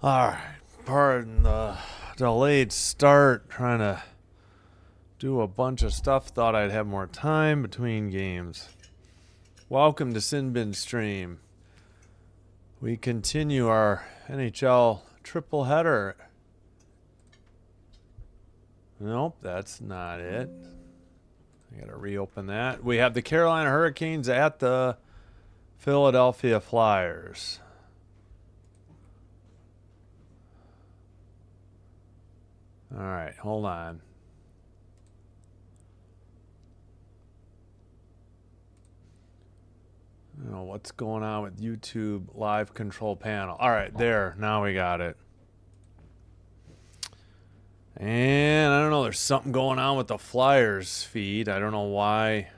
All right, pardon the delayed start. Trying to do a bunch of stuff. Thought I'd have more time between games. Welcome to Sin Bin Stream. We continue our NHL triple header. Nope, that's not it. I gotta reopen that. We have the Carolina Hurricanes at the Philadelphia Flyers. All right, hold on. I don't know what's going on with YouTube live control panel. All right, there. Now we got it. And I don't know. There's something going on with the Flyers feed. I don't know why it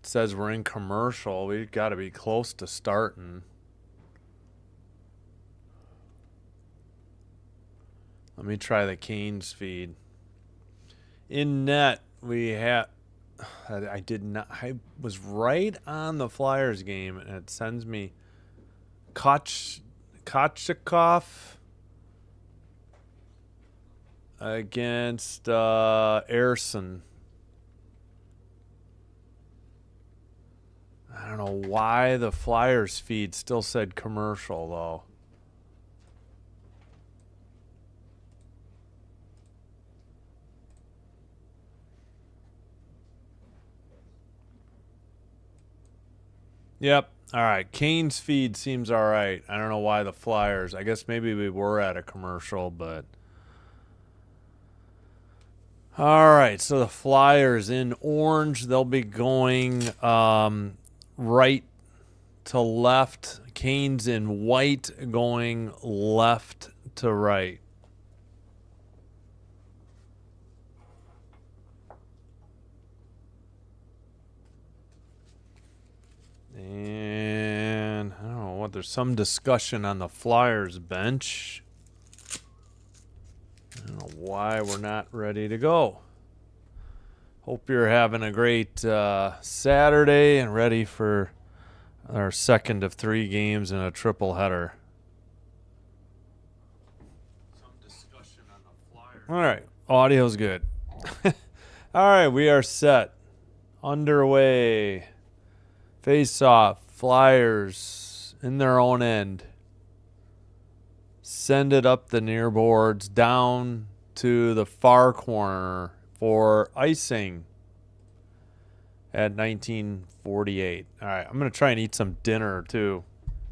says we're in commercial. We've got to be close to starting. Let me try the Canes feed. In net, we have. I did not. I was right on the Flyers game, and it sends me Kochikov against Erson. I don't know why the Flyers feed still said commercial, though. Yep. All right. Kane's feed seems all right. I don't know why the Flyers. I guess maybe we were at a commercial, but. All right. So the Flyers in orange, they'll be going right to left. Canes in white going left to right. And I don't know what, there's some discussion on the Flyers bench. I don't know why we're not ready to go. Hope you're having a great Saturday and ready for our second of 3 games in a triple header. Some discussion on the Flyers. All right, audio's good. All right, we are set. Underway. Face off, Flyers in their own end. Send it up the near boards, down to the far corner for icing at 1948. All right, I'm going to try and eat some dinner too,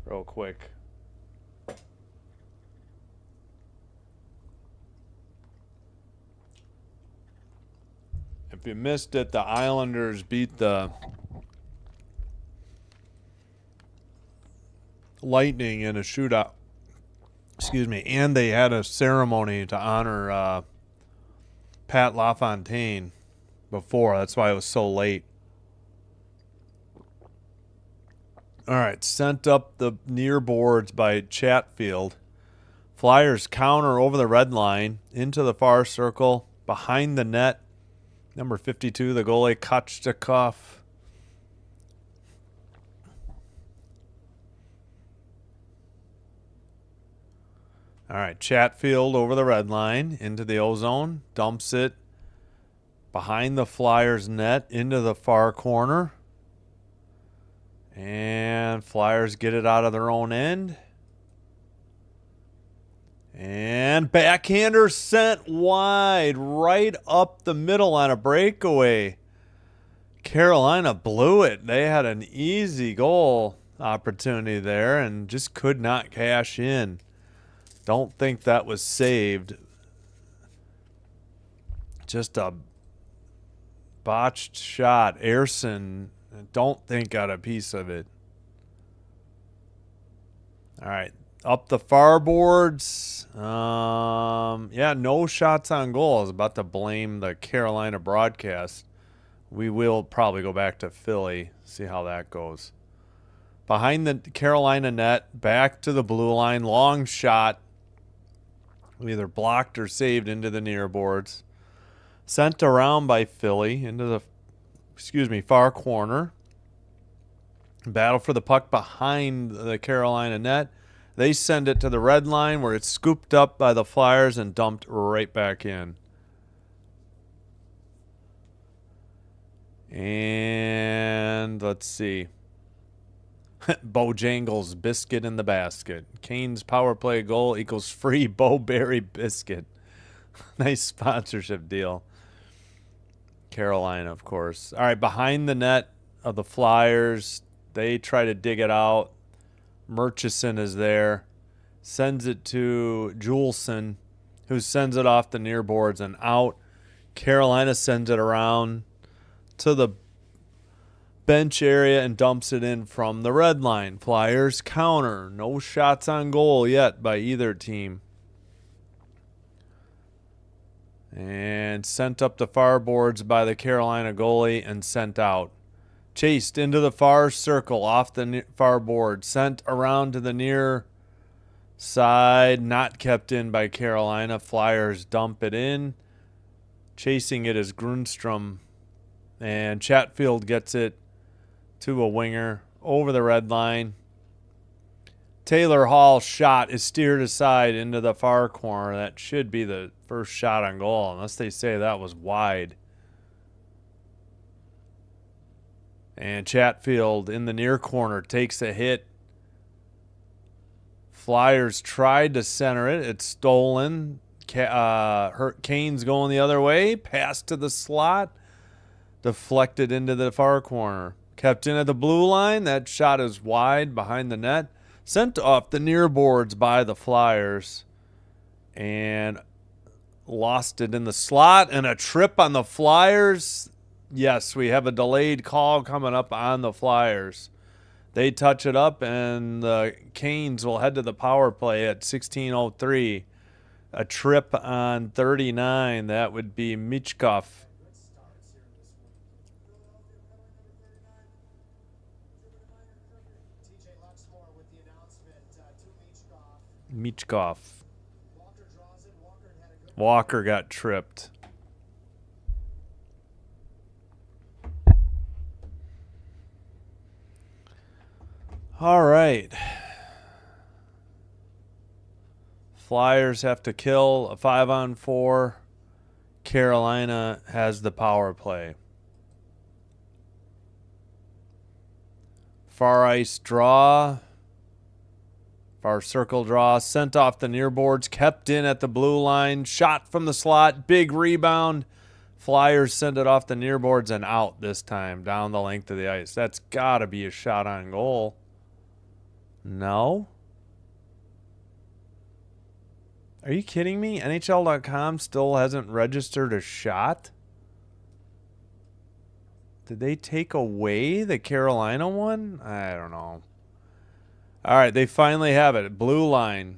real quick. If you missed it, the Islanders beat the Lightning in a shootout. Excuse me. And they had a ceremony to honor Pat LaFontaine before. That's why it was so late. All right. Sent up the near boards by Chatfield. Flyers counter over the red line into the far circle. Behind the net. Number 52, the goalie, Kochikov. All right, Chatfield over the red line into the ozone, dumps it behind the Flyers net into the far corner. And Flyers get it out of their own end. And backhander sent wide right up the middle on a breakaway. Carolina blew it. They had an easy goal opportunity there and just could not cash in. Don't think that was saved. Just a botched shot. Erson, don't think got a piece of it. All right. Up the far boards. Yeah, no shots on goal. I was about to blame the Carolina broadcast. We will probably go back to Philly, see how that goes. Behind the Carolina net, back to the blue line. Long shot. Either blocked or saved into the near boards. Sent around by Philly into the, far corner. Battle for the puck behind the Carolina net. They send it to the red line where it's scooped up by the Flyers and dumped right back in. And let's see. Bojangles biscuit in the basket. Kane's power play goal equals free Bowberry biscuit. Nice sponsorship deal. Carolina, of course. All right, behind the net of the Flyers. They try to dig it out. Murchison is there. Sends it to Juleson, who sends it off the near boards and out. Carolina sends it around to the bench area and dumps it in from the red line. Flyers counter. No shots on goal yet by either team. And sent up the far boards by the Carolina goalie and sent out. Chased into the far circle off the far board. Sent around to the near side. Not kept in by Carolina. Flyers dump it in. Chasing it is Grundstrom. And Chatfield gets it to a winger over the red line. Taylor Hall's shot is steered aside into the far corner. That should be the first shot on goal, unless they say that was wide. And Chatfield in the near corner takes a hit. Flyers tried to center it. It's stolen. Kane's going the other way. Pass to the slot. Deflected into the far corner. Kept in at the blue line. That shot is wide behind the net. Sent off the near boards by the Flyers. And lost it in the slot. And a trip on the Flyers. Yes, we have a delayed call coming up on the Flyers. They touch it up, and the Canes will head to the power play at 16:03. A trip on 39. That would be Michkov. Michkov. Walker got tripped. All right. Flyers have to kill a 5-on-4. Carolina has the power play. Far ice draw. Far circle draw. Sent off the near boards. Kept in at the blue line. Shot from the slot. Big rebound. Flyers send it off the near boards and out this time. Down the length of the ice. That's got to be a shot on goal. No? Are you kidding me? NHL.com still hasn't registered a shot? Did they take away the Carolina one? I don't know. All right, they finally have it. Blue line.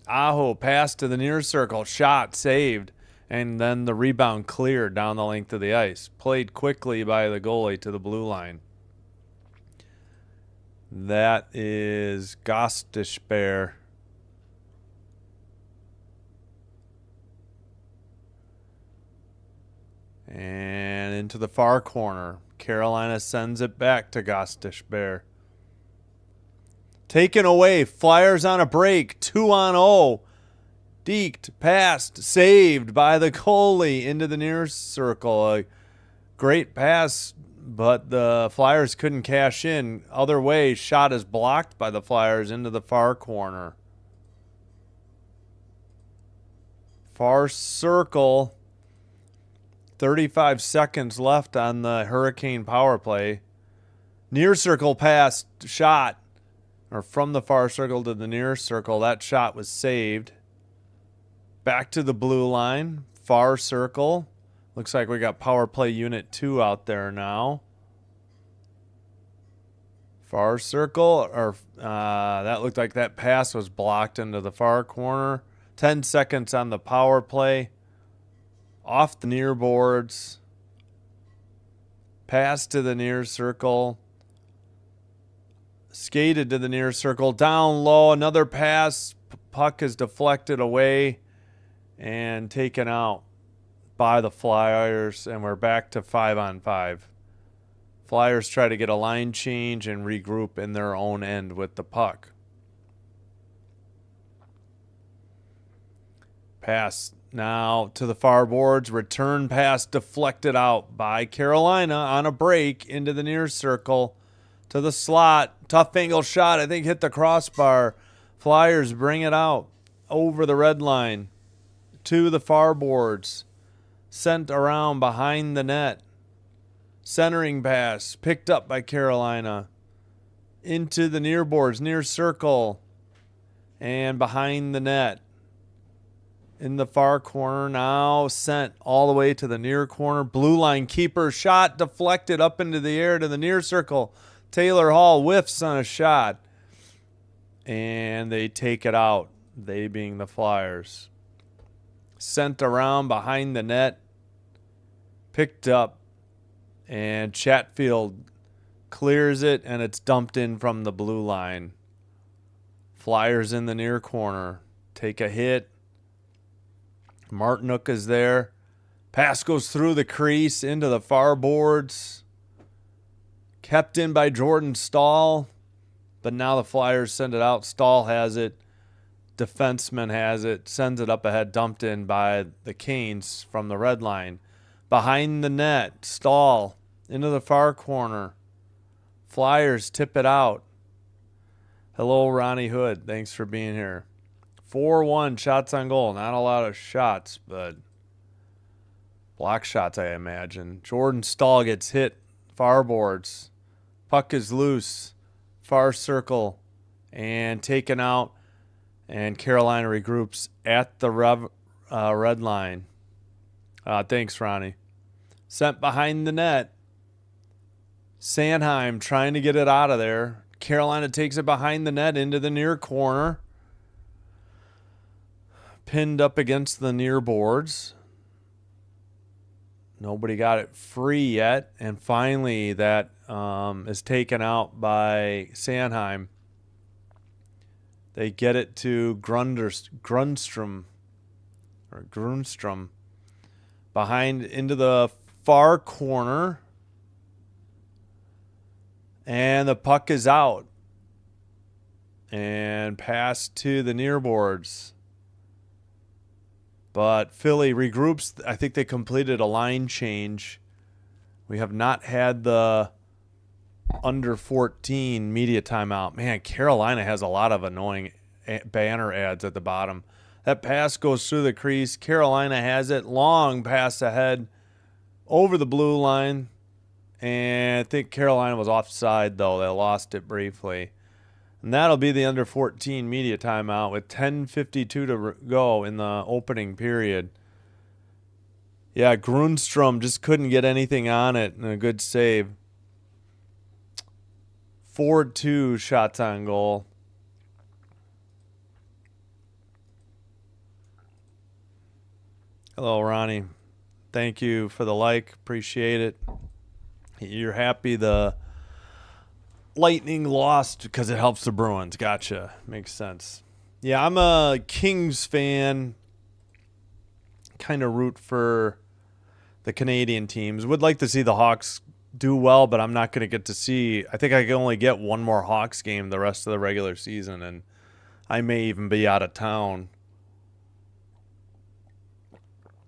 Aho pass to the near circle. Shot saved. And then the rebound cleared down the length of the ice. Played quickly by the goalie to the blue line. That is Gostisbehere. And into the far corner. Carolina sends it back to Gostisbehere. Taken away. Flyers on a break. 2-on-0. Deked, passed, saved by the goalie into the near circle. A great pass, but the Flyers couldn't cash in. Other way, shot is blocked by the Flyers into the far corner. Far circle. 35 seconds left on the Hurricane power play. Near circle pass, shot. Or from the far circle to the near circle. That shot was saved. Back to the blue line. Far circle. Looks like we got power play unit 2 out there now. Far circle. Or that looked like that pass was blocked into the far corner. 10 seconds on the power play. Off the near boards. Pass to the near circle. Skated to the near circle. Down low. Another pass. Puck is deflected away and taken out by the Flyers. And we're back to 5-on-5. Flyers try to get a line change and regroup in their own end with the puck. Pass now to the far boards. Return pass deflected out by Carolina on a break into the near circle to the slot. Tough angle shot. I think hit the crossbar. Flyers bring it out over the red line to the far boards. Sent around behind the net. Centering pass picked up by Carolina into the near boards, near circle, and behind the net. In the far corner, now sent all the way to the near corner. Blue line keeper shot deflected up into the air to the near circle. Taylor Hall whiffs on a shot. And they take it out, they being the Flyers. Sent around behind the net. Picked up. And Chatfield clears it, and it's dumped in from the blue line. Flyers in the near corner. Take a hit. Martinook is there. Pass goes through the crease into the far boards. Kept in by Jordan Stahl. But now the Flyers send it out. Stahl has it. Defenseman has it. Sends it up ahead. Dumped in by the Canes from the red line. Behind the net. Stahl into the far corner. Flyers tip it out. Hello, Ronnie Hood. Thanks for being here. 4-1 shots on goal. Not a lot of shots, but block shots, I imagine. Jordan Stahl gets hit. Far boards. Puck is loose. Far circle. And taken out. And Carolina regroups at the red line. Thanks, Ronnie. Sent behind the net. Sanheim trying to get it out of there. Carolina takes it behind the net into the near corner. Pinned up against the near boards. Nobody got it free yet. And finally that is taken out by Sanheim. They get it to Grundstrom. Behind into the far corner. And the puck is out. And passed to the near boards. But Philly regroups. I think they completed a line change. We have not had the under 14 media timeout. Man, Carolina has a lot of annoying banner ads at the bottom. That pass goes through the crease. Carolina has it. Long pass ahead over the blue line. And I think Carolina was offside, though. They lost it briefly. And that'll be the under 14 media timeout with 10:52 to go in the opening period. Yeah, Grundstrom just couldn't get anything on it, and a good save. 4-2 shots on goal. Hello, Ronnie. Thank you for the like. Appreciate it. You're happy the Lightning lost because it helps the Bruins. Gotcha. Makes sense. Yeah, I'm a Kings fan. Kind of root for the Canadian teams. Would like to see the Hawks do well, but I'm not going to get to see. I think I can only get one more Hawks game the rest of the regular season, and I may even be out of town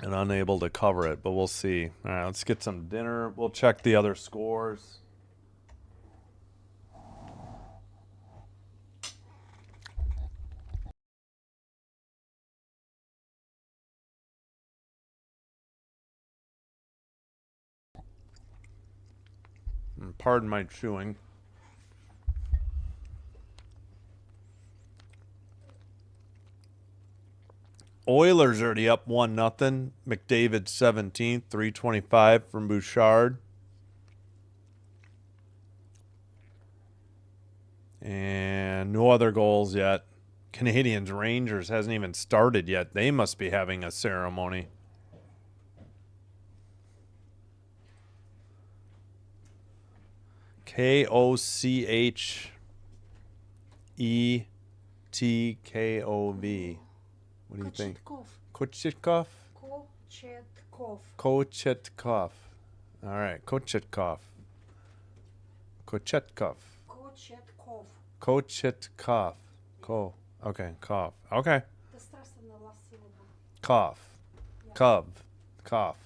and unable to cover it, but we'll see. All right, let's get some dinner. We'll check the other scores. Pardon my chewing. Oilers already up 1-0. McDavid 17th, 325 from Bouchard. And no other goals yet. Canadians Rangers hasn't even started yet. They must be having a ceremony. Kochekov. What do you think? Kochetkov? Kochetkov. All right, Kochetkov. Okay, cough. Okay. Cough. Cov. Cough.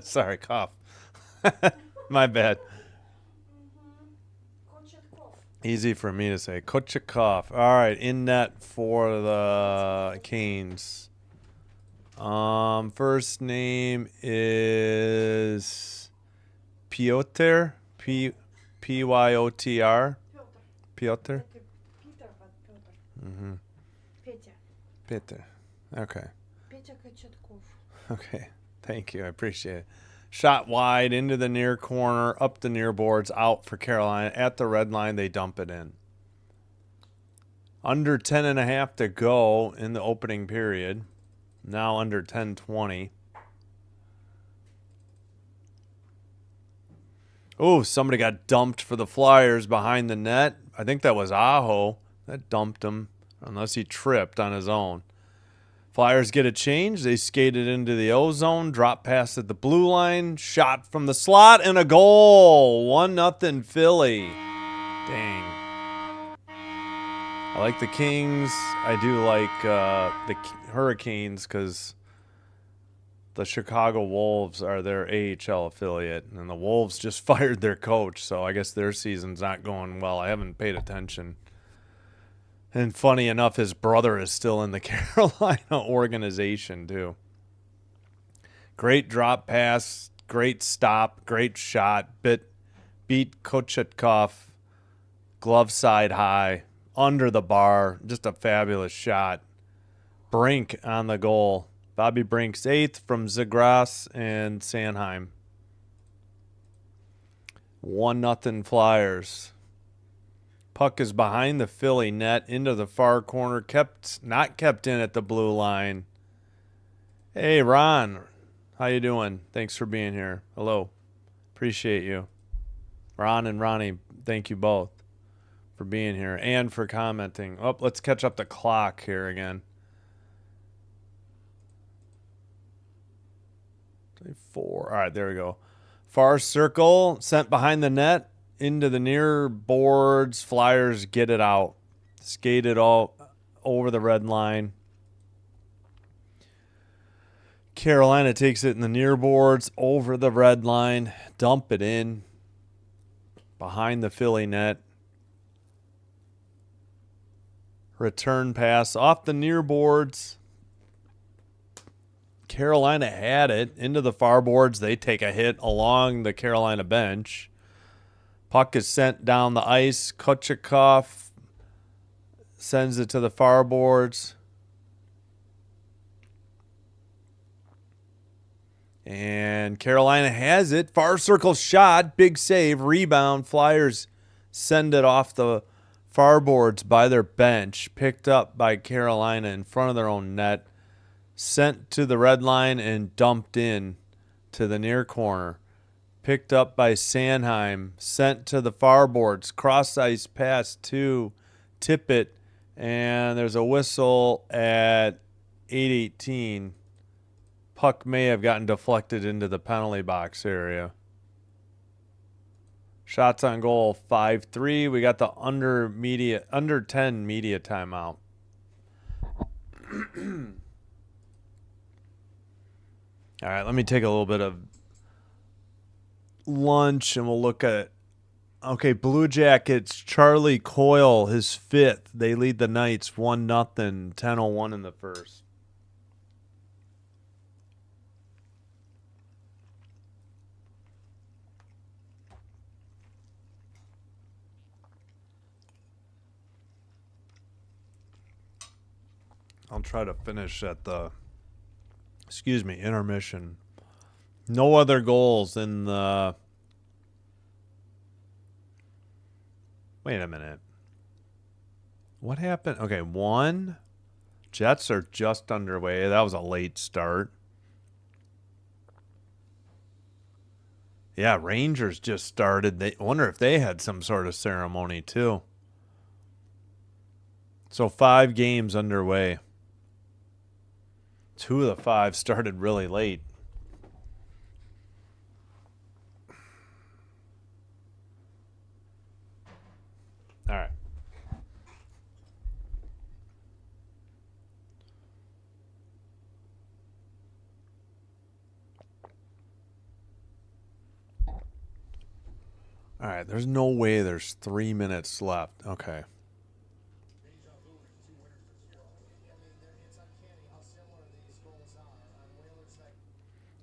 Sorry, cough. My bad. Easy for me to say. Kochetkov. All right, in net for the Canes. First name is Piotr. Pyotr. Piotr. Mm-hmm. Peter. Okay. Okay. Thank you. I appreciate it. Shot wide into the near corner, up the near boards, out for Carolina. At the red line, they dump it in. Under 10.5 to go in the opening period. Now under 10:20. Oh, somebody got dumped for the Flyers behind the net. I think that was Aho that dumped him, unless he tripped on his own. Flyers get a change. They skated into the O zone, drop past at the blue line, shot from the slot, and a goal. 1-0 Philly. Dang. I like the Kings. I do like the Hurricanes because the Chicago Wolves are their AHL affiliate, and the Wolves just fired their coach, so I guess their season's not going well. I haven't paid attention. And funny enough, his brother is still in the Carolina organization, too. Great drop pass, great stop, great shot. Beat Kochetkov, glove side high, under the bar. Just a fabulous shot. Brink on the goal. Bobby Brink's 8th from Zegras and Sanheim. 1-0 Flyers. Puck is behind the Philly net into the far corner. Not kept in at the blue line. Hey, Ron. How you doing? Thanks for being here. Hello. Appreciate you. Ron and Ronnie, thank you both for being here and for commenting. Oh, let's catch up the clock here again. 4. All right, there we go. Far circle, sent behind the net. Into the near boards, Flyers get it out. Skated all over the red line. Carolina takes it in the near boards, over the red line, dump it in. Behind the Philly net. Return pass off the near boards. Carolina had it into the far boards. They take a hit along the Carolina bench. Puck is sent down the ice. Kochetkov sends it to the far boards. And Carolina has it. Far circle shot. Big save. Rebound. Flyers send it off the far boards by their bench. Picked up by Carolina in front of their own net. Sent to the red line and dumped in to the near corner. Picked up by Sanheim, sent to the far boards, cross ice pass to Tippett, and there's a whistle at 8:18. Puck may have gotten deflected into the penalty box area. Shots on goal 5-3. We got the under 10 media timeout. All right, let me take a little bit of lunch and we'll look at Blue Jackets, Charlie Coyle, his 5th. They lead the Knights 1-0, 10:01 in the first. I'll try to finish at the intermission. No other goals in the... Wait a minute. What happened? Okay, 1. Jets are just underway. That was a late start. Yeah, Rangers just started. I wonder if they had some sort of ceremony too. So 5 games underway. 2 of the 5 started really late. All right. All right, there's no way there's 3 minutes left. Okay.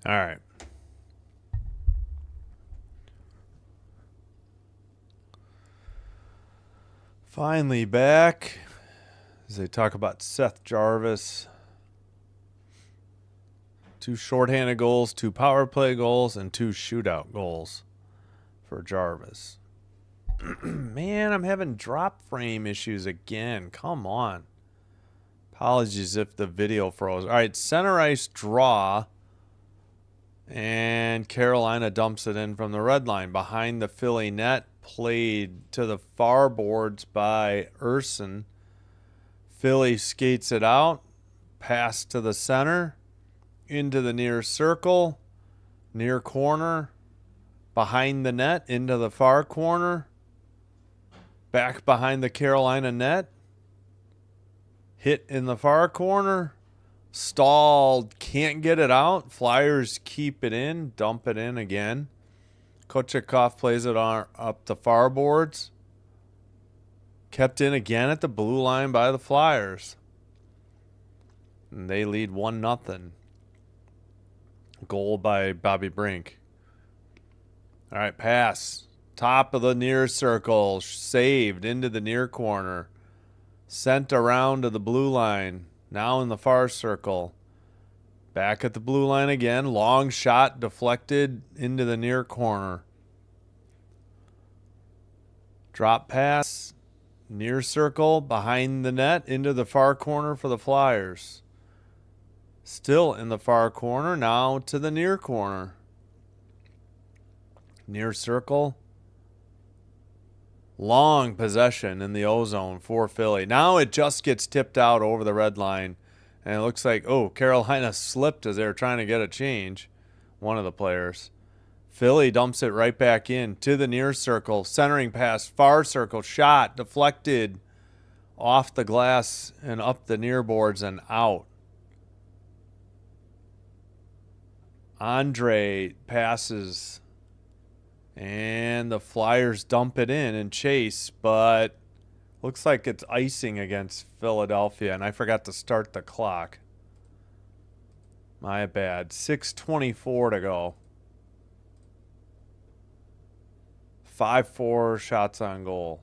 All right. Finally back as they talk about Seth Jarvis. 2 shorthanded goals, 2 power play goals, and 2 shootout goals for Jarvis. Man, I'm having drop frame issues again. Come on. Apologies if the video froze. All right, center ice draw. And Carolina dumps it in from the red line. Behind the Philly net, played to the far boards by Urson. Philly skates it out. Pass to the center. Into the near circle. Near corner. Behind the net, into the far corner. Back behind the Carolina net. Hit in the far corner. Stalled, can't get it out. Flyers keep it in, dump it in again. Kochetkov plays it on up the far boards. Kept in again at the blue line by the Flyers. And they lead 1-0. Goal by Bobby Brink. All right, pass. Top of the near circle. Saved into the near corner. Sent around to the blue line. Now in the far circle. Back at the blue line again. Long shot deflected into the near corner. Drop pass. Near circle. Behind the net. Into the far corner for the Flyers. Still in the far corner. Now to the near corner. Near circle. Long possession in the O-zone for Philly. Now it just gets tipped out over the red line. And it looks like, oh, Carolina slipped as they were trying to get a change. One of the players. Philly dumps it right back in to the near circle. Centering pass, far circle, shot, deflected off the glass and up the near boards and out. Andre passes. And the Flyers dump it in and chase, but looks like it's icing against Philadelphia, and I forgot to start the clock. My bad. 6:24 to go. 5-4 shots on goal.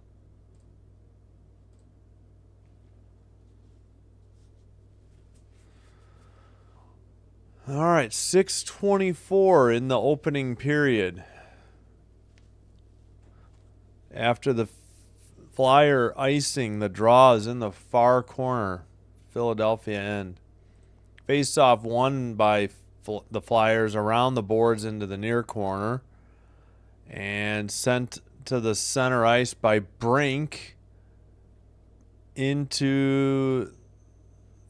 All right, 6:24 in the opening period. After the Flyer icing, the draw is in the far corner, Philadelphia end. Face-off won by the Flyers around the boards into the near corner and sent to the center ice by Brink into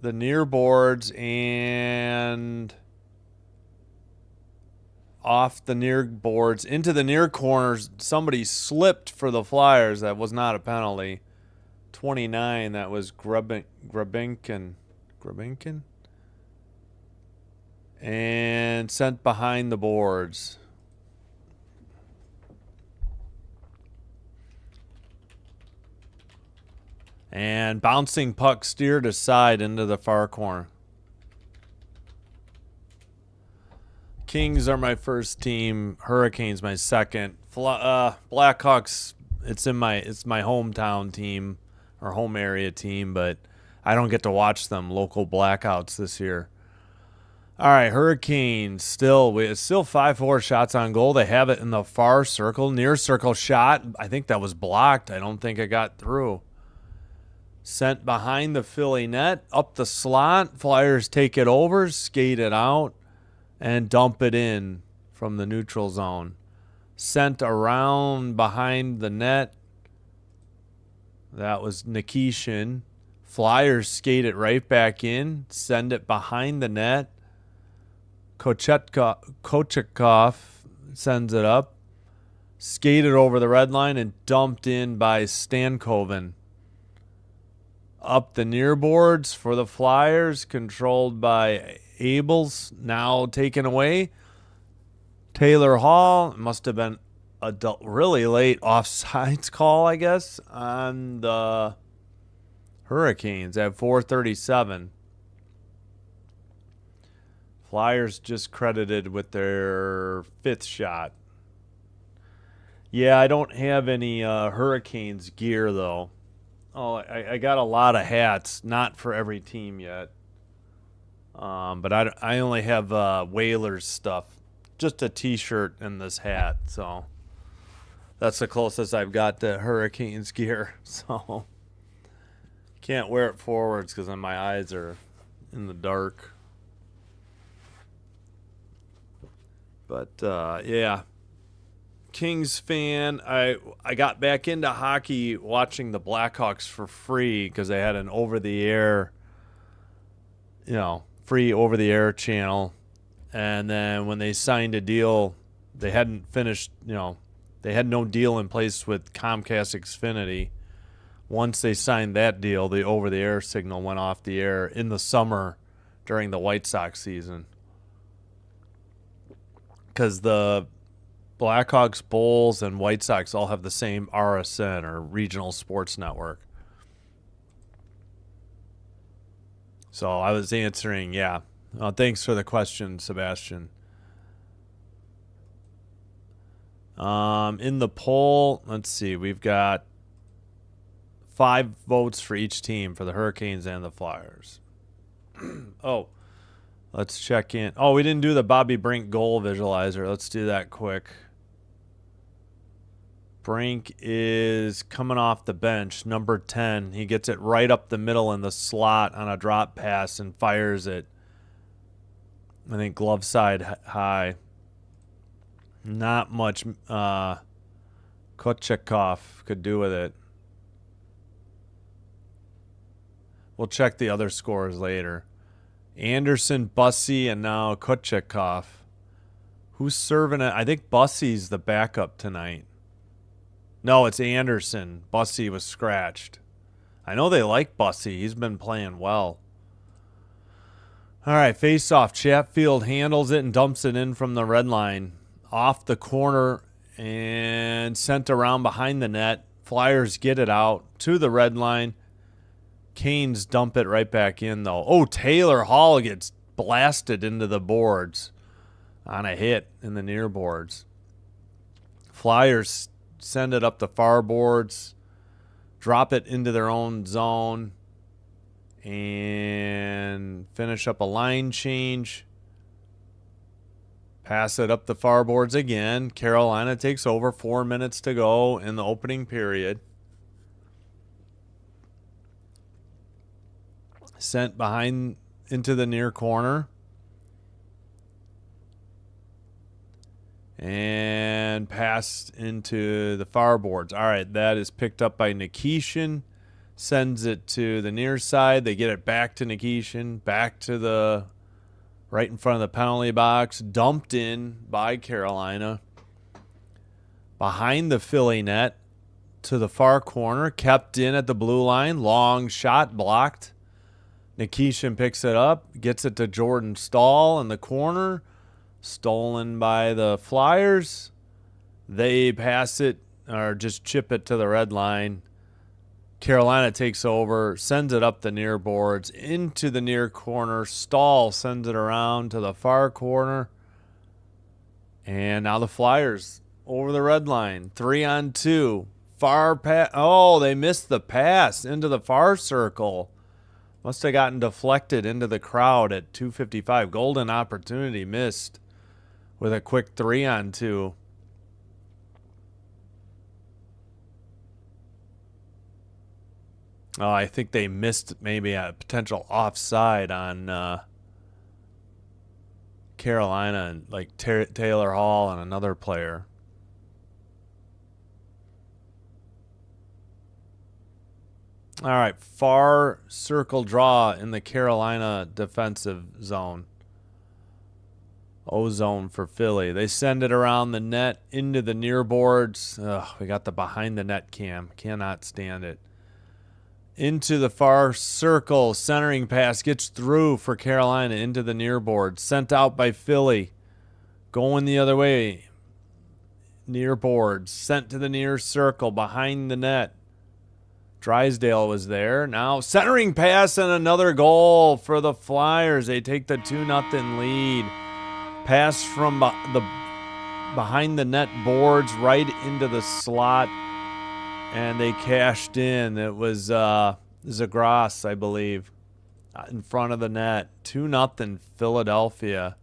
the near boards and off the near boards into the near corners. Somebody slipped for the Flyers. That was not a penalty. 29, that was Grabinkin. And sent behind the boards. And bouncing puck steered aside into the far corner. Kings are my first team. Hurricanes my second. Blackhawks. It's my hometown team or home area team, but I don't get to watch them. Local blackouts this year. All right, Hurricanes it's still 5-4 shots on goal. They have it in the far circle, near circle shot. I think that was blocked. I don't think it got through. Sent behind the Philly net, up the slot. Flyers take it over, skate it out. And dump it in from the neutral zone. Sent around behind the net. That was Nikishin. Flyers skate it right back in. Send it behind the net. Kochetkov sends it up. Skated over the red line and dumped in by Stankoven. Up the near boards for the Flyers, controlled by Abels, now taken away. Taylor Hall must have been really late offsides call, I guess, on the Hurricanes at 4:37. Flyers just credited with their 5th shot. Yeah, I don't have any Hurricanes gear, though. Oh, I got a lot of hats, not for every team yet. But I only have Whalers stuff. Just a T-shirt and this hat, so that's the closest I've got to Hurricanes gear. So can't wear it forwards because my eyes are in the dark. But yeah, Kings fan. I got back into hockey watching the Blackhawks for free because they had an over-the-air, free over-the-air channel. And then when they signed a deal, they hadn't finished, they had no deal in place with Comcast Xfinity. Once they signed that deal, the over-the-air signal went off the air in the summer during the White Sox season. Because the Blackhawks, Bulls, and White Sox all have the same RSN, or Regional Sports Network. So I was answering, yeah. Thanks for the question, Sebastian. In the poll, let's see, we've got 5 votes for each team for the Hurricanes and the Flyers. Let's check in. Oh, we didn't do the Bobby Brink goal visualizer. Let's do that quick. Brink is coming off the bench, number 10. He gets it right up the middle in the slot on a drop pass and fires it. I think glove side high. Not much Kochekov could do with it. We'll check the other scores later. Anderson, Bussy, and now Kochekov. Who's serving it? I think Bussy's the backup tonight. No, it's Anderson. Bussy was scratched. I know they like Bussy. He's been playing well. All right, face-off. Chatfield handles it and dumps it in from the red line. Off the corner and sent around behind the net. Flyers get it out to the red line. Canes dump it right back in, though. Oh, Taylor Hall gets blasted into the boards on a hit in the near boards. Flyers send it up the far boards, drop it into their own zone, and finish up a line change. Pass it up the far boards again. Carolina takes over. 4 minutes to go in the opening period. Sent behind into the near corner. And passed into the far boards. All right, that is picked up by Nikishin. Sends it to the near side. They get it back to Nikishin. Back to the right in front of the penalty box. Dumped in by Carolina. Behind the Philly net to the far corner. Kept in at the blue line. Long shot blocked. Nikishin picks it up. Gets it to Jordan Stahl in the corner. Stolen by the Flyers. They pass it or just chip it to the red line. Carolina takes over, sends it up the near boards into the near corner. Stahl sends it around to the far corner. And now the Flyers over the red line. 3-on-2. Far pass. Oh, they missed the pass into the far circle. Must have gotten deflected into the crowd at 2:55. Golden opportunity missed with a quick 3-on-2. Oh, I think they missed maybe a potential offside on Carolina and like Taylor Hall and another player. All right, far circle draw in the Carolina defensive zone. O-zone for Philly. They send it around the net into the near boards. Ugh, we got the behind the net cam. Cannot stand it. Into the far circle. Centering pass gets through for Carolina into the near board. Sent out by Philly. Going the other way. Near boards. Sent to the near circle behind the net. Drysdale was there. Now centering pass and another goal for the Flyers. They take the 2-0 lead. Pass from the behind the net boards right into the slot, and they cashed in. It was Zagras, I believe, in front of the net. 2-0 Philadelphia.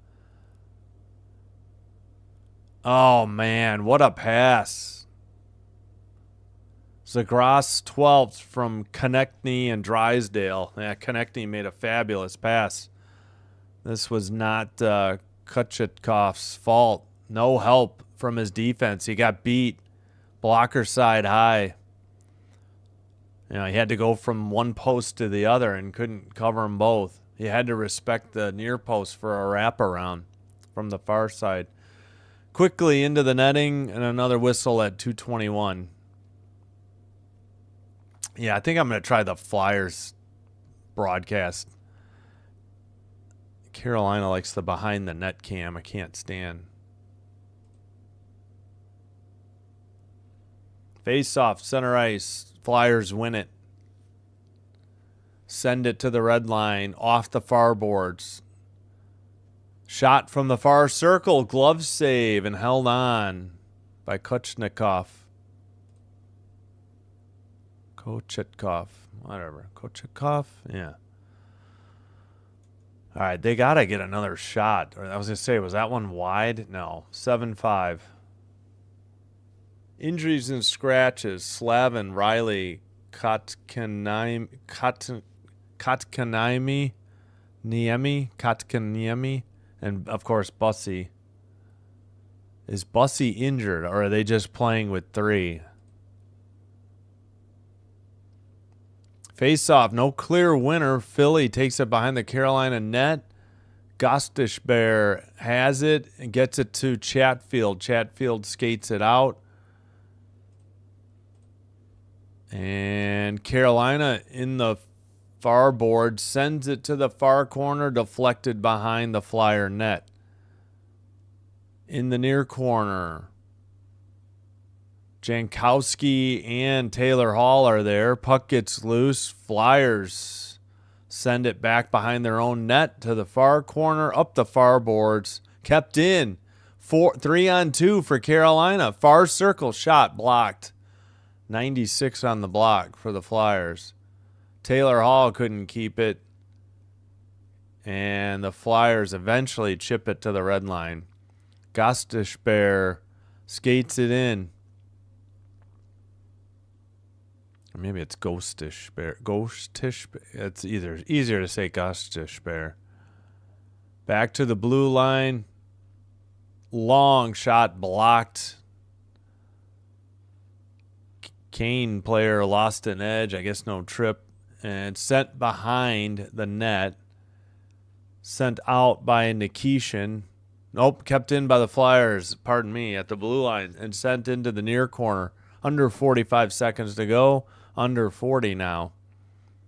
Oh, man, what a pass. Zagras 12th from Konechny and Drysdale. Yeah, Konechny made a fabulous pass. This was not Kutchetkov's fault. No help from his defense. He got beat. Blocker side high. You know, he had to go from one post to the other and couldn't cover them both. He had to respect the near post for a wraparound from the far side. Quickly into the netting and another whistle at 2:21. Yeah, I think I'm going to try the Flyers broadcast. Carolina likes the behind the net cam. I can't stand. Face off, center ice. Flyers win it. Send it to the red line, off the far boards. Shot from the far circle, glove save, and held on by Kochetkov. Whatever. Kochetkov? Yeah. All right, they got to get another shot. I was going to say, was that one wide? No. 7-5. Injuries and scratches. Slavin, Riley, Kotkaniemi, and, of course, Bussy. Is Bussy injured, or are they just playing with 3? Face-off, no clear winner. Philly takes it behind the Carolina net. Gostishbear has it and gets it to Chatfield. Chatfield skates it out. And Carolina in the far board sends it to the far corner, deflected behind the Flyer net. In the near corner, Jankowski and Taylor Hall are there. Puck gets loose. Flyers send it back behind their own net to the far corner, up the far boards. Kept in. 3-on-2 for Carolina. Far circle shot blocked. 96 on the block for the Flyers. Taylor Hall couldn't keep it. And the Flyers eventually chip it to the red line. Gostishbear skates it in. Or maybe it's Ghostish Bear. It's easier to say Ghostish Bear. Back to the blue line. Long shot blocked. Kane player lost an edge. I guess no trip. And sent behind the net. Sent out by Nikishin. Nope, kept in by the Flyers, pardon me, at the blue line. And sent into the near corner. Under 45 seconds to go. Under 40 now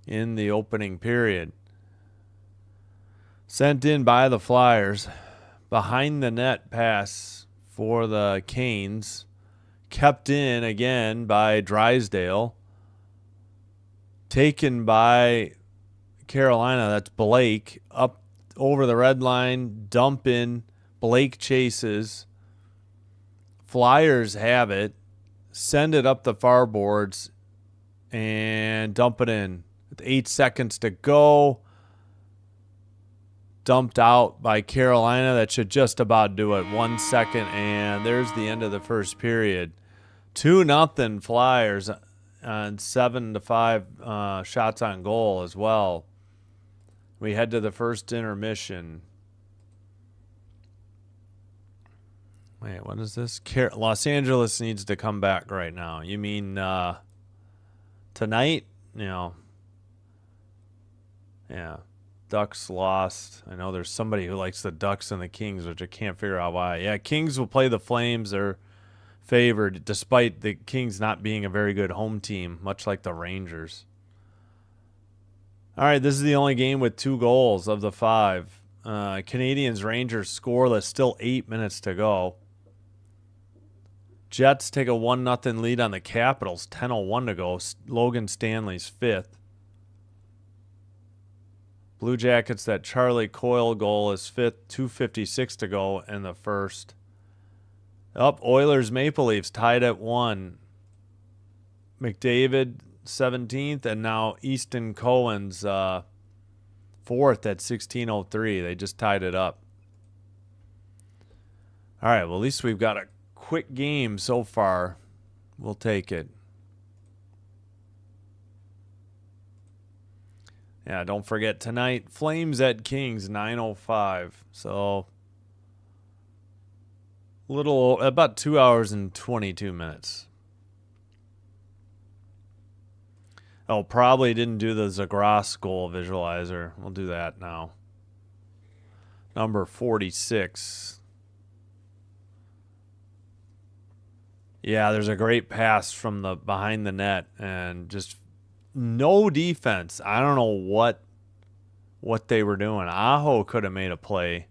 in the opening period. Sent in by the Flyers. Behind the net pass for the Canes. Kept in again by Drysdale. Taken by Carolina. That's Blake. Up over the red line. Dump in. Blake chases. Flyers have it. Send it up the far boards. And dump it in. With 8 seconds to go. Dumped out by Carolina. That should just about do it. 1 second, and there's the end of the first period. 2-0 Flyers on 7-5 shots on goal as well. We head to the first intermission. Wait, what is this? Los Angeles needs to come back right now. You mean tonight? You know. Yeah. Ducks lost. I know there's somebody who likes the Ducks and the Kings, which I can't figure out why. Yeah, Kings will play the Flames. They're favored, despite the Kings not being a very good home team, much like the Rangers. All right, this is the only game with 2 goals of the 5. Canadians-Rangers scoreless, still 8 minutes to go. Jets take a 1-0 lead on the Capitals. 10:01 to go. Logan Stanley's 5th. Blue Jackets, that Charlie Coyle goal is 5th. 2:56 to go in the first. Oilers Maple Leafs tied at 1. McDavid 17th, and now Easton Cohen's 4th at 16:03. They just tied it up. All right, well, at least we've got a quick game so far. We'll take it. Yeah, don't forget tonight, Flames at Kings, 9:05. So about 2 hours and 22 minutes. Oh, probably didn't do the Zagras goal visualizer. We'll do that now. Number 46. Yeah, there's a great pass from the behind the net and just no defense. I don't know what they were doing. Aho could have made a play.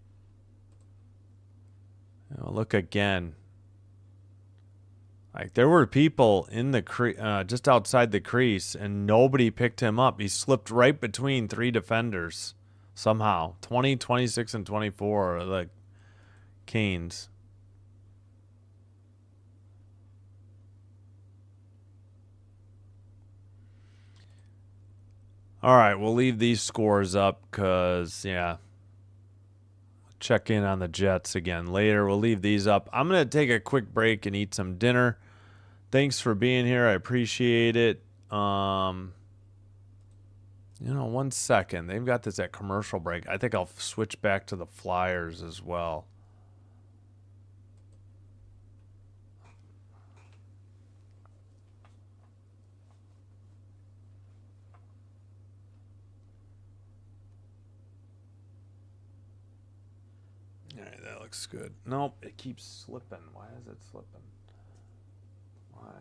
Look again. Like, there were people in the just outside the crease, and nobody picked him up. He slipped right between 3 defenders somehow. 20, 26, and 24 are the Canes. All right, we'll leave these scores up because, yeah, check in on the Jets again later. We'll leave these up. I'm going to take a quick break and eat some dinner. Thanks for being here. I appreciate it. 1 second. They've got this at commercial break. I think I'll switch back to the Flyers as well. All right, that looks good. Nope, it keeps slipping. Why is it slipping? Why?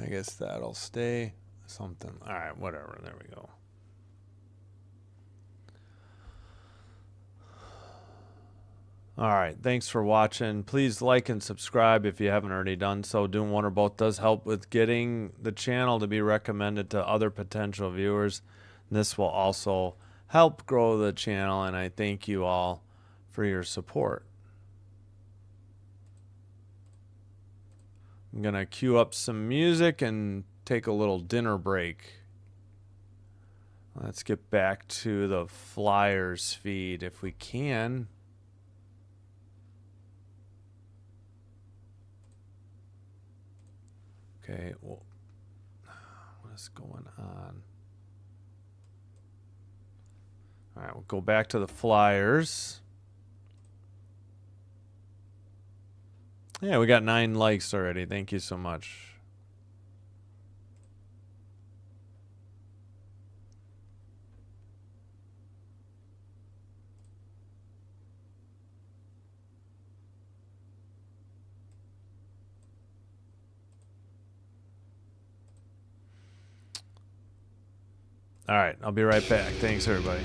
I guess that'll stay something. All right, whatever. There we go. All right, thanks for watching. Please like and subscribe if you haven't already done so. Doing one or both does help with getting the channel to be recommended to other potential viewers. This will also help grow the channel, and I thank you all for your support. I'm going to cue up some music and take a little dinner break. Let's get back to the Flyers feed if we can. Okay, well, what is going on? All right, we'll go back to the Flyers. Yeah, we got 9 likes already. Thank you so much. All right, I'll be right back. Thanks, everybody.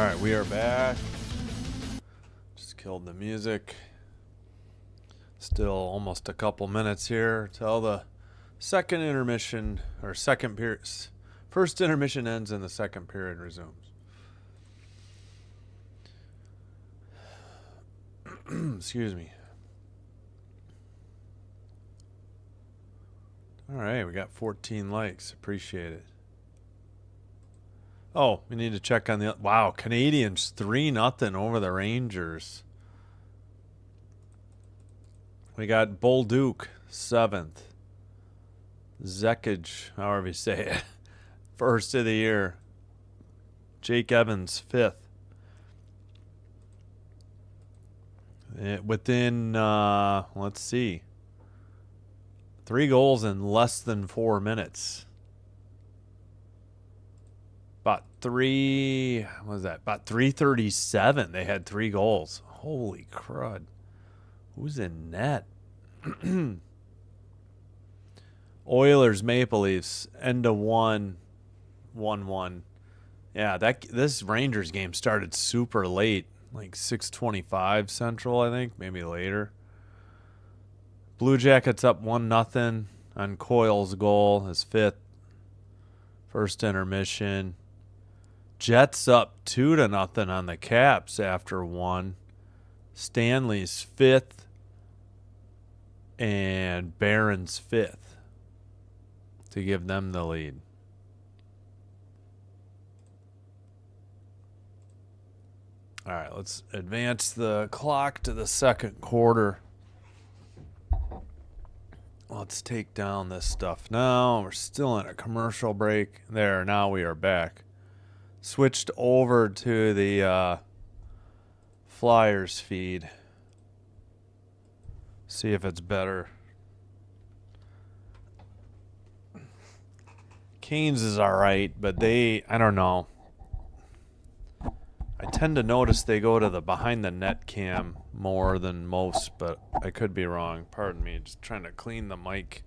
right, we are back. Just killed the music. Still almost a couple minutes here till the second intermission, or second period. First intermission ends and the second period resumes. Excuse me. All right, we got 14 likes. Appreciate it. Oh, we need to check on the... Wow, Canadians 3-0 over the Rangers. We got Bolduc, 7th. Zekic, however you say it, first of the year. Jake Evans, 5th. Within, let's see, 3 goals in less than 4 minutes. About 3:37. They had 3 goals. Holy crud. Who's in net? Oilers, Maple Leafs, end of 1-1. Yeah, this Rangers game started super late, like 6:25 Central, I think, maybe later. Blue Jackets up 1-0 on Coyle's goal, his 5th. First intermission. Jets up 2-0 on the Caps after 1. Stanley's 5th and Barron's 5th to give them the lead. All right, let's advance the clock to the second quarter. Let's take down this stuff now. We're still in a commercial break. There, now we are back. Switched over to the Flyers feed. See if it's better. Canes is all right, but I don't know. I tend to notice they go to the behind the net cam more than most, but I could be wrong. Pardon me. Just trying to clean the mic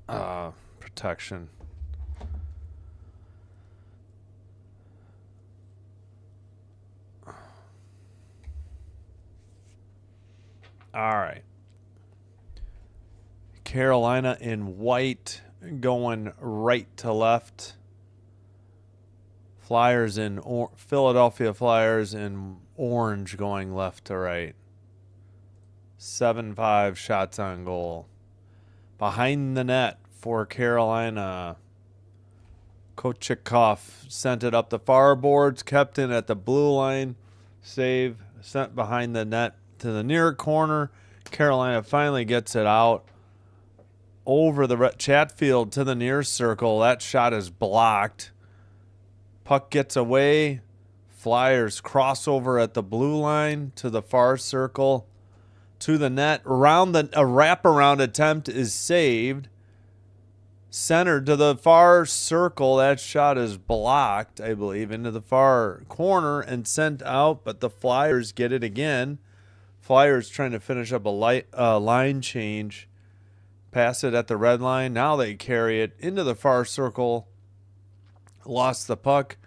protection. All right. Carolina in white going right to left. Flyers in Philadelphia Flyers in orange going left to right. 7-5 shots on goal. Behind the net for Carolina. Kochikov sent it up the far boards, kept it at the blue line. Save, sent behind the net to the near corner. Carolina finally gets it out. Over the Chatfield to the near circle. That shot is blocked. Puck gets away. Flyers crossover at the blue line to the far circle. To the net. A wraparound attempt is saved. Centered to the far circle. That shot is blocked, I believe, into the far corner and sent out. But the Flyers get it again. Flyers trying to finish up a line change. Pass it at the red line. Now they carry it into the far circle. Lost the puck.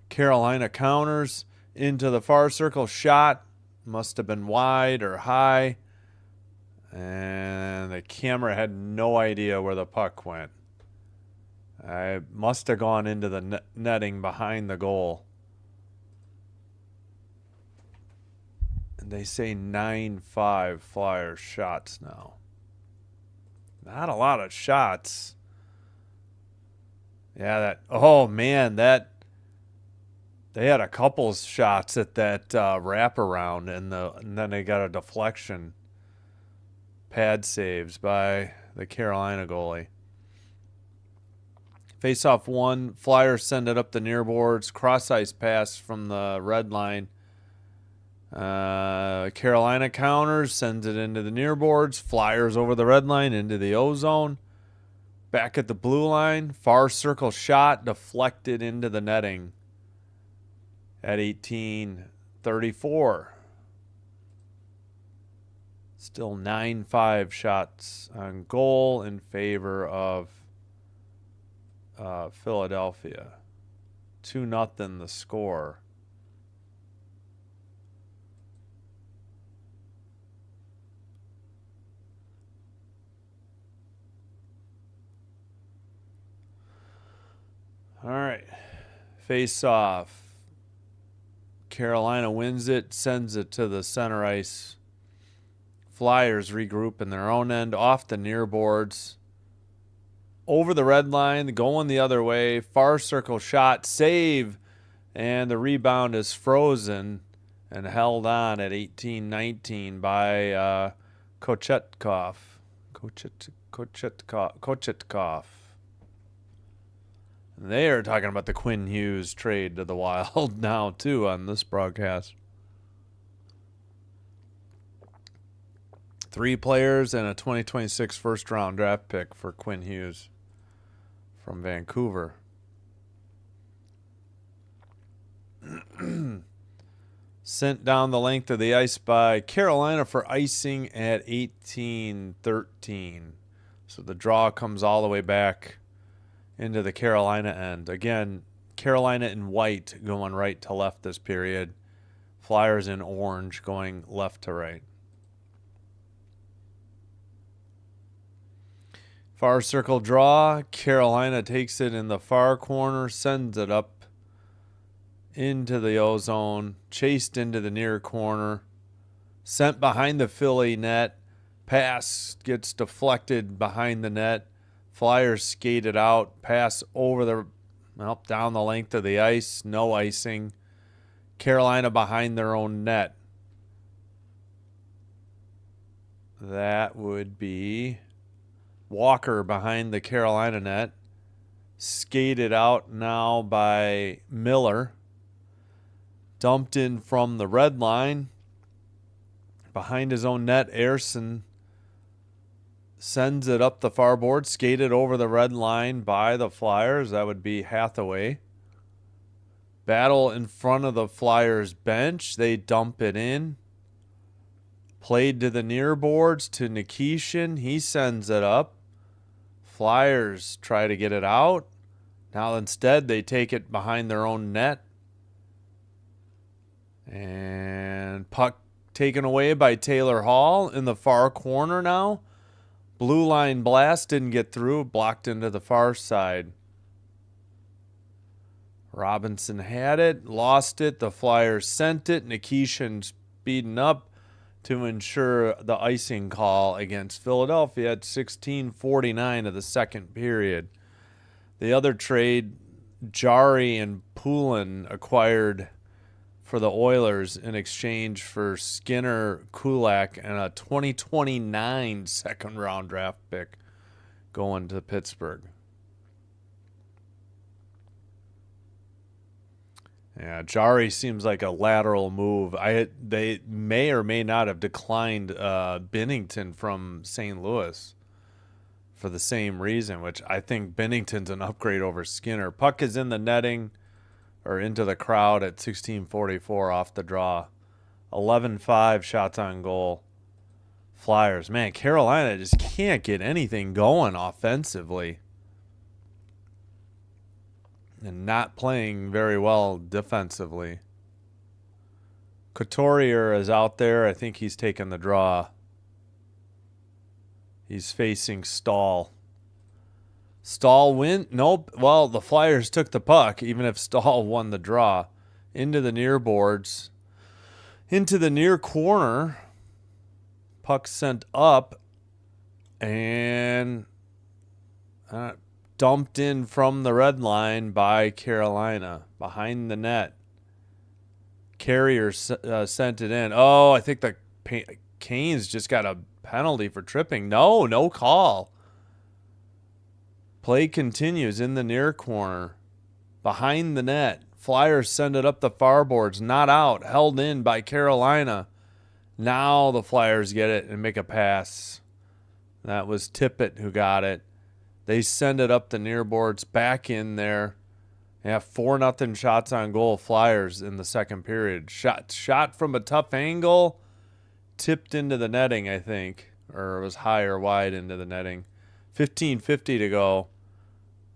Carolina counters into the far circle. Shot. Must have been wide or high. And the camera had no idea where the puck went. I must have gone into the netting behind the goal. And they say 9-5 Flyers shots now. Not a lot of shots. Yeah, they had a couple shots at that wraparound, and then they got a deflection. Pad saves by the Carolina goalie. Face-off 1. Flyers send it up the near boards. Cross-ice pass from the red line. Carolina counters, sends it into the near boards. Flyers over the red line into the O-zone. Back at the blue line. Far circle shot deflected into the netting at 18:34. Still 9-5 shots on goal in favor of Philadelphia. 2-0 the score. All right. Face off. Carolina wins it, sends it to the center ice. Flyers regroup in their own end, off the near boards. Over the red line, going the other way. Far circle shot, save, and the rebound is frozen and held on at 18-19 by Kochetkov. Kochetkov. They are talking about the Quinn Hughes trade to the Wild now, too, on this broadcast. 3 players and a 2026 first-round draft pick for Quinn Hughes from Vancouver. Sent down the length of the ice by Carolina for icing at 18-13. So the draw comes all the way back into the Carolina end. Again, Carolina in white going right to left this period. Flyers in orange going left to right. Far circle draw. Carolina takes it in the far corner, sends it up into the O-zone, chased into the near corner, sent behind the Philly net. Pass gets deflected behind the net. Flyers skated out, pass over down the length of the ice, no icing. Carolina behind their own net. That would be Walker behind the Carolina net. Skated out now by Miller. Dumped in from the red line. Behind his own net, Ayerson sends it up the far board, skated over the red line by the Flyers. That would be Hathaway. Battle in front of the Flyers bench. They dump it in. Played to the near boards to Nikishin. He sends it up. Flyers try to get it out. Now instead they take it behind their own net. And puck taken away by Taylor Hall in the far corner now. Blue line blast didn't get through, blocked into the far side. Robinson had it, lost it. The Flyers sent it. Nikishin speeding up to ensure the icing call against Philadelphia at 16:49 of the second period. The other trade, Jari and Poulin acquired for the Oilers in exchange for Skinner, Kulak, and a 2029 second-round draft pick going to Pittsburgh. Yeah, Jari seems like a lateral move. They may or may not have declined Binnington from St. Louis for the same reason, which I think Binnington's an upgrade over Skinner. Puck is in the netting or into the crowd at 16:44 off the draw. 11-5 shots on goal. Flyers. Man, Carolina just can't get anything going offensively. And not playing very well defensively. Couturier is out there. I think he's taking the draw. He's facing Stahl. Stahl win? Nope. Well, the Flyers took the puck, even if Stahl won the draw. Into the near boards. Into the near corner. Puck sent up. And dumped in from the red line by Carolina. Behind the net. Carrier sent it in. Oh, I think the Canes just got a penalty for tripping. No call. Play continues in the near corner. Behind the net. Flyers send it up the far boards. Not out. Held in by Carolina. Now the Flyers get it and make a pass. That was Tippett who got it. They send it up the near boards. Back in there. Yeah, 4-0 shots on goal. Flyers in the second period. Shot from a tough angle. Tipped into the netting, I think. Or it was high or wide into the netting. 15:50 to go.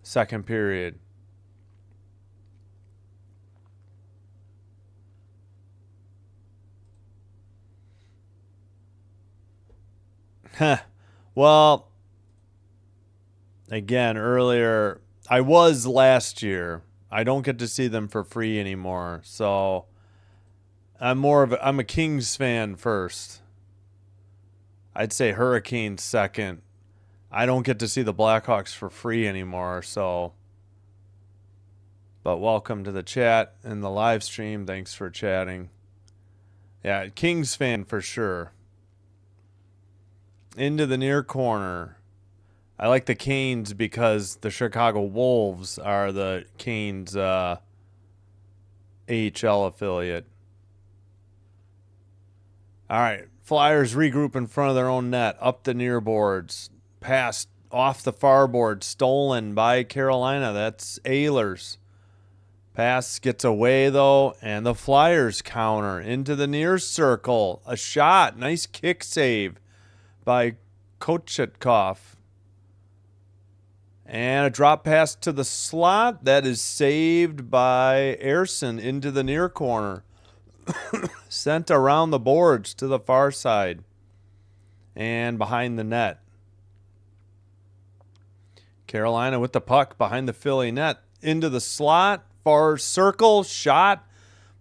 Second period. Well, again, earlier I was last year. I don't get to see them for free anymore. So I'm a Kings fan first. I'd say Hurricanes second. I don't get to see the Blackhawks for free anymore, so. But welcome to the chat and the live stream. Thanks for chatting. Yeah, Kings fan for sure. Into the near corner. I like the Canes because the Chicago Wolves are the Canes AHL affiliate. All right, Flyers regroup in front of their own net, up the near boards. Pass off the far board, stolen by Carolina. That's Ehlers. Pass gets away, though, and the Flyers counter into the near circle. A shot. Nice kick save by Kochetkov. And a drop pass to the slot. That is saved by Ersson into the near corner. Sent around the boards to the far side. And behind the net. Carolina with the puck behind the Philly net. Into the slot. Far circle. Shot.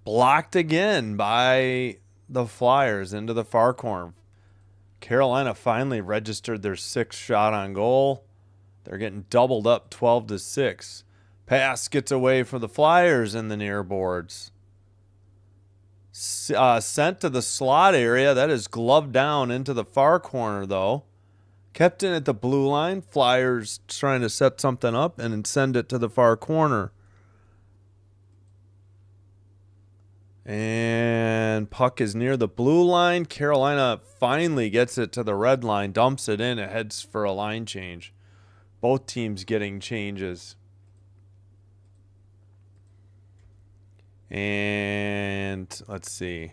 Blocked again by the Flyers into the far corner. Carolina finally registered their 6th shot on goal. They're getting doubled up 12-6. Pass gets away from the Flyers in the near boards. Sent to the slot area. That is gloved down into the far corner, though. Kept in at the blue line. Flyers trying to set something up and then send it to the far corner. And puck is near the blue line. Carolina finally gets it to the red line, dumps it in. It heads for a line change. Both teams getting changes. And let's see.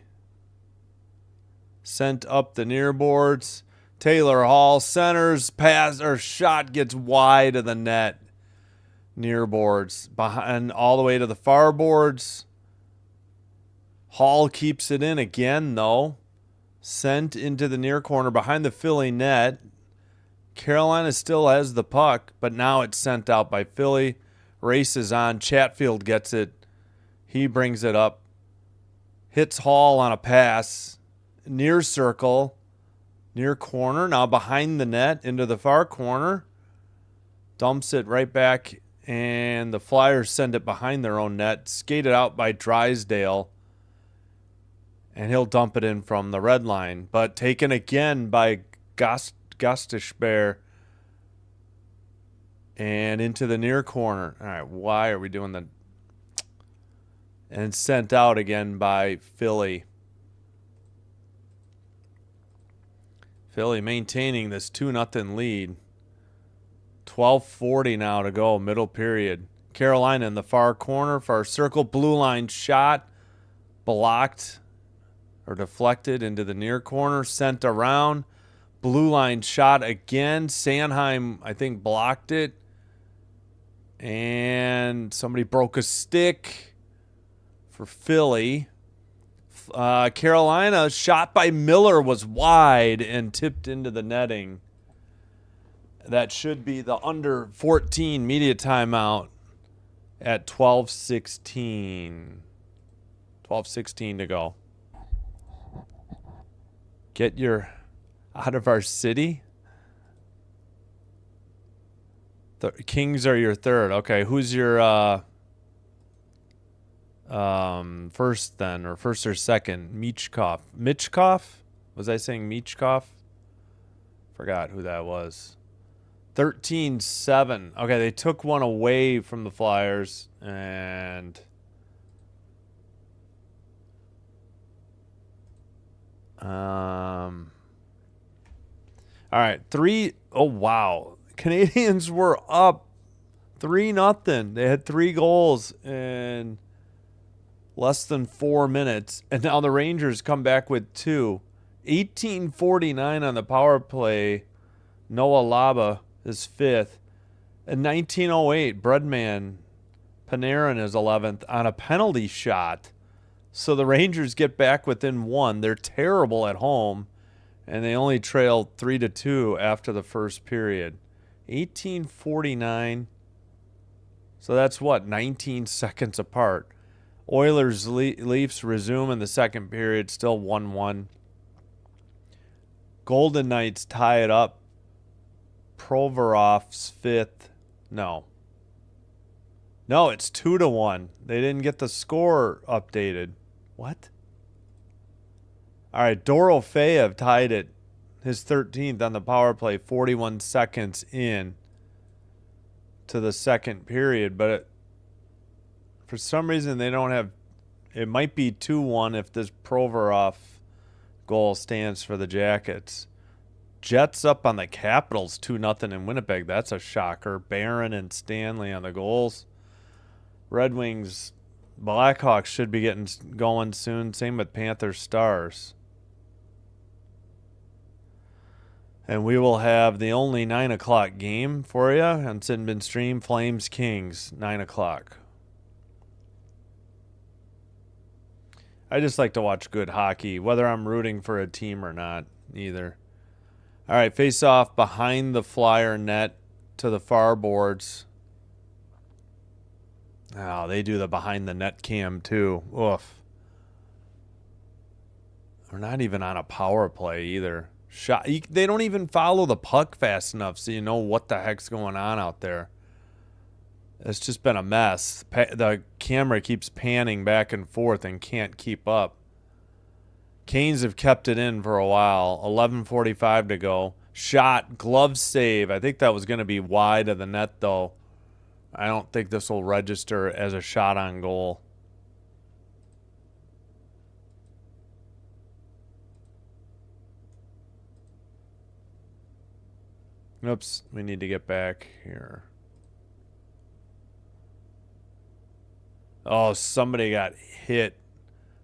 Sent up the near boards. Taylor Hall centers, pass or shot gets wide of the net. Near boards. Behind all the way to the far boards. Hall keeps it in again, though. Sent into the near corner behind the Philly net. Carolina still has the puck, but now it's sent out by Philly. Races on. Chatfield gets it. He brings it up. Hits Hall on a pass. Near circle. Near corner. Now behind the net into the far corner. Dumps it right back, and the Flyers send it behind their own net. Skated out by Drysdale. And he'll dump it in from the red line. But taken again by Gastishbear. And into the near corner. All right, why are we doing that? And sent out again by Philly. Philly maintaining this 2-0 lead. 12:40 now to go, middle period. Carolina in the far corner, far circle, blue line shot. Blocked. Or deflected into the near corner, sent around. Blue line shot again. Sanheim, I think, blocked it. And somebody broke a stick for Philly. Carolina, shot by Miller was wide and tipped into the netting. That should be the under 14 media timeout at 12:16. 12:16 to go. Get your out of our city. The Kings are your third. Okay, who's your first then, or first or second? Michkov? Was I saying Michkov? Forgot who that was. 13-7. Okay, they took one away from the Flyers, and all right, 3. Oh wow, Canadians were up 3-0. They had 3 goals in less than 4 minutes, and now the Rangers come back with 2. 18:49 on the power play. Noah Laba is 5th, and 19:08 Breadman Panarin is 11th on a penalty shot. So the Rangers get back within 1. They're terrible at home, and they only trailed 3-2 after the first period. 18:49. So that's what, 19 seconds apart. Oilers Leafs resume in the second period, still 1-1. Golden Knights tie it up. Provorov's fifth. No, it's 2-1. They didn't get the score updated. What? All right, Dorofeyev tied it, his 13th on the power play, 41 seconds in to the second period. But for some reason, they don't have. It might be 2-1 if this Provorov goal stands for the Jackets. Jets up on the Capitals 2-0 in Winnipeg. That's a shocker. Barron and Stanley on the goals. Red Wings, Blackhawks should be getting going soon. Same with Panthers Stars. And we will have the only 9 o'clock game for you on Sinbin Stream. Flames Kings, 9 o'clock. I just like to watch good hockey, whether I'm rooting for a team or not, either. All right, face off behind the Flyer net to the far boards. Oh, they do the behind the net cam too. Oof. They're not even on a power play either. They don't even follow the puck fast enough so you know what the heck's going on out there. It's just been a mess. The camera keeps panning back and forth and can't keep up. Canes have kept it in for a while. 11:45 to go. Shot, glove save. I think that was going to be wide of the net, though. I don't think this will register as a shot on goal. Oops, we need to get back here. Oh, somebody got hit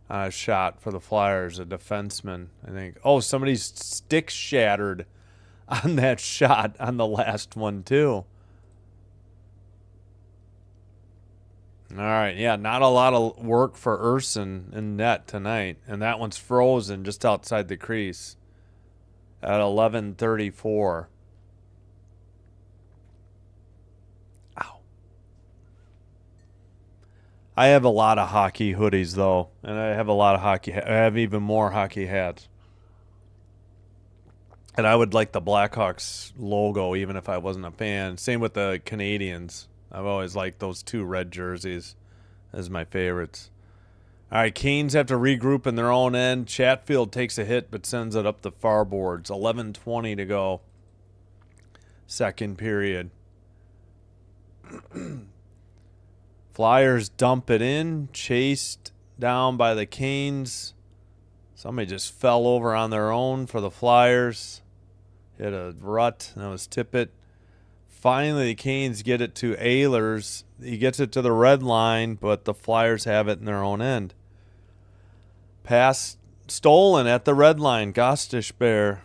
on a shot for the Flyers, a defenseman, I think. Oh, somebody's stick shattered on that shot on the last one, too. All right, yeah, not a lot of work for Urson in net tonight. And that one's frozen just outside the crease at 11:34. Ow. I have a lot of hockey hoodies, though. And I have a lot of hockey. I have even more hockey hats. And I would like the Blackhawks logo even if I wasn't a fan. Same with the Canadians. I've always liked those two red jerseys as my favorites. All right, Canes have to regroup in their own end. Chatfield takes a hit but sends it up the far boards. 11:20 to go. Second period. Flyers dump it in. Chased down by the Canes. Somebody just fell over on their own for the Flyers. Hit a rut. That was Tippett. Finally, the Canes get it to Ehlers. He gets it to the red line, but the Flyers have it in their own end. Pass stolen at the red line. Gostisbehere.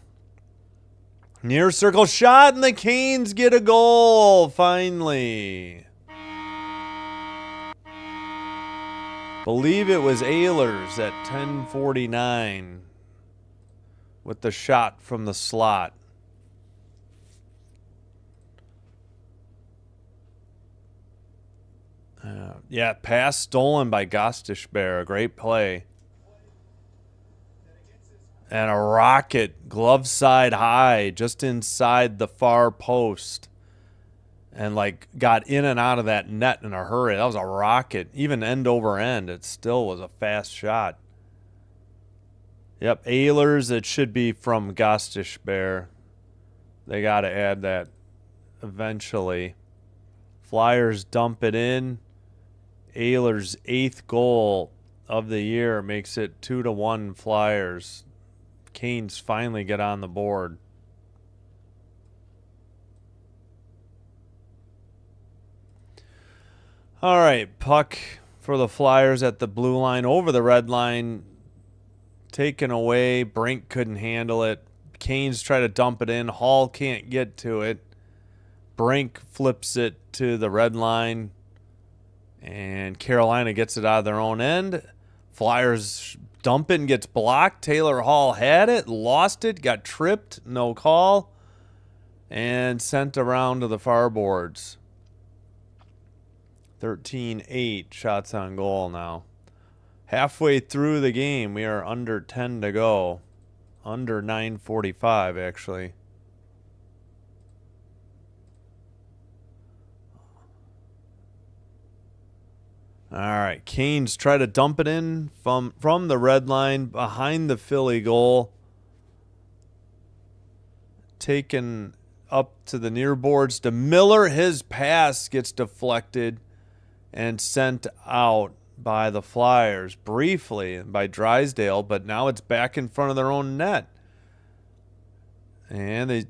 Near circle shot, and the Canes get a goal, finally. Believe it was Ehlers at 10:49 with the shot from the slot. Yeah, pass stolen by Gostisbehere. A great play. And a rocket, glove side high, just inside the far post. And, got in and out of that net in a hurry. That was a rocket. Even end over end, it still was a fast shot. Yep, Ehlers, it should be from Gostisbehere. They got to add that eventually. Flyers dump it in. Ehlers' 8th goal of the year makes it 2-1 Flyers. Canes finally get on the board. All right, puck for the Flyers at the blue line, over the red line, taken away. Brink couldn't handle it. Canes try to dump it in. Hall can't get to it. Brink flips it to the red line, and Carolina gets it out of their own end. Flyers dump it and gets blocked. Taylor Hall had it, lost it, got tripped, no call, and sent around to the far boards. 13-8 shots on goal now. Halfway through the game, we are under 10 to go. Under 9:45, actually. All right, Canes try to dump it in from the red line behind the Philly goal. Taken up to the near boards to Miller. His pass gets deflected and sent out by the Flyers briefly by Drysdale, but now it's back in front of their own net. And they,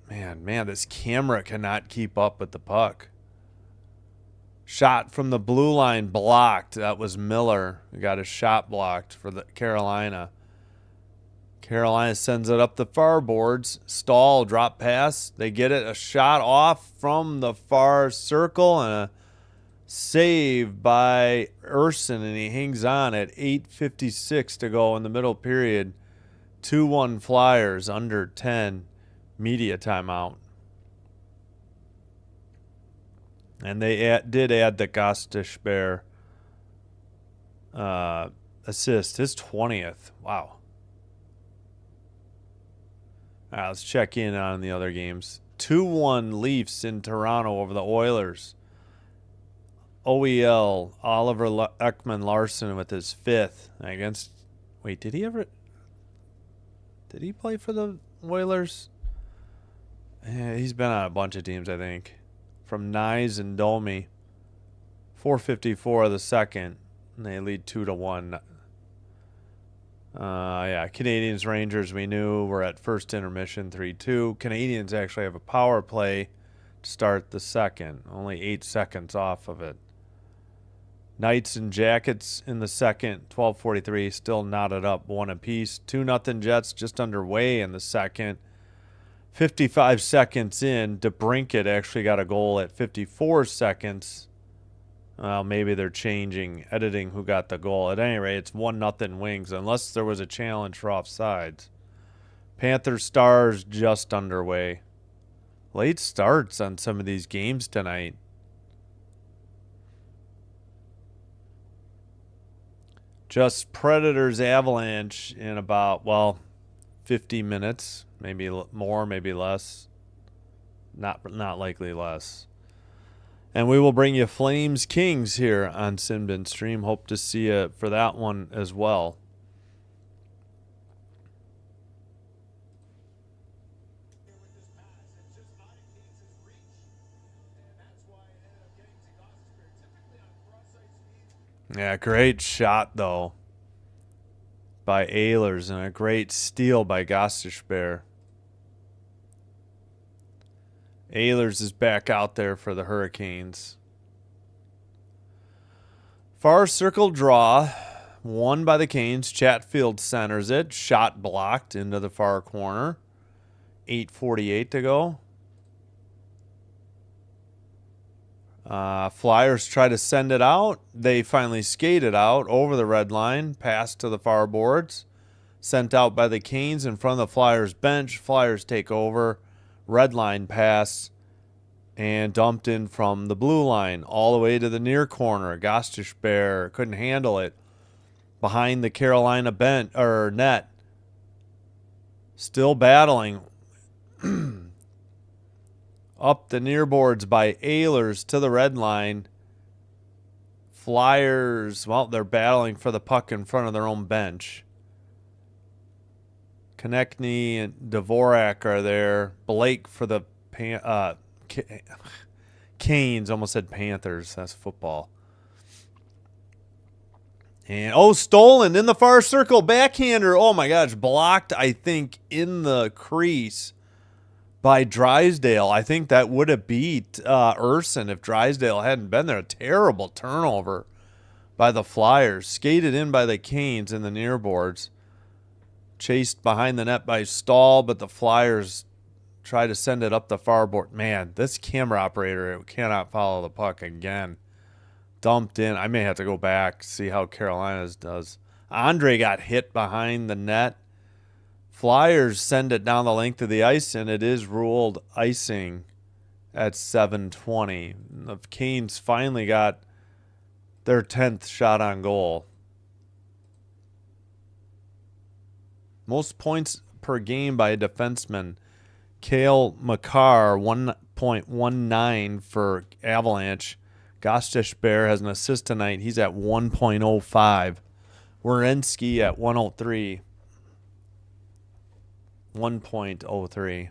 man, this camera cannot keep up with the puck. Shot from the blue line blocked. That was Miller. We got a shot blocked for the Carolina. Carolina sends it up the far boards. Stahl, drop pass. They get it. A shot off from the far circle and a save by Urson, and he hangs on at 8:56 to go in the middle period. 2-1 Flyers, under 10. Media timeout. And they did add the Gostisbehere assist, his 20th. Wow. All right, let's check in on the other games. 2-1 Leafs in Toronto over the Oilers. OEL, Oliver Ekman Larsson with his 5th against... Wait, did he play for the Oilers? Yeah, he's been on a bunch of teams, I think. From Nyes and Domi. 4:54 of the second. And they lead 2-1. Yeah, Canadians, Rangers, we knew we're at first intermission 3-2. Canadians actually have a power play to start the second. Only 8 seconds off of it. Knights and Jackets in the second, 12:43, still knotted up 1 apiece. 2-0 Jets just underway in the second. 55 seconds in, DeBrincat actually got a goal at 54 seconds. Well, maybe they're editing who got the goal. At any rate, it's 1-0 Wings, unless there was a challenge for offsides. Panthers Stars just underway. Late starts on some of these games tonight. Just Predators Avalanche in about, 50 minutes. Maybe more, maybe less. Not likely less. And we will bring you Flames Kings here on Sinbin Stream. Hope to see you for that one as well. Yeah, great shot, though, by Ehlers, and a great steal by Gostisbehere. Ehlers is back out there for the Hurricanes. Far circle draw, won by the Canes. Chatfield centers it. Shot blocked into the far corner. 8:48 to go. Flyers try to send it out. They finally skate it out over the red line. Pass to the far boards. Sent out by the Canes in front of the Flyers bench. Flyers take over. Red line pass. And dumped in from the blue line all the way to the near corner. Gostisbehere couldn't handle it. Behind the Carolina net. Still battling. Up the near boards by Ehlers to the red line. Flyers, they're battling for the puck in front of their own bench. Konechny and Dvorak are there. Blake for the Canes. Almost said Panthers. That's football. And, stolen in the far circle. Backhander. Oh, my gosh. Blocked, I think, in the crease by Drysdale. I think that would have beat Urson if Drysdale hadn't been there. A terrible turnover by the Flyers. Skated in by the Canes in the near boards. Chased behind the net by Stahl, but the Flyers try to send it up the far board. Man, this camera operator cannot follow the puck again. Dumped in. I may have to go back, see how Carolina's does. Andre got hit behind the net. Flyers send it down the length of the ice, and it is ruled icing at 7:20. The Canes finally got their 10th shot on goal. Most points per game by a defenseman. Cale Makar, 1.19 for Avalanche. Gostish Bear has an assist tonight. He's at 1.05. Werenski at 103. 1.03.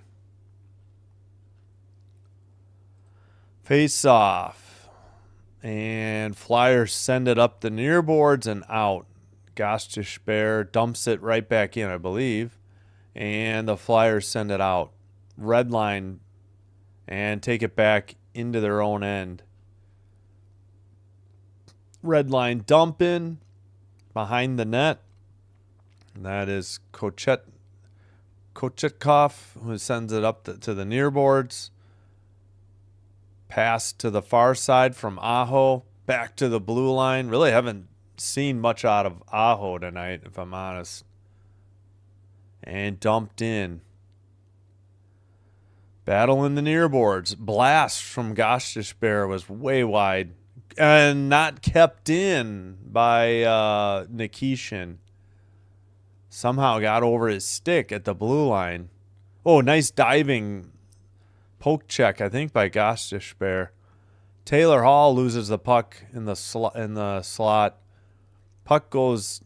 Face off. And Flyers send it up the near boards and out. Gostish Bear dumps it right back in, I believe. And the Flyers send it out. Red line and take it back into their own end. Red line dump in behind the net. And that is Kochetkov, who sends it up to the near boards. Pass to the far side from Aho. Back to the blue line. Really haven't seen much out of Aho tonight, if I'm honest. And dumped in. Battle in the near boards. Blast from Gostish Bear was way wide. And not kept in by Nikishin. Somehow got over his stick at the blue line. Oh, nice diving poke check, I think, by Gostish Bear. Taylor Hall loses the puck in the slot. Puck goes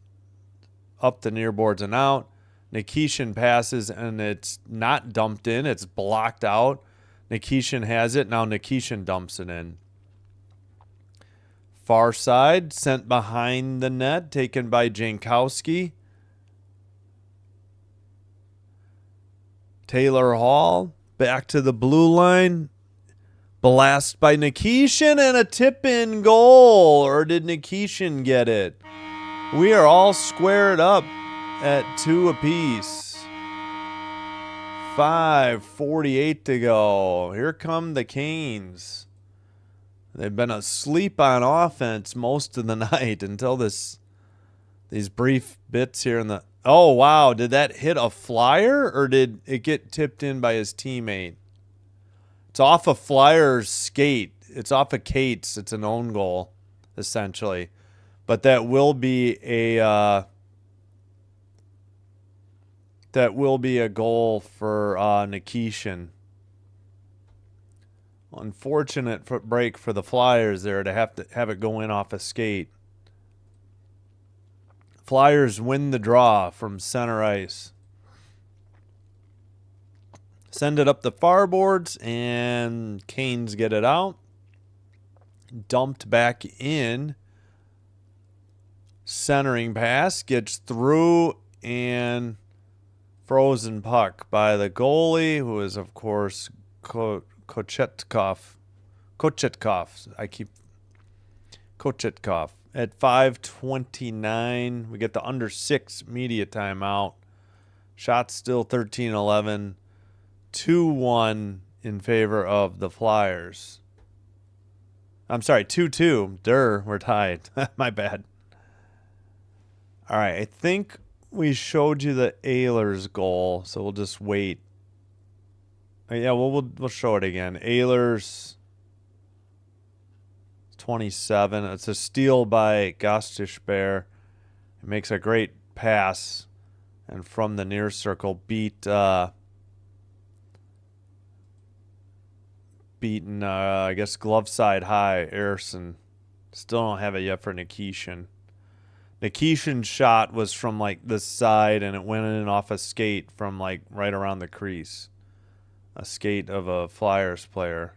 up the near boards and out. Nikishin passes, and it's not dumped in. It's blocked out. Nikishin has it. Now Nikishin dumps it in. Far side, sent behind the net, taken by Jankowski. Taylor Hall, back to the blue line. Blast by Nikishin, and a tip-in goal. Or did Nikishin get it? We are all squared up at 2 apiece. 5:48 to go. Here come the Canes. They've been asleep on offense most of the night until these brief bits here in the... Oh, wow. Did that hit a Flyer, or did it get tipped in by his teammate? It's off a Flyer's skate. It's off of Cates. It's an own goal, essentially. But that will be a goal for Nikishin. Unfortunate break for the Flyers there to have it go in off a skate. Flyers win the draw from center ice. Send it up the far boards, and Canes get it out. Dumped back in. Centering pass gets through, and frozen puck by the goalie, who is, of course, Kochetkov. Kochetkov. At 5:29, we get the under 6 media timeout. Shots still 13-11. 2-1 in favor of the Flyers. I'm sorry, 2-2. We're tied. My bad. All right, I think we showed you the Ehlers goal, so we'll just wait. Yeah, we'll show it again. Ehlers, 27. It's a steal by Gostish Bear. It makes a great pass, and from the near circle, beaten, I guess, glove side high. Erson. Still don't have it yet for Nikishin. Nikishin's shot was from like this side, and it went in off a skate from like right around the crease. A skate of a Flyers player.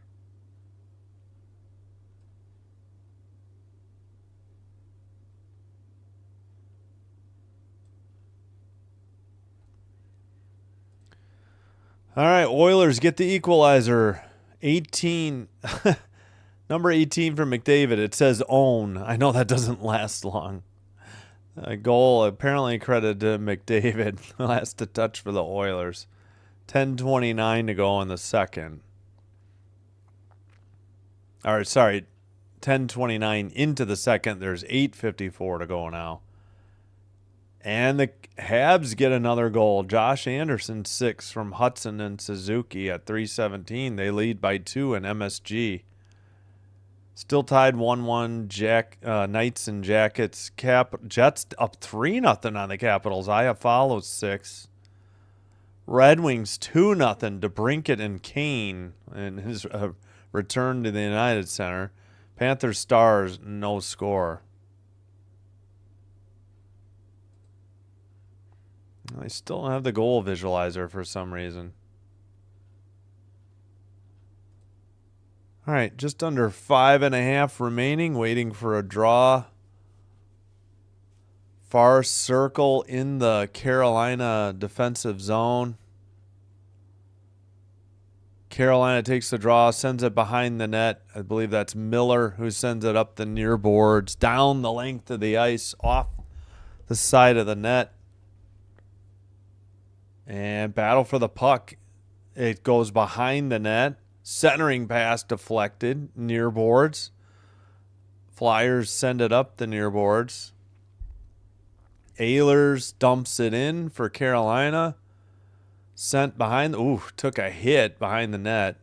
All right, Oilers get the equalizer. 18, number 18 for McDavid. It says own. I know that doesn't last long. A goal apparently credited to McDavid. Last to touch for the Oilers. 10:29 to go in the second. All right, sorry. 10:29 into the second. There's 8:54 to go now. And the Habs get another goal. Josh Anderson, 6 from Hudson and Suzuki at 3:17. They lead by 2 in MSG. Still tied 1-1. Knights and Jackets. Jets up 3-0 on the Capitals. Aya follows 6. Red Wings 2-0. DeBrincat and Kane in his return to the United Center. Panthers Stars, no score. I still don't have the goal visualizer for some reason. All right, just under 5.5 remaining, waiting for a draw. Far circle in the Carolina defensive zone. Carolina takes the draw, sends it behind the net. I believe that's Miller who sends it up the near boards, down the length of the ice, off the side of the net. And battle for the puck. It goes behind the net. Centering pass deflected, near boards. Flyers send it up the near boards. Ehlers dumps it in for Carolina. Sent behind. Ooh, took a hit behind the net.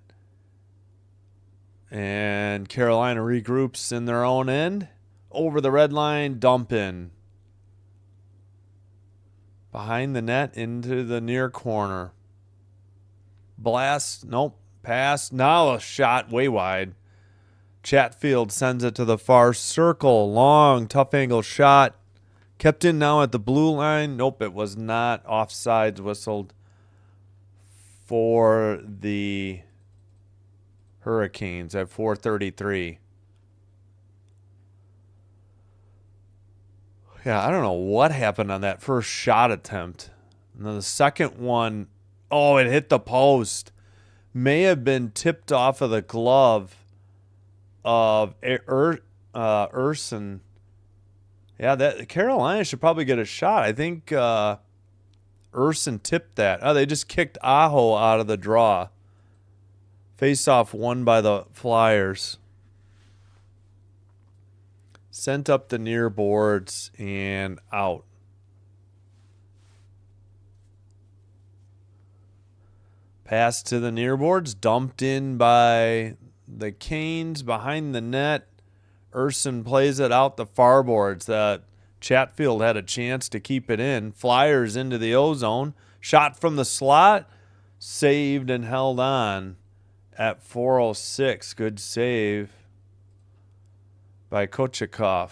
And Carolina regroups in their own end. Over the red line, dump in. Behind the net into the near corner. Blast. Nope. Pass. Now a shot way wide. Chatfield sends it to the far circle. Long, tough angle shot. Kept in now at the blue line. Nope, it was not. Offsides whistled for the Hurricanes at 4:33. Yeah, I don't know what happened on that first shot attempt. And then the second one, oh, it hit the post. May have been tipped off of the glove of Urson. Yeah, that Carolina should probably get a shot. I think Urson tipped that. Oh, they just kicked Aho out of the draw. Face-off won by the Flyers. Sent up the near boards and out. Pass to the near boards, dumped in by the Canes behind the net. Urson plays it out the far boards. Chatfield had a chance to keep it in. Flyers into the O-zone. Shot from the slot. Saved and held on at 4:06. Good save by Kochikov.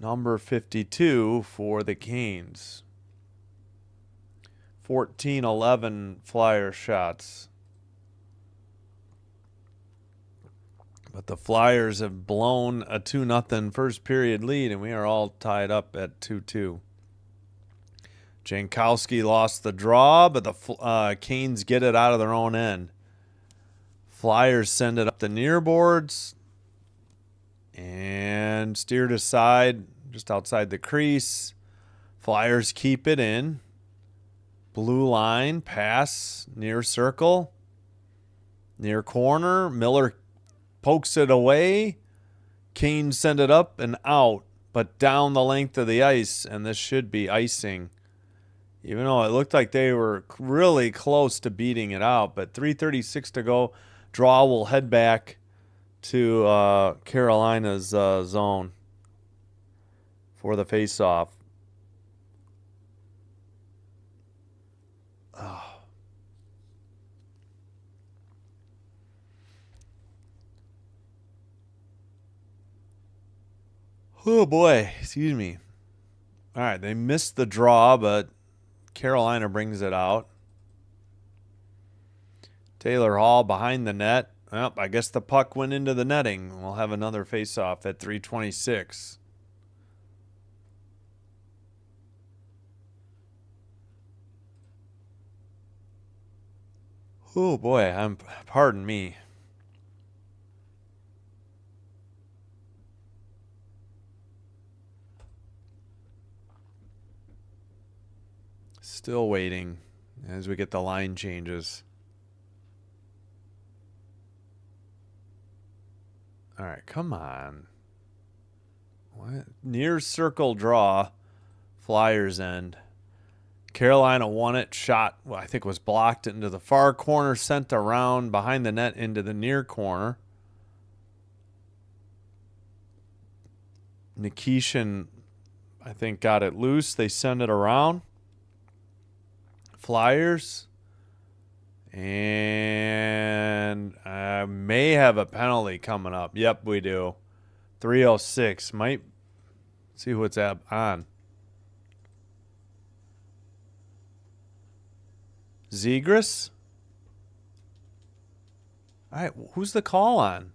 Number 52 for the Canes. 14-11 Flyer shots. But the Flyers have blown a 2-0 first period lead, and we are all tied up at 2-2. Jankowski lost the draw, but the Canes get it out of their own end. Flyers send it up the near boards and steered aside just outside the crease. Flyers keep it in. Blue line, pass, near circle, near corner. Miller pokes it away. Kane send it up and out, but down the length of the ice, and this should be icing. Even though it looked like they were really close to beating it out, but 3:36 to go. Draw will head back to Carolina's zone for the face-off. Oh, boy. Excuse me. All right, they missed the draw, but Carolina brings it out. Taylor Hall behind the net. Well, I guess the puck went into the netting. We'll have another face-off at 3:26. Oh, boy. Pardon me. Still waiting as we get the line changes. All right, come on. What? Near circle draw. Flyers end. Carolina won it. Shot, I think, was blocked into the far corner, sent around behind the net into the near corner. Nikishin, I think, got it loose. They send it around. Flyers. And I may have a penalty coming up. Yep, we do. 3:06. Might see what's on. Zegras? All right, who's the call on?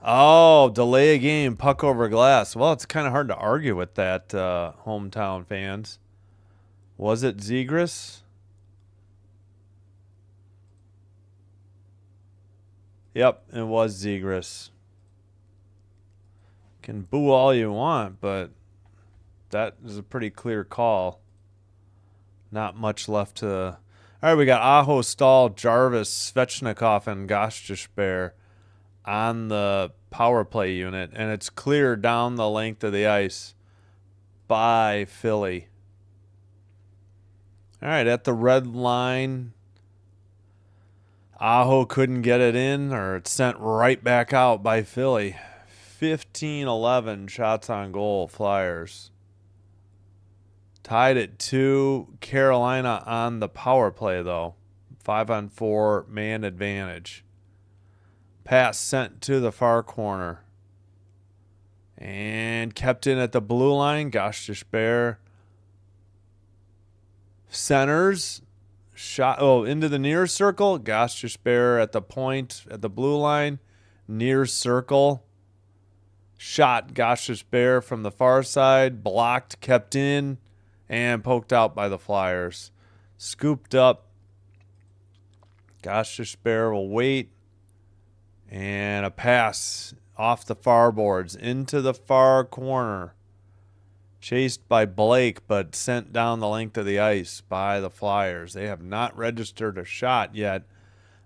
Oh, delay a game, puck over glass. Well, it's kind of hard to argue with that, hometown fans. Was it Zegras? Yep, it was Zegras. Can boo all you want, but that is a pretty clear call. Not much left to. All right, we got Aho, Stahl, Jarvis, Svechnikov, and Gostisbehere on the power play unit, and it's clear down the length of the ice by Philly. All right, at the red line, Aho couldn't get it in, or it's sent right back out by Philly. 15-11 shots on goal, Flyers. Tied at 2. Carolina on the power play, though. 5-on-4, man advantage. Pass sent to the far corner. And kept in at the blue line. Gostisbehere centers. Shot into the near circle. Gostisbehere at the point at the blue line. Near circle. Shot Gostisbehere from the far side. Blocked, kept in, and poked out by the Flyers. Scooped up. Gostisbehere will wait. And a pass off the far boards into the far corner. Chased by Blake, but sent down the length of the ice by the Flyers. They have not registered a shot yet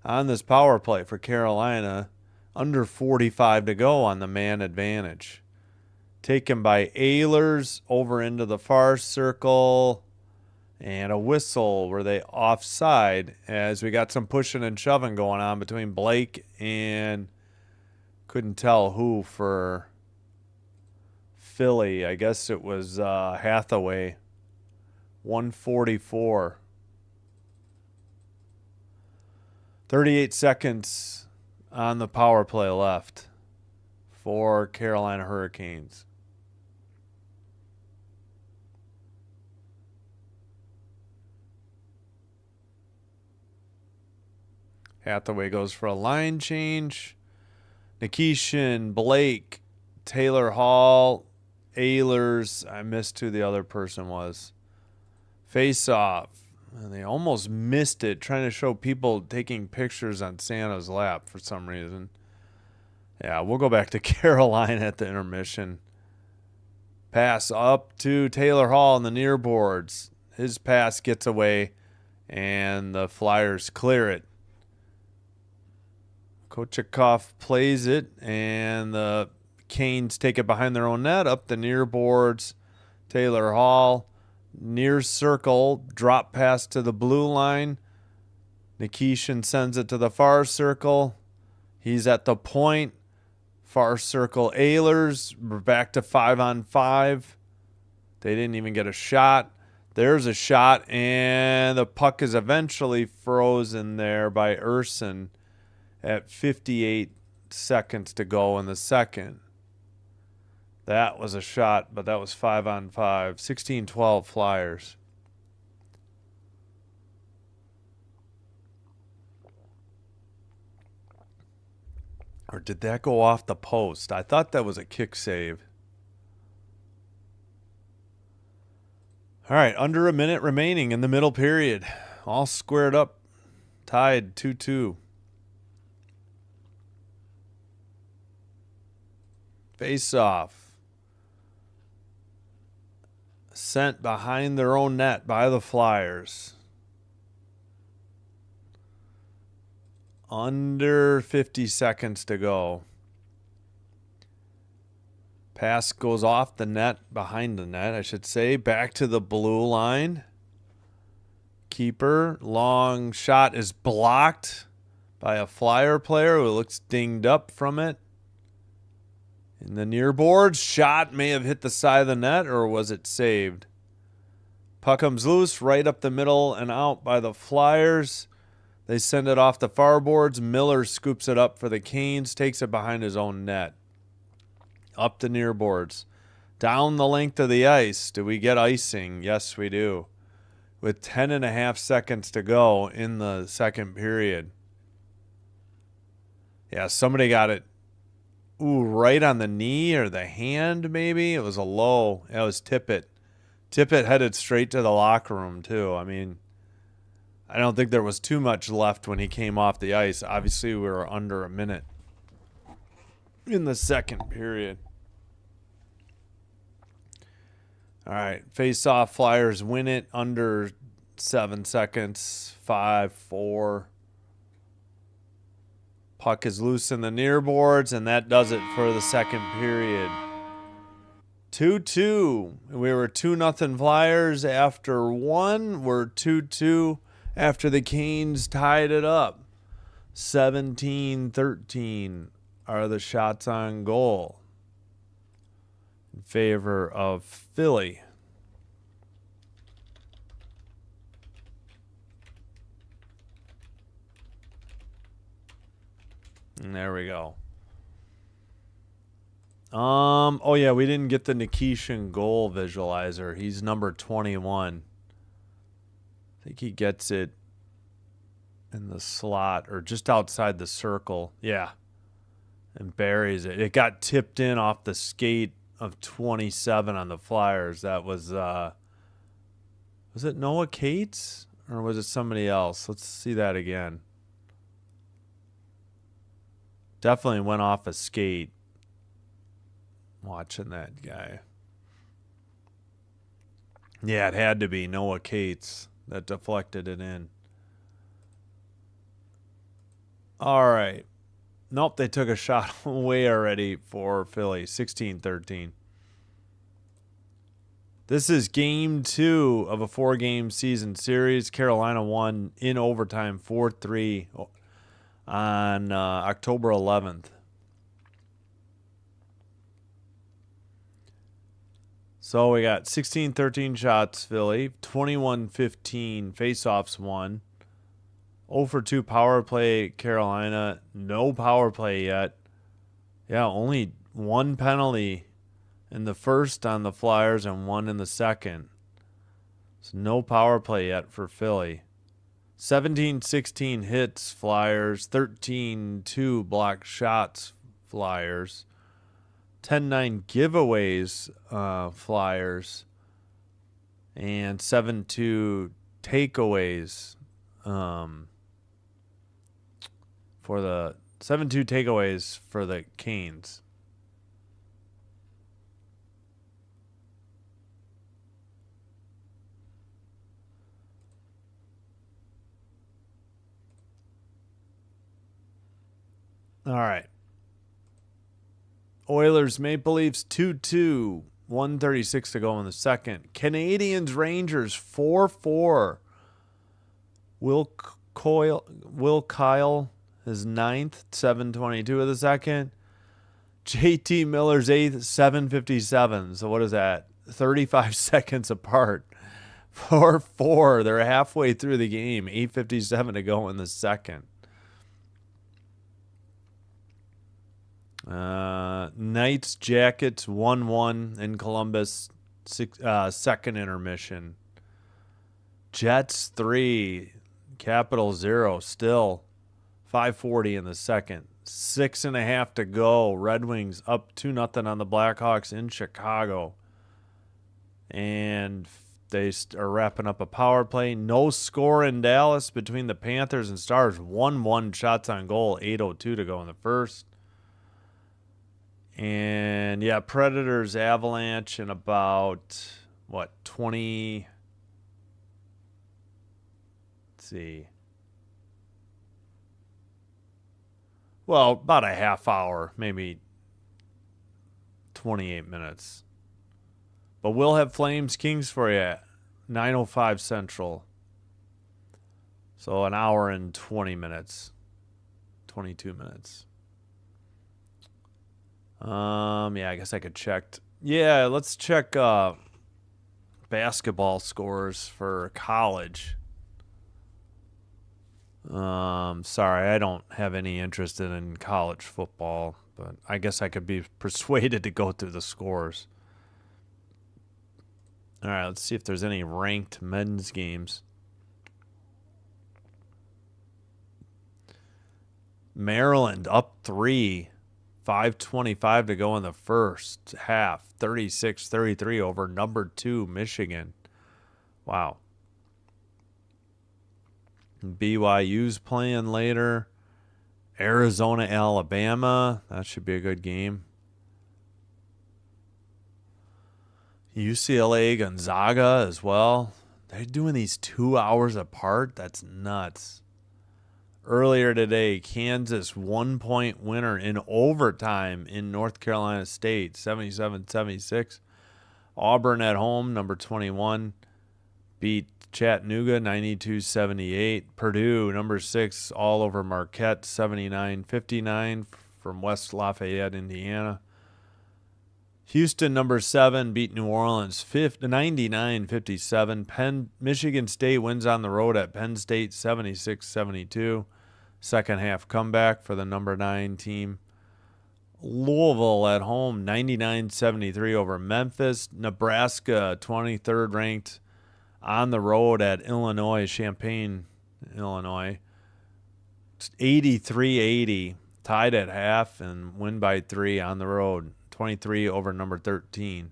on this power play for Carolina. Under 45 to go on the man advantage. Taken by Ehlers over into the far circle. And a whistle. Were they offside? As we got some pushing and shoving going on between Blake and couldn't tell who for Philly. I guess it was Hathaway. 144. 38 seconds on the power play left for Carolina Hurricanes. Hathaway goes for a line change. Nikishin, Blake, Taylor Hall, Ehlers. I missed who the other person was. Face off. And they almost missed it, trying to show people taking pictures on Santa's lap for some reason. Yeah, we'll go back to Carolina at the intermission. Pass up to Taylor Hall in the near boards. His pass gets away, and the Flyers clear it. Kochekov plays it, and the Canes take it behind their own net, up the near boards. Taylor Hall, near circle, drop pass to the blue line. Nikishin sends it to the far circle. He's at the point. Far circle, Ehlers. We're back to 5-on-5. They didn't even get a shot. There's a shot, and the puck is eventually frozen there by Urson at 58 seconds to go in the second. That was a shot, but that was 5-on-5. 16-12 Flyers. Or did that go off the post? I thought that was a kick save. All right, under a minute remaining in the middle period. All squared up, tied 2-2. Face off. Sent behind their own net by the Flyers. Under 50 seconds to go. Pass goes off the net, behind the net, I should say, back to the blue line. Keeper, long shot is blocked by a Flyer player who looks dinged up from it. In the near boards, shot may have hit the side of the net, or was it saved? Puck comes loose, right up the middle and out by the Flyers. They send it off the far boards. Miller scoops it up for the Canes, takes it behind his own net. Up the near boards. Down the length of the ice. Do we get icing? Yes, we do. With 10.5 seconds to go in the second period. Yeah, somebody got it. Ooh, right on the knee or the hand, maybe. It was a low. It was Tippett. Tippett headed straight to the locker room, too. I mean, I don't think there was too much left when he came off the ice. Obviously, we were under a minute in the second period. All right, face-off, Flyers win it under 7 seconds, 5-4. Puck is loose in the near boards, and that does it for the second period. 2-2. We were 2-0 Flyers after one. We're 2-2 after the Canes tied it up. 17-13 are the shots on goal in favor of Philly. And there we go. Oh yeah, we didn't get the Nikishin goal visualizer. He's number 21. I think he gets it in the slot or just outside the circle. Yeah. And buries it. It got tipped in off the skate of 27 on the Flyers. That was it Noah Cates or was it somebody else? Let's see that again. Definitely went off a skate. Watching that guy. Yeah, it had to be Noah Cates that deflected it in. All right. Nope, they took a shot away already for Philly. 16-13. This is game 2 of a 4-game season series. Carolina won in overtime 4-3 on October 11th. So we got 16-13 shots, Philly. 21-15 faceoffs won. 0 for 2 power play, Carolina. No power play yet. Yeah, only one penalty in the first on the Flyers and one in the second. So no power play yet for Philly. 17-16 hits, Flyers. 13-2 blocked shots, Flyers. 10-9 giveaways, Flyers. And 7-2 takeaways. For the 7-2 takeaways for the Canes. All right. Oilers, Maple Leafs 2-2. 1:36 to go in the second. Canadians, Rangers 4-4. Will Kyle his 9th, 7:22 of the second. JT Miller's 8th, 7:57. So what is that? 35 seconds apart. 4-4. They're halfway through the game. 8:57 to go in the second. Knights, Jackets 1-1 in Columbus. Second intermission. Jets 3. Capitals 0 still. 5:40 in the second. 6.5 to go. Red Wings up 2-0 on the Blackhawks in Chicago. And they are wrapping up a power play. No score in Dallas between the Panthers and Stars. 1-1 shots on goal. 8:02 to go in the first. And yeah, Predators, Avalanche in about, 20... Let's see. Well, about a half hour, maybe 28 minutes. But we'll have Flames Kings for you at 9:05 Central. So an hour and 20 minutes. 22 minutes. Yeah, I guess I could check. Yeah, let's check basketball scores for college. Sorry, I don't have any interest in college football, but I guess I could be persuaded to go through the scores. All right, let's see if there's any ranked men's games. Maryland up 3, 5:25 to go in the first half, 36-33 over number 2 Michigan. Wow. BYU's playing later. Arizona, Alabama. That should be a good game. UCLA, Gonzaga as well. They're doing these 2 hours apart. That's nuts. Earlier today, Kansas 1-point winner in overtime in North Carolina State, 77-76. Auburn at home, number 21, beat Chattanooga 92-78. Purdue, number 6, all over Marquette 79-59 from West Lafayette, Indiana. Houston, number 7, beat New Orleans 99-57. Michigan State wins on the road at Penn State 76-72. Second half comeback for the number 9 team. Louisville at home 99-73 over Memphis. Nebraska, 23rd ranked, on the road at Illinois, Champaign, Illinois. 83-80, tied at half and win by 3 on the road. 23 over number 13.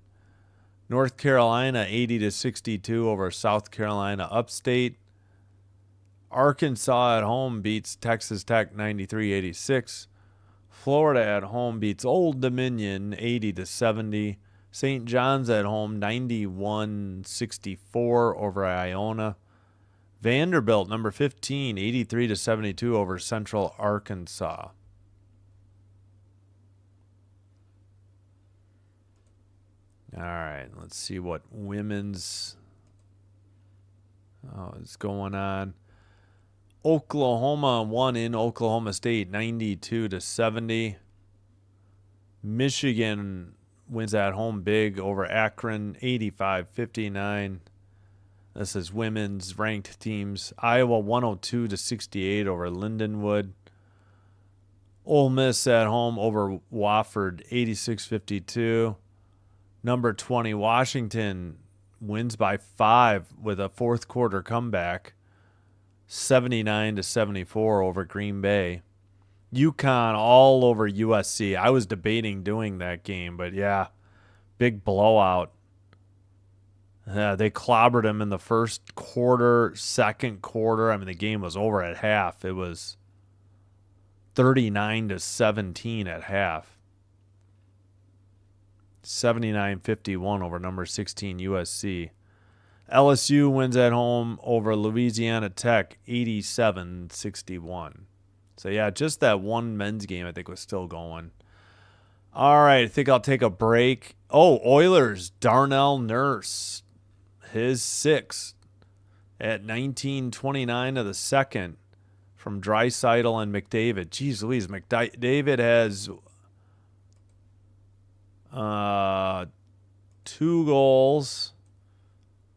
North Carolina 80-62 over South Carolina Upstate. Arkansas at home beats Texas Tech 93-86. Florida at home beats Old Dominion 80-70. St. John's at home 91-64 over Iona. Vanderbilt, number 15, 83-72 over Central Arkansas. All right, let's see what women's is going on. Oklahoma won in Oklahoma State 92-70. Michigan wins at home big over Akron 85-59. This is women's ranked teams. Iowa 102-68 over Lindenwood. Ole Miss at home over Wofford 86-52. Number 20 Washington wins by 5 with a fourth quarter comeback. 79-74 over Green Bay. UConn all over USC. I was debating doing that game, but yeah, big blowout. They clobbered them in the first quarter, second quarter. I mean, the game was over at half. It was 39-17 at half. 79-51 over number 16 USC. LSU wins at home over Louisiana Tech 87-61. So, yeah, just that one men's game I think was still going. All right, I think I'll take a break. Oh, Oilers, Darnell Nurse, his 6th at 19:29 of the second from Draisaitl and McDavid. Jeez Louise, McDavid has 2 goals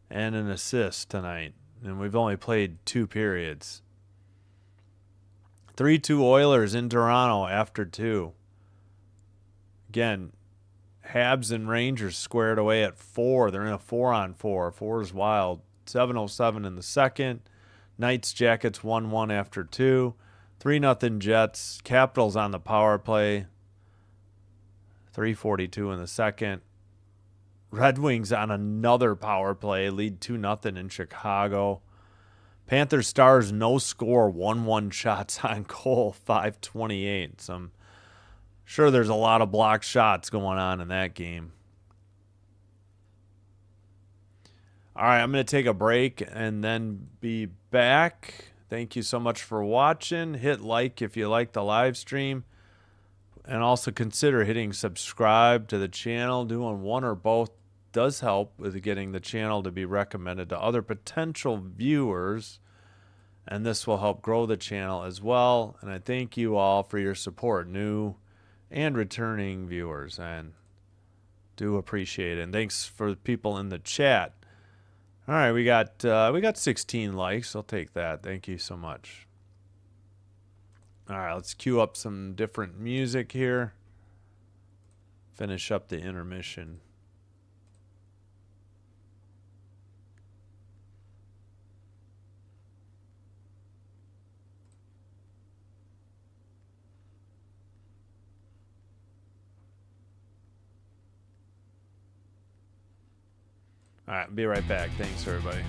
and an assist tonight, and we've only played 2 periods. 3-2 Oilers in Toronto after 2. Again, Habs and Rangers squared away at 4. They're in a 4-on-4. 4 is wild. 7:07 in the second. Knights Jackets 1-1 after 2. 3-0 Jets. Capitals on the power play. 3:42 in the second. Red Wings on another power play. Lead 2-0 in Chicago. Panthers Stars no score. 1-1 shots on goal. 5:28. I'm sure there's a lot of blocked shots going on in that game. All right, I'm going to take a break and then be back. Thank you so much for watching. Hit like if you like the live stream. And also consider hitting subscribe to the channel. Doing one or both does help with getting the channel to be recommended to other potential viewers. And this will help grow the channel as well. And I thank you all for your support, new and returning viewers. And do appreciate it. And thanks for the people in the chat. All right, we got 16 likes. I'll take that. Thank you so much. All right, let's cue up some different music here. Finish up the intermission. All right, be right back. Thanks, everybody.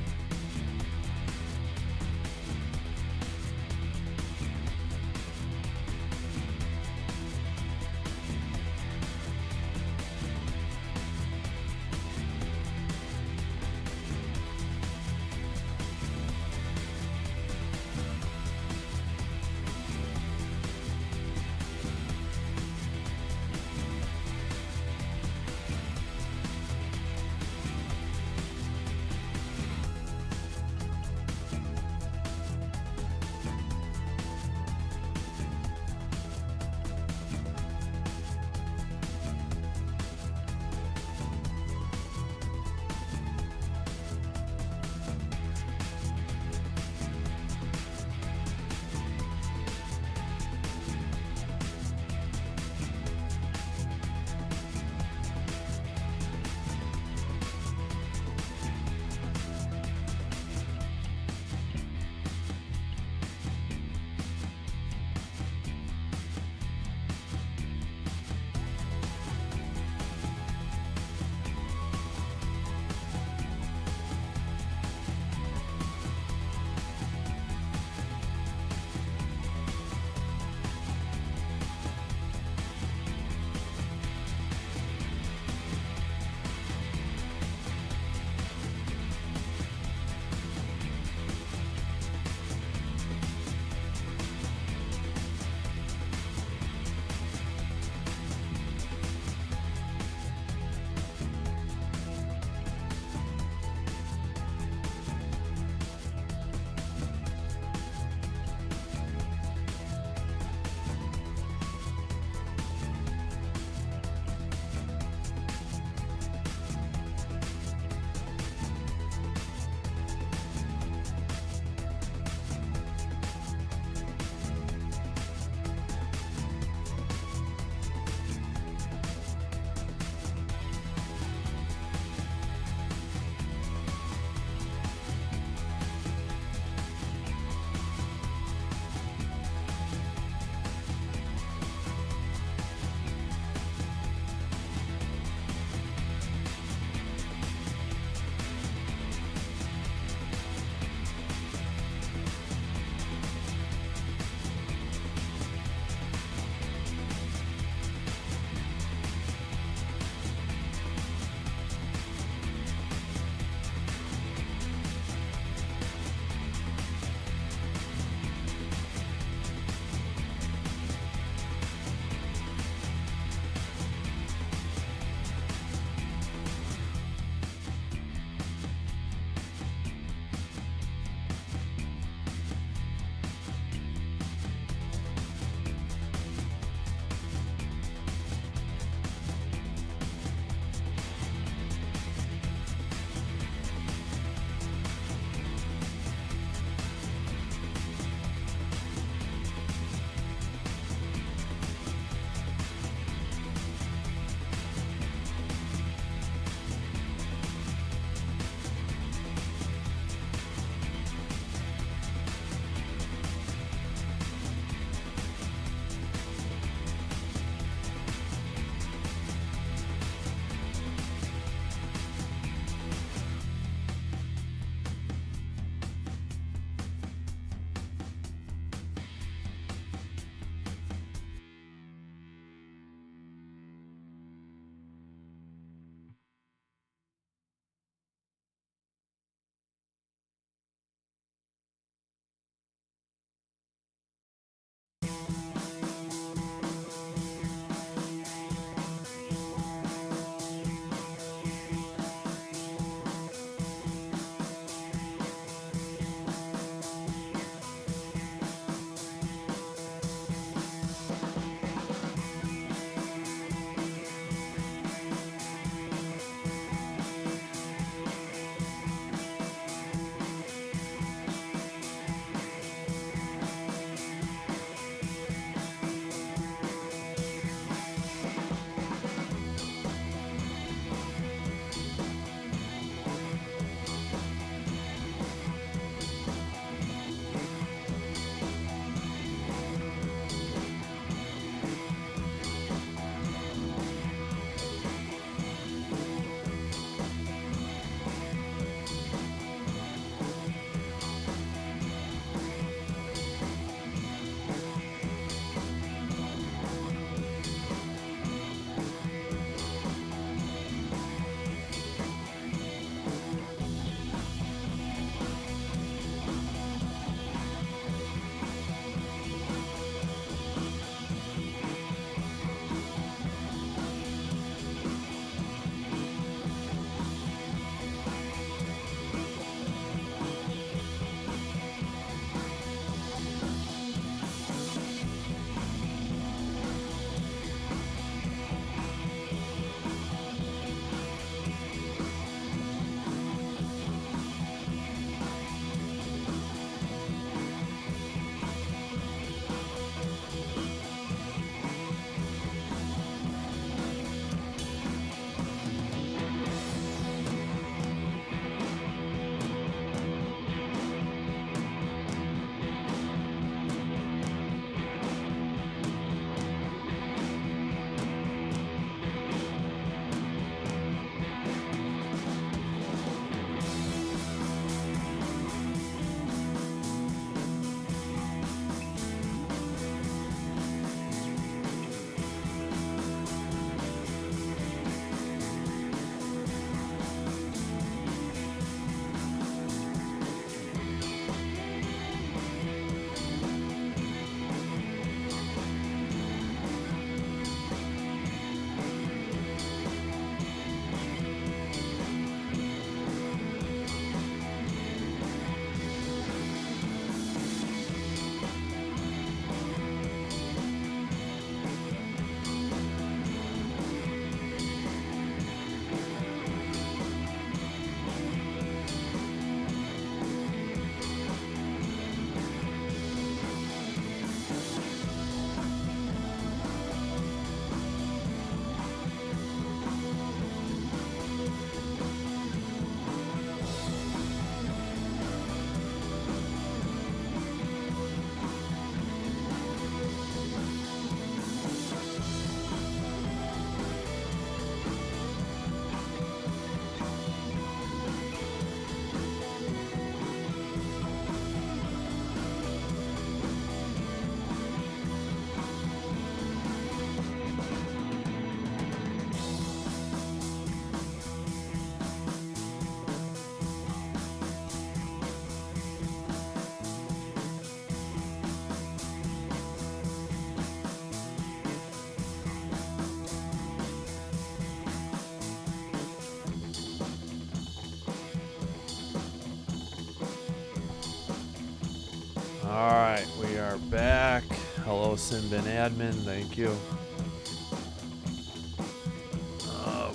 Alright, we are back. Hello, Sinbin Admin. Thank you.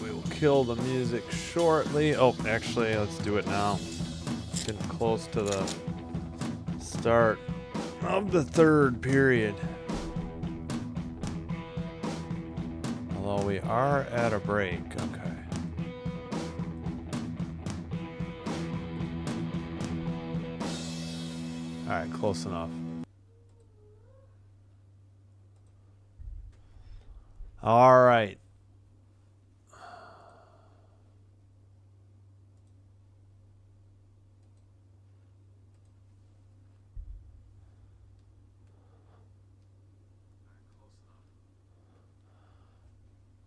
We will kill the music shortly. Oh, actually, let's do it now. Getting close to the start of the third period. Although we are at a break. Okay. Alright, close enough. Alright.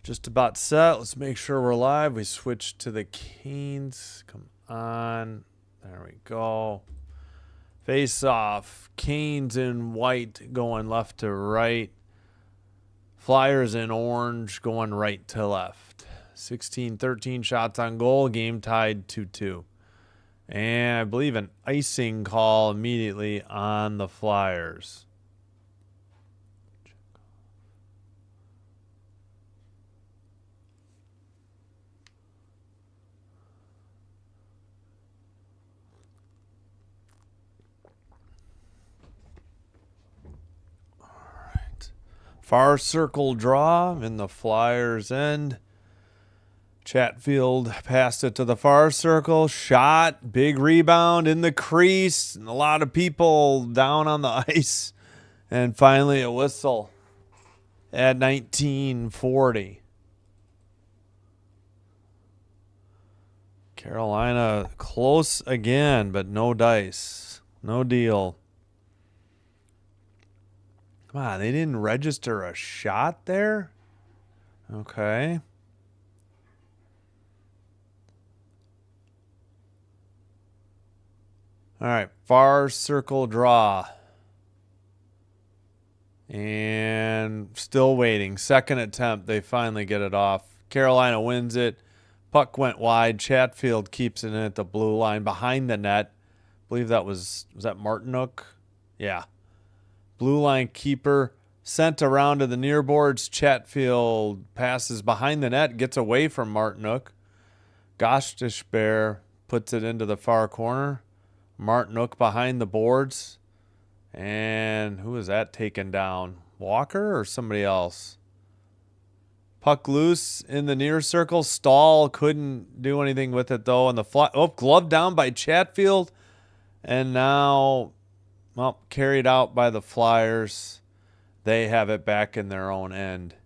Just about set. Let's make sure we're live. We switch to the Canes. Come on. There we go. Face off. Canes in white going left to right. Flyers in orange going right to left. 16-13 shots on goal. Game tied 2-2. And I believe an icing call immediately on the Flyers. Far circle draw in the Flyers' end. Chatfield passed it to the far circle. Shot. Big rebound in the crease. And a lot of people down on the ice. And finally a whistle at 19:40. Carolina close again, but no dice. No deal. Come on, they didn't register a shot there? Okay. All right, far circle draw. And still waiting. Second attempt, they finally get it off. Carolina wins it. Puck went wide. Chatfield keeps it in at the blue line behind the net. I believe that was that Martinook? Yeah. Blue line keeper sent around to the near boards. Chatfield passes behind the net, gets away from Martinook. Gostisbehere puts it into the far corner. Martinook behind the boards. And who is that taken down? Walker or somebody else? Puck loose in the near circle. Stahl couldn't do anything with it, though. And the glove down by Chatfield. And now... well, carried out by the Flyers. They have it back in their own end.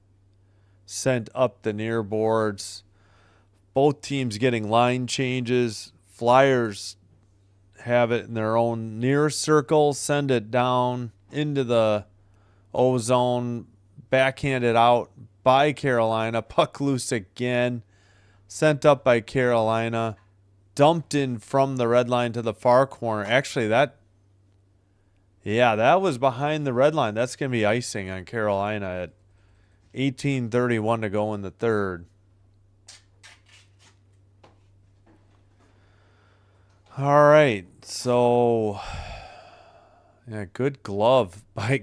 Sent up the near boards. Both teams getting line changes. Flyers have it in their own near circle. Send it down into the O-zone. Backhanded out by Carolina. Puck loose again. Sent up by Carolina. Dumped in from the red line to the far corner. Actually, that was behind the red line. That's going to be icing on Carolina at 18:31 to go in the third. All right. So, yeah, good glove by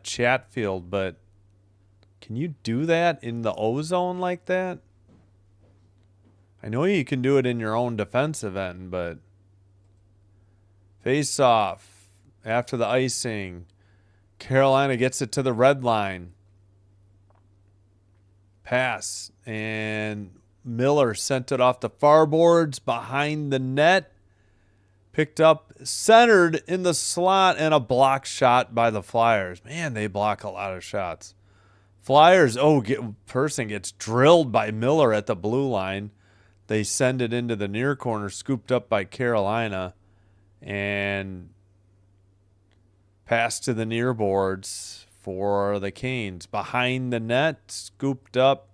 Chatfield, but can you do that in the O-zone like that? I know you can do it in your own defensive end, but face off. After the icing, Carolina gets it to the red line. Pass, and Miller sent it off the far boards behind the net. Picked up, centered in the slot, and a block shot by the Flyers. Man, they block a lot of shots. Flyers, person gets drilled by Miller at the blue line. They send it into the near corner, scooped up by Carolina, and pass to the near boards for the Canes. Behind the net, scooped up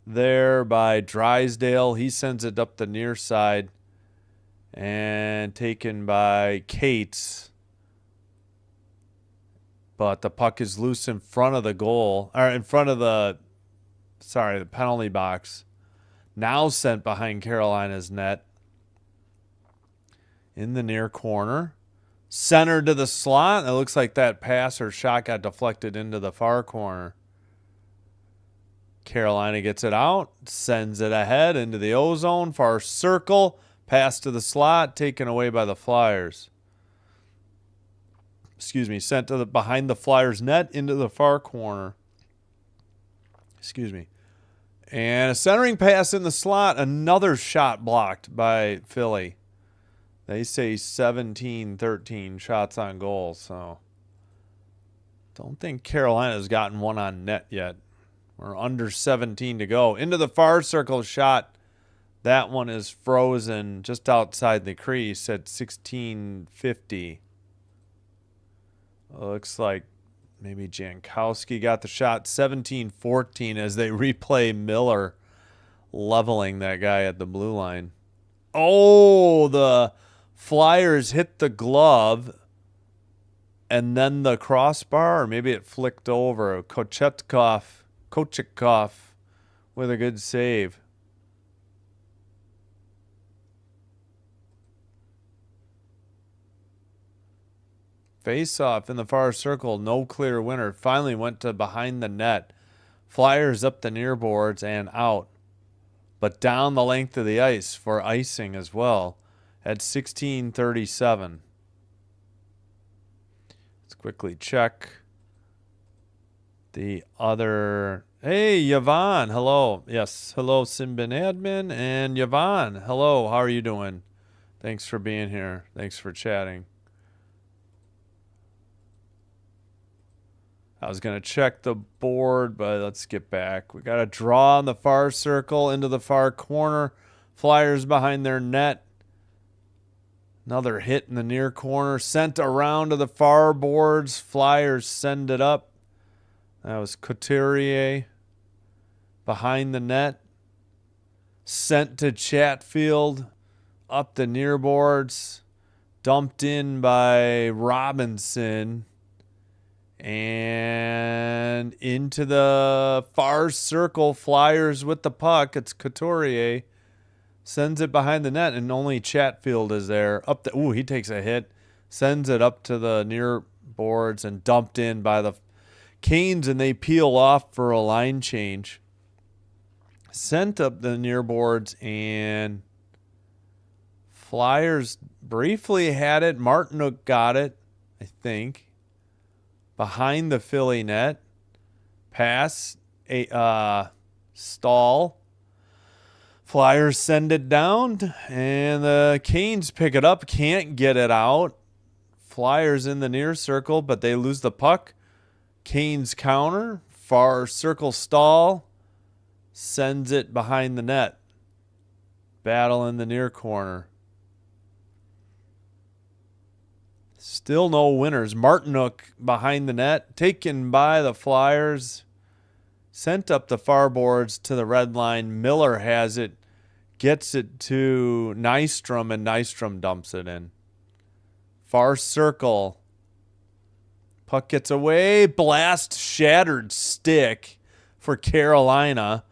there by Drysdale. He sends it up the near side and taken by Cates. But the puck is loose in front of the goal, or in front of the penalty box. Now sent behind Carolina's net in the near corner. Center to the slot. It looks like that pass or shot got deflected into the far corner. Carolina gets it out, sends it ahead into the O-zone, far circle, pass to the slot, taken away by the Flyers. Sent to the behind the Flyers net into the far corner. And a centering pass in the slot, another shot blocked by Philly. They say 17-13 shots on goal, so don't think Carolina's gotten one on net yet. We're under 17 to go. Into the far circle shot. That one is frozen just outside the crease at 16:50. Looks like maybe Jankowski got the shot. 17-14 as they replay Miller leveling that guy at the blue line. Oh, the Flyers hit the glove and then the crossbar, or maybe it flicked over. Kochetkov with a good save. Face-off in the far circle, no clear winner. Finally went to behind the net. Flyers up the near boards and out, but down the length of the ice for icing as well at 16:37. Let's quickly check the other. Hey, Yvonne, hello. Yes, hello, Simbin Admin, and Yvonne, hello. How are you doing? Thanks for being here. Thanks for chatting. I was going to check the board, but let's get back. We got a draw in the far circle into the far corner. Flyers behind their net. Another hit in the near corner. Sent around to the far boards. Flyers send it up. That was Couturier behind the net. Sent to Chatfield up the near boards. Dumped in by Robinson. And into the far circle. Flyers with the puck. It's Couturier. Sends it behind the net, and only Chatfield is there. He takes a hit. Sends it up to the near boards and dumped in by the Canes, and they peel off for a line change. Sent up the near boards, and Flyers briefly had it. Martinook got it, I think. Behind the Philly net. Pass. Stall. Flyers send it down, and the Canes pick it up. Can't get it out. Flyers in the near circle, but they lose the puck. Canes counter. Far circle Stall. Sends it behind the net. Battle in the near corner. Still no winners. Martinook behind the net. Taken by the Flyers. Sent up the far boards to the red line. Miller has it. Gets it to Nystrom, and Nystrom dumps it in. Far circle. Puck gets away. Blast shattered stick for Carolina.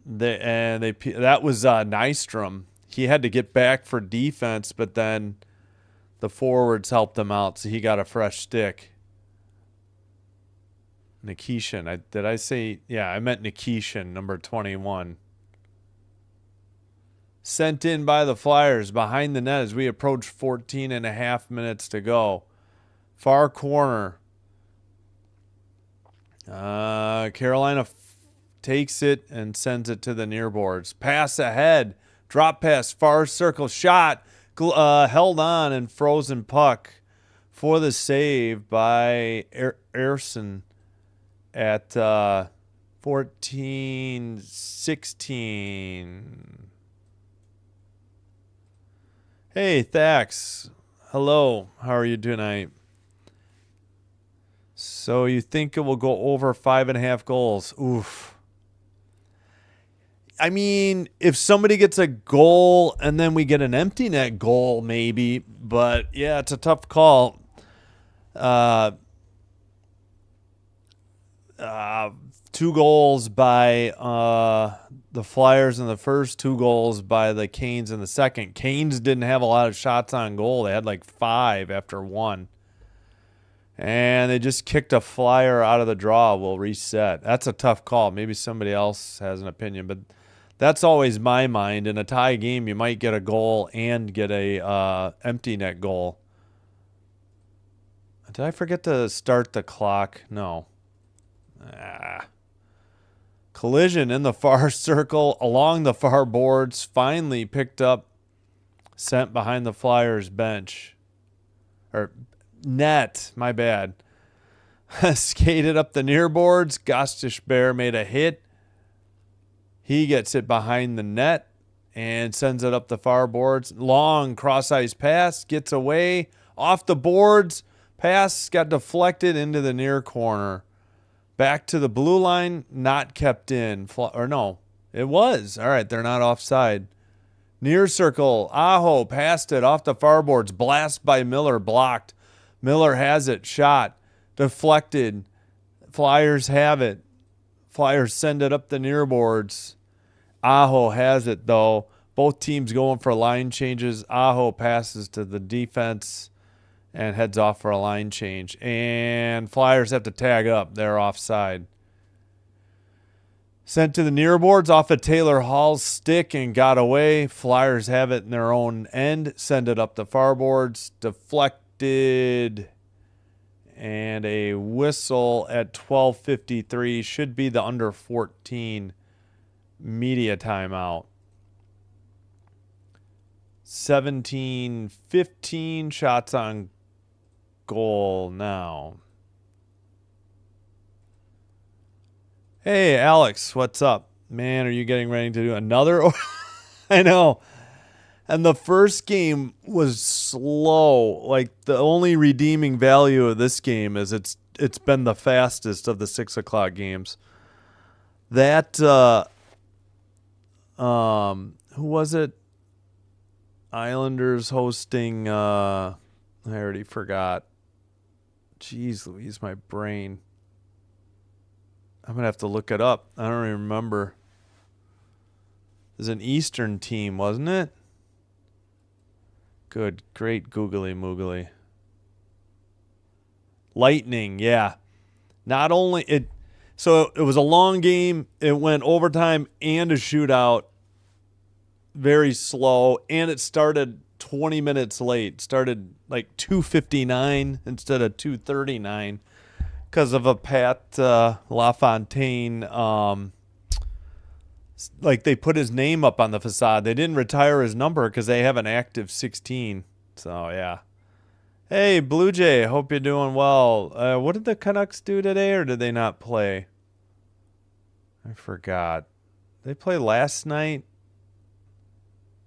That was Nystrom. He had to get back for defense, but then the forwards helped him out, so he got a fresh stick. Nikishin. Did I say? Yeah, I meant Nikishin, number 21. Sent in by the Flyers behind the net as we approach 14 and a half minutes to go. Far corner. Carolina takes it and sends it to the near boards. Pass ahead. Drop pass. Far circle shot. Held on and frozen puck for the save by Erson at 14-16. Hey, Thax. Hello. How are you tonight? So you think it will go over 5.5 goals? Oof. I mean, if somebody gets a goal and then we get an empty net goal, maybe. But, yeah, it's a tough call. 2 goals by the Flyers in the first, 2 goals by the Canes in the second. Canes didn't have a lot of shots on goal. They had like 5 after 1. And they just kicked a Flyer out of the draw. We'll reset. That's a tough call. Maybe somebody else has an opinion, but that's always my mind. In a tie game, you might get a goal and get a empty net goal. Did I forget to start the clock? No. Collision in the far circle along the far boards. Finally picked up. Sent behind the Flyers bench. Or net. My bad. Skated up the near boards. Gostisbehere made a hit. He gets it behind the net and sends it up the far boards. Long cross-ice pass. Gets away. Off the boards. Pass got deflected into the near corner. Back to the blue line. Not kept in. Or no, it was. All right, they're not offside. Near circle. Aho passed it off the far boards. Blast by Miller. Blocked. Miller has it. Shot. Deflected. Flyers have it. Flyers send it up the near boards. Aho has it, though. Both teams going for line changes. Aho passes to the defense and heads off for a line change. And Flyers have to tag up. They're offside. Sent to the near boards off of Taylor Hall's stick and got away. Flyers have it in their own end. Send it up the far boards. Deflected. And a whistle at 12:53. Should be the under 14 media timeout. 17-15 shots on goal now. Hey, Alex, what's up? Man, are you getting ready to do another? I know. And the first game was slow. Like, the only redeeming value of this game is it's been the fastest of the 6 o'clock games. That, who was it? Islanders hosting, I already forgot. Jeez Louise, my brain. I'm going to have to look it up. I don't even remember. It was an Eastern team, wasn't it? Good, great googly moogly. Lightning, yeah. Not only it, so it was a long game. It went overtime and a shootout. Very slow, and it started 20 minutes late. Started like 2:59 instead of 2:39 because of a Pat LaFontaine. Like, they put his name up on the facade. They didn't retire his number because they have an active 16. So, yeah. Hey, Blue Jay, hope you're doing well. What did the Canucks do today, or did they not play? I forgot. They played last night?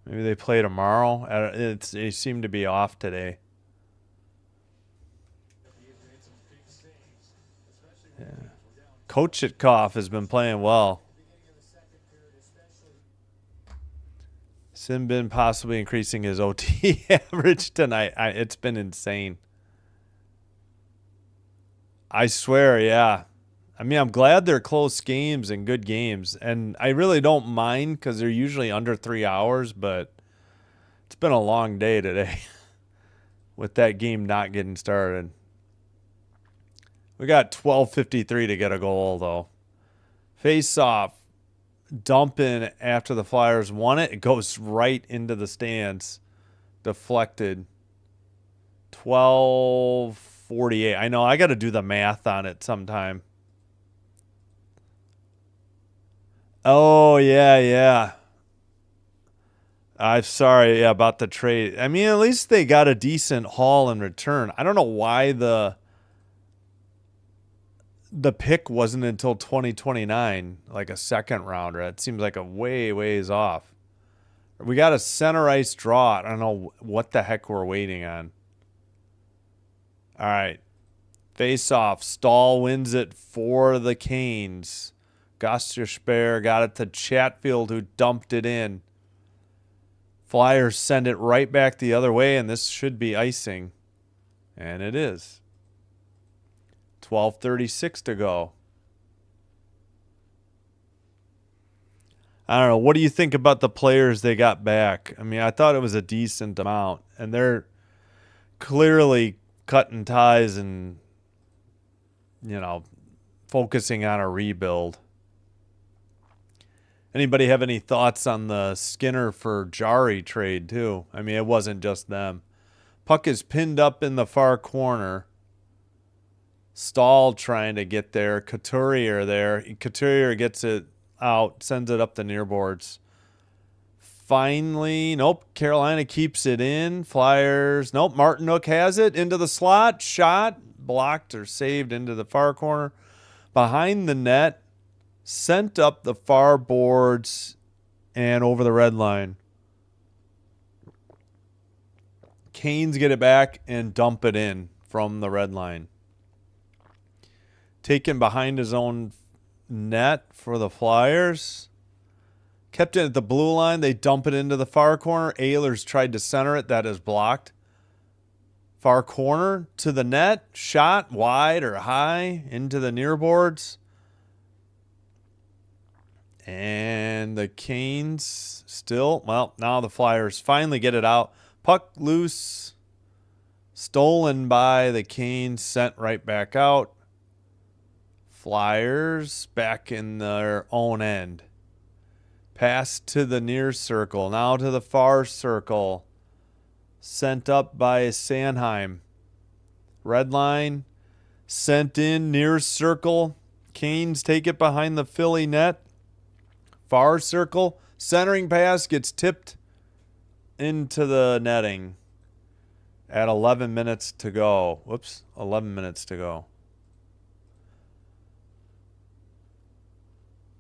Maybe they play tomorrow. They seem to be off today. Yeah. Kochetkov has been playing well. Simbin possibly increasing his OT average tonight. It's been insane. I swear, yeah. I mean, I'm glad they're close games and good games. And I really don't mind because they're usually under 3 hours, but it's been a long day today with that game not getting started. We got 12:53 to get a goal, though. Face off. Dump in after the Flyers won it. It goes right into the stands. Deflected. 12:48. I know, I got to do the math on it sometime. Oh, yeah. I'm sorry about the trade. I mean, at least they got a decent haul in return. I don't know why the pick wasn't until 2029, like a second rounder. It seems like a ways off. We got a center ice draw. I don't know what the heck we're waiting on. All right. Face off. Stahl wins it for the Canes. Gostisbehere got it to Chatfield, who dumped it in. Flyers send it right back the other way, and this should be icing. And it is. 12:36 to go. I don't know. What do you think about the players they got back? I mean, I thought it was a decent amount, and they're clearly cutting ties and, focusing on a rebuild. Anybody have any thoughts on the Skinner for Jari trade, too? I mean, it wasn't just them. Puck is pinned up in the far corner. Stahl trying to get there. Couturier there. Couturier gets it out, sends it up the near boards. Finally, nope, Carolina keeps it in. Flyers, nope, Martinook has it into the slot. Shot, blocked or saved into the far corner. Behind the net, sent up the far boards and over the red line. Canes get it back and dump it in from the red line. Taken behind his own net for the Flyers. Kept it at the blue line. They dump it into the far corner. Ehlers tried to center it. That is blocked. Far corner to the net. Shot wide or high into the near boards. And the Canes still, well, now the Flyers finally get it out. Puck loose. Stolen by the Canes. Sent right back out. Flyers back in their own end. Pass to the near circle. Now to the far circle. Sent up by Sanheim. Red line. Sent in near circle. Canes take it behind the Philly net. Far circle. Centering pass gets tipped into the netting at 11 minutes to go. Whoops. 11 minutes to go.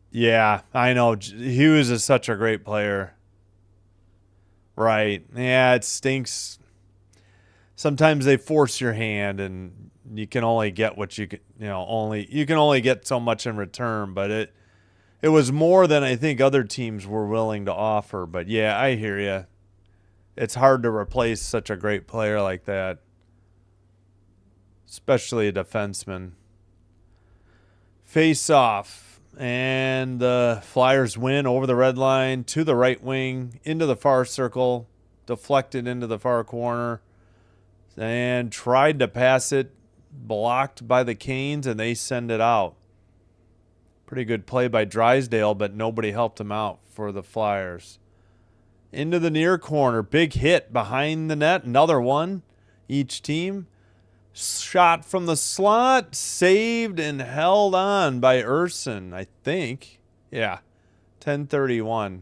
Yeah, I know. Hughes is such a great player. Right. Yeah, it stinks. Sometimes they force your hand and you can only get what you can, you can only get so much in return, but it was more than I think other teams were willing to offer. But yeah, I hear you. It's hard to replace such a great player like that, especially a defenseman. Face off. And the Flyers win over the red line to the right wing, into the far circle, deflected into the far corner, and tried to pass it, blocked by the Canes, and they send it out. Pretty good play by Drysdale, but nobody helped him out for the Flyers. Into the near corner, big hit behind the net, another one, each team. Shot from the slot, saved and held on by Urson, I think. Yeah, 10:31.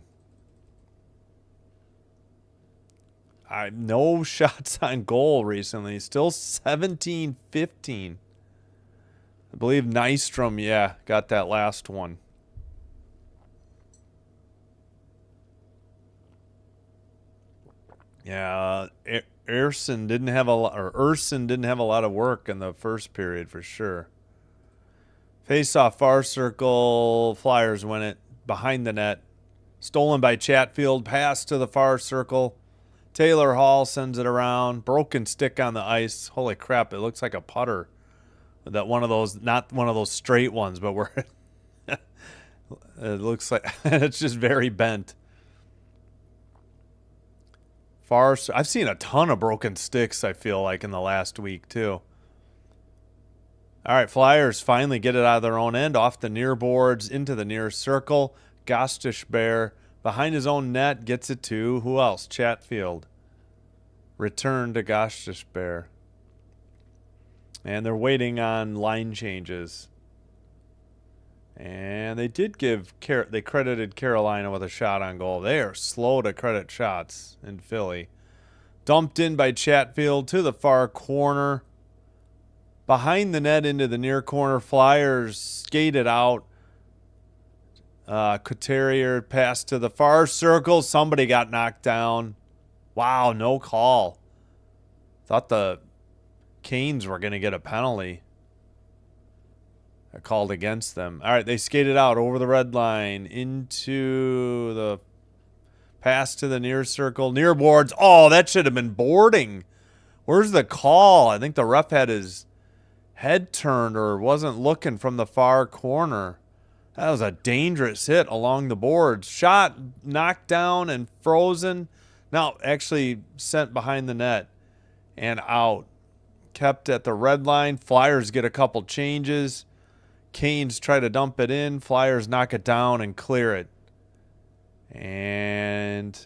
No shots on goal recently. Still 17-15. I believe Nystrom, got that last one. Yeah, Urson didn't have a lot of work in the first period for sure. Face off far circle, Flyers win it behind the net. Stolen by Chatfield, pass to the far circle. Taylor Hall sends it around. Broken stick on the ice. Holy crap, it looks like a putter. That one of those, not one of those straight ones, but where it looks like it's just very bent. I've seen a ton of broken sticks, I feel like, in the last week, too. All right, Flyers finally get it out of their own end, off the near boards, into the near circle. Gostisbehere, behind his own net, gets it to, who else? Chatfield. Return to Gostisbehere. And they're waiting on line changes. And they did they credited Carolina with a shot on goal. They are slow to credit shots in Philly. Dumped in by Chatfield to the far corner. Behind the net into the near corner. Flyers skated out. Couturier passed to the far circle. Somebody got knocked down. Wow, no call. Thought the Canes were going to get a penalty. Called against them. All right, they skated out over the red line into the pass to the near circle. Near boards. Oh, that should have been boarding. Where's the call? I think the ref had his head turned or wasn't looking from the far corner. That was a dangerous hit along the boards. Shot, knocked down, and frozen. No, actually sent behind the net and out. Kept at the red line. Flyers get a couple changes. Canes try to dump it in. Flyers knock it down and clear it. And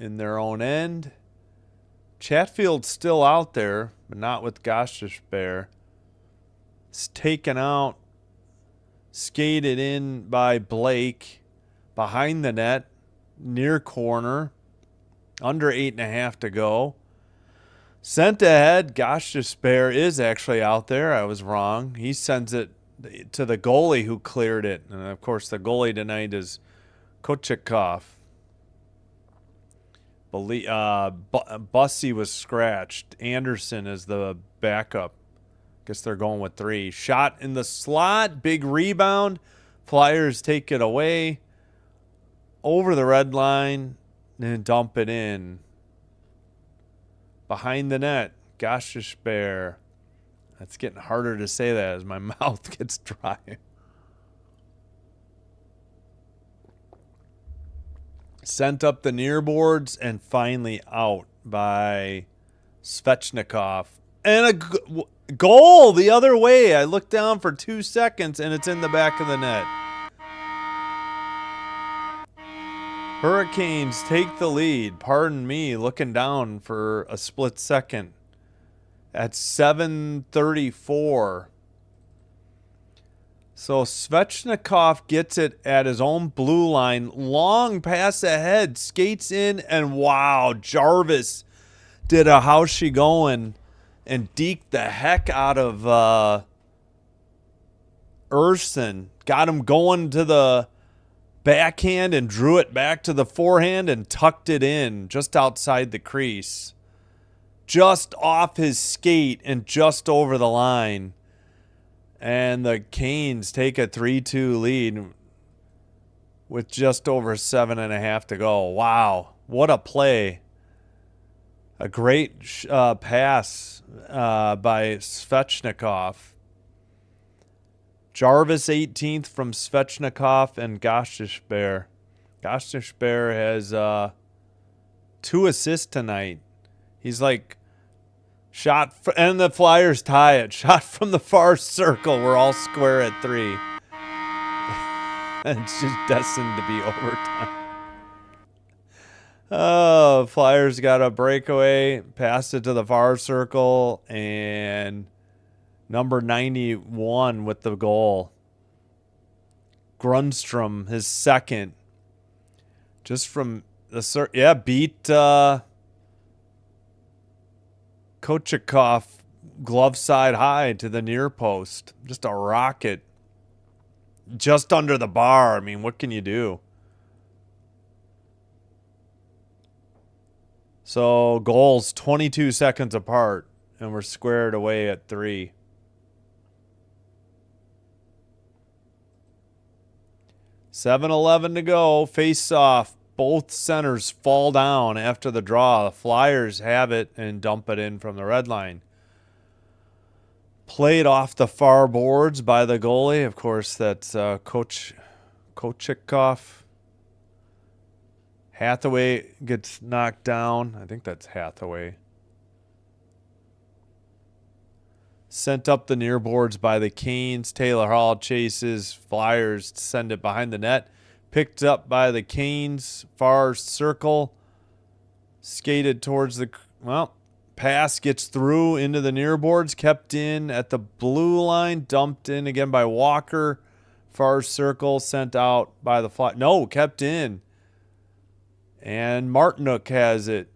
in their own end, Chatfield's still out there, but not with Gostisbehere. It's taken out. Skated in by Blake. Behind the net. Near corner. Under 8.5 to go. Sent ahead. Gostisbehere is actually out there. I was wrong. He sends it to the goalie who cleared it. And, of course, the goalie tonight is Kochikov. Bussy was scratched. Anderson is the backup. Guess they're going with 3. Shot in the slot. Big rebound. Flyers take it away. Over the red line. And dump it in. Behind the net. Gostisbehere. That's getting harder to say that as my mouth gets dry. Sent up the near boards and finally out by Svechnikov. And a goal the other way. I looked down for 2 seconds and it's in the back of the net. Hurricanes take the lead. Pardon me, looking down for a split second. At 7:34. So Svechnikov gets it at his own blue line. Long pass ahead. Skates in. And wow, Jarvis did a how's she going and deked the heck out of Erson. Got him going to the backhand and drew it back to the forehand and tucked it in just outside the crease. Just off his skate and just over the line. And the Canes take a 3-2 lead with just over 7.5 to go. Wow, what a play. A great pass by Svechnikov. Jarvis 18th from Svechnikov and Gostisbehere. Gostisbehere has 2 assists tonight. He's like and the Flyers tie it. Shot from the far circle. We're all square at 3. It's just destined to be overtime. Oh, Flyers got a breakaway. Passed it to the far circle. And number 91 with the goal. Grundstrom, his second. Just from the beat Kochikov glove side high to the near post. Just a rocket. Just under the bar. I mean, what can you do? So goals 22 seconds apart, and we're squared away at 3. $7:11 to go. Face off. Both centers fall down after the draw. The Flyers have it and dump it in from the red line. Played off the far boards by the goalie. Of course, that's Kochikov. Hathaway gets knocked down. I think that's Hathaway. Sent up the near boards by the Canes. Taylor Hall chases. Flyers send it behind the net. Picked up by the Canes. Far circle. Skated towards the... pass gets through into the near boards. Kept in at the blue line. Dumped in again by Walker. Far circle. Sent out by the Fly. No, kept in. And Martinook has it.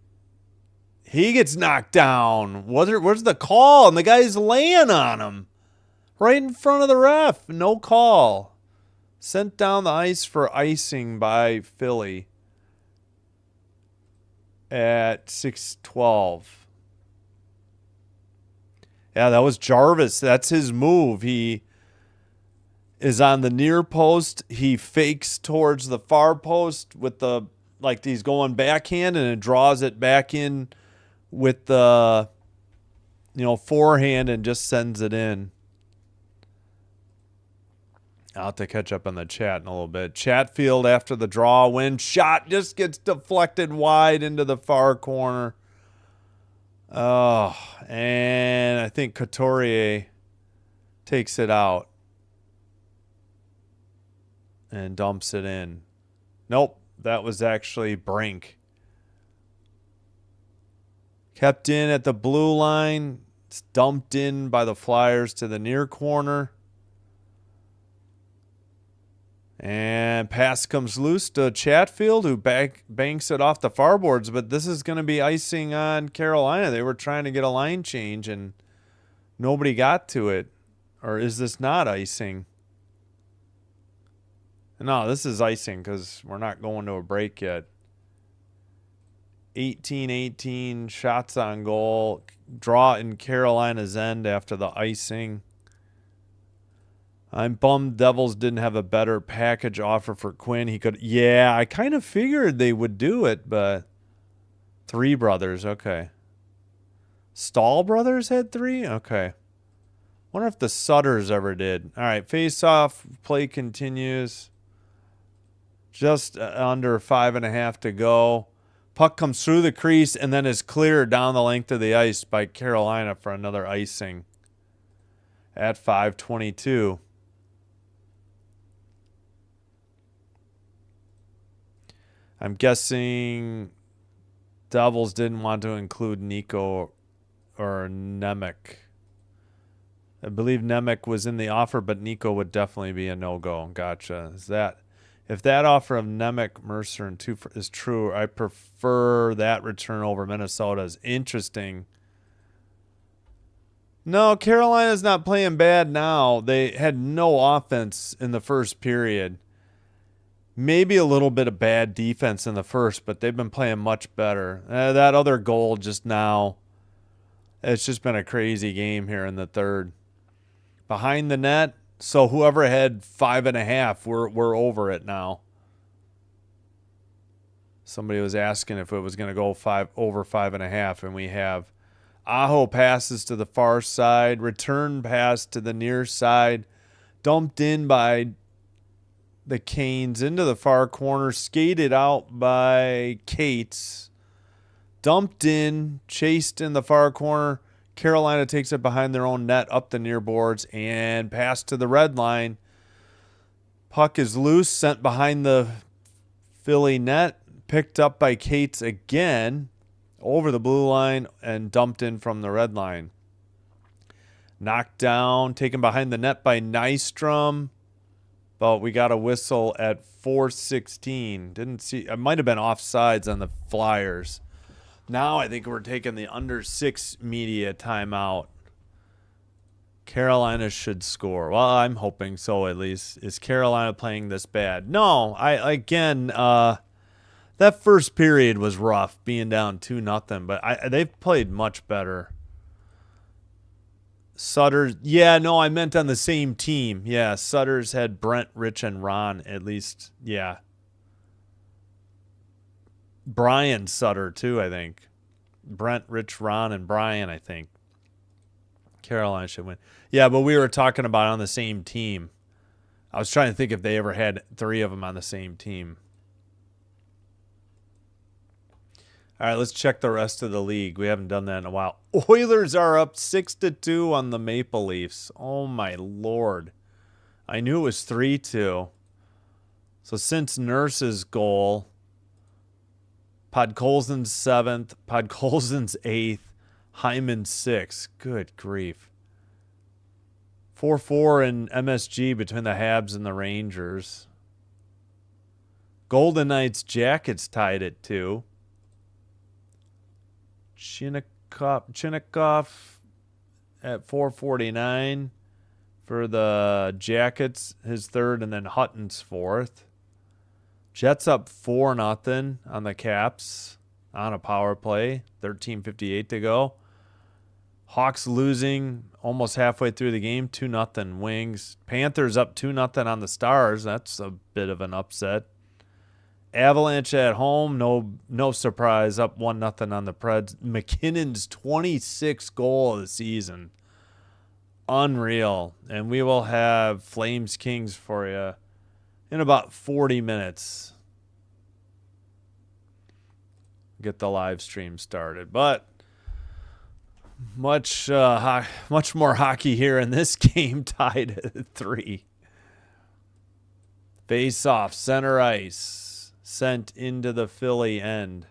He gets knocked down. Where's the call? And the guy's laying on him. Right in front of the ref. No call. Sent down the ice for icing by Philly at 6:12. Yeah, that was Jarvis. That's his move. He is on the near post. He fakes towards the far post with the, like he's going backhand, and it draws it back in with the, forehand and just sends it in. I'll have to catch up on the chat in a little bit. Chatfield after the draw win. Shot just gets deflected wide into the far corner. Oh, and I think Couturier takes it out and dumps it in. Nope, that was actually Brink. Kept in at the blue line. It's dumped in by the Flyers to the near corner. And pass comes loose to Chatfield, who banks it off the far boards. But this is going to be icing on Carolina. They were trying to get a line change, and nobody got to it. Or is this not icing? No, this is icing because we're not going to a break yet. 18-18, shots on goal. Draw in Carolina's end after the icing. I'm bummed Devils didn't have a better package offer for Quinn. He could, yeah, I kind of figured they would do it, but Three brothers, okay. Stahl brothers had 3? Okay. Wonder if the Sutters ever did. All right, face-off, play continues. Just under 5.5 to go. Puck comes through the crease and then is cleared down the length of the ice by Carolina for another icing at 5:22. I'm guessing Devils didn't want to include Nico or Nemec. I believe Nemec was in the offer, but Nico would definitely be a no-go. Gotcha. If that offer of Nemec, Mercer, and Tuford is true, I prefer that return over Minnesota's. Interesting. No, Carolina's not playing bad now. They had no offense in the first period. Maybe a little bit of bad defense in the first, but they've been playing much better. That other goal just now, it's just been a crazy game here in the third. Behind the net, so whoever had 5.5, we're over it now. Somebody was asking if it was going to go over 5.5, and we have Aho passes to the far side, return pass to the near side, dumped in by the Canes into the far corner, skated out by Cates, dumped in, chased in the far corner. Carolina takes it behind their own net, up the near boards, and passed to the red line. Puck is loose, sent behind the Philly net, picked up by Cates again, over the blue line, and dumped in from the red line. Knocked down, taken behind the net by Nystrom. But we got a whistle at 4:16. Didn't see. It might have been offsides on the Flyers. Now I think we're taking the under 6 media timeout. Carolina should score. Well, I'm hoping so at least. Is Carolina playing this bad? No. That first period was rough, being down 2-0. But they've played much better. Sutters, yeah, no, I meant on the same team. Yeah, Sutters had Brent, Rich, and Ron, at least. Yeah. Brian Sutter, too, I think. Brent, Rich, Ron, and Brian, I think. Carolina should win. Yeah, but we were talking about on the same team. I was trying to think if they ever had 3 of them on the same team. All right, let's check the rest of the league. We haven't done that in a while. Oilers are up 6-2 on the Maple Leafs. Oh, my Lord. I knew it was 3-2. So since Nurse's goal, Podkolzin's 7th, Podkolzin's 8th, Hyman's 6th. Good grief. 4-4 in MSG between the Habs and the Rangers. Golden Knights Jackets tied at 2. Chinnikov at 449 for the Jackets, his 3rd, and then Hutton's 4th. Jets up 4-0 on the Caps on a power play. 13:58 to go. Hawks losing almost halfway through the game. 2-0 Wings. Panthers up 2-0 on the Stars. That's a bit of an upset. Avalanche at home, no surprise, up 1-0 on the Preds. McKinnon's 26th goal of the season. Unreal. And we will have Flames Kings for you in about 40 minutes. Get the live stream started. But much more hockey here in this game, tied at 3. Face off, center ice, sent into the Philly end.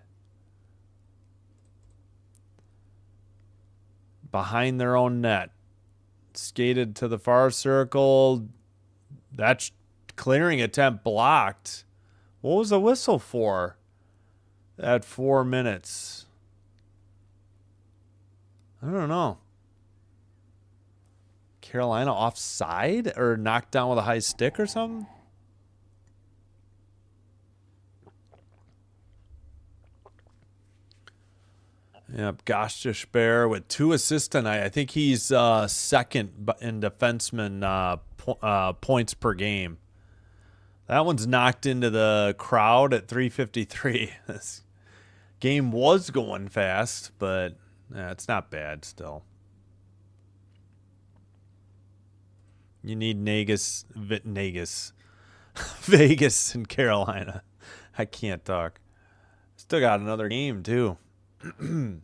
Behind their own net. Skated to the far circle. That's clearing attempt blocked. What was the whistle for? At 4 minutes. I don't know. Carolina offside or knocked down with a high stick or something? Yep, Gostisbehere with 2 assists tonight. I think he's second in defenseman points per game. That one's knocked into the crowd at 3:53. This game was going fast, but it's not bad still. You need Vegas and Carolina. I can't talk. Still got another game, too. All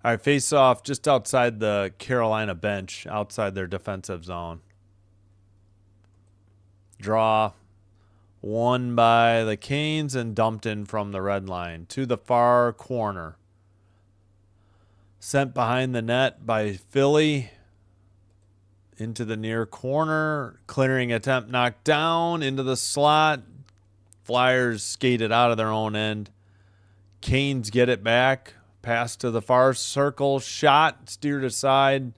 right, face off just outside the Carolina bench, outside their defensive zone. Draw won by the Canes and dumped in from the red line to the far corner. Sent behind the net by Philly into the near corner. Clearing attempt knocked down into the slot. Flyers skated out of their own end. Canes get it back. Pass to the far circle. Shot steered aside.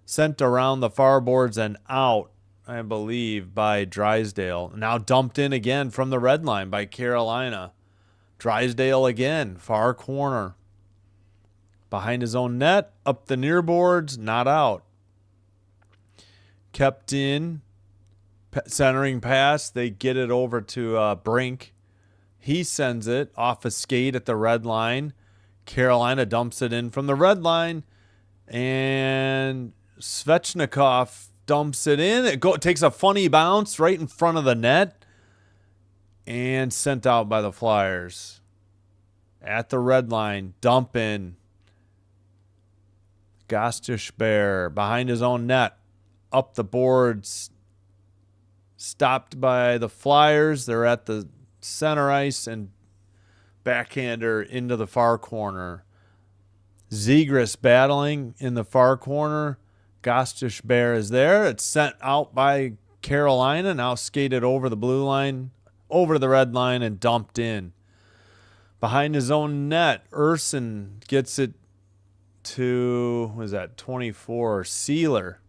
Sent around the far boards and out, I believe, by Drysdale. Now dumped in again from the red line by Carolina. Drysdale again, far corner. Behind his own net, up the near boards, not out. Kept in, centering pass. They get it over to Brink. He sends it off a skate at the red line. Carolina dumps it in from the red line. And Svechnikov dumps it in. It takes a funny bounce right in front of the net. And sent out by the Flyers. At the red line, dump in. Gostisbehere behind his own net. Up the boards. Stopped by the Flyers. They're at the center ice and backhander into the far corner. Zegras battling in the far corner. Gostisbehere is there. It's sent out by Carolina. Now skated over the blue line, over the red line, and dumped in. Behind his own net, Urson gets it to, what is that, 24, Sealer.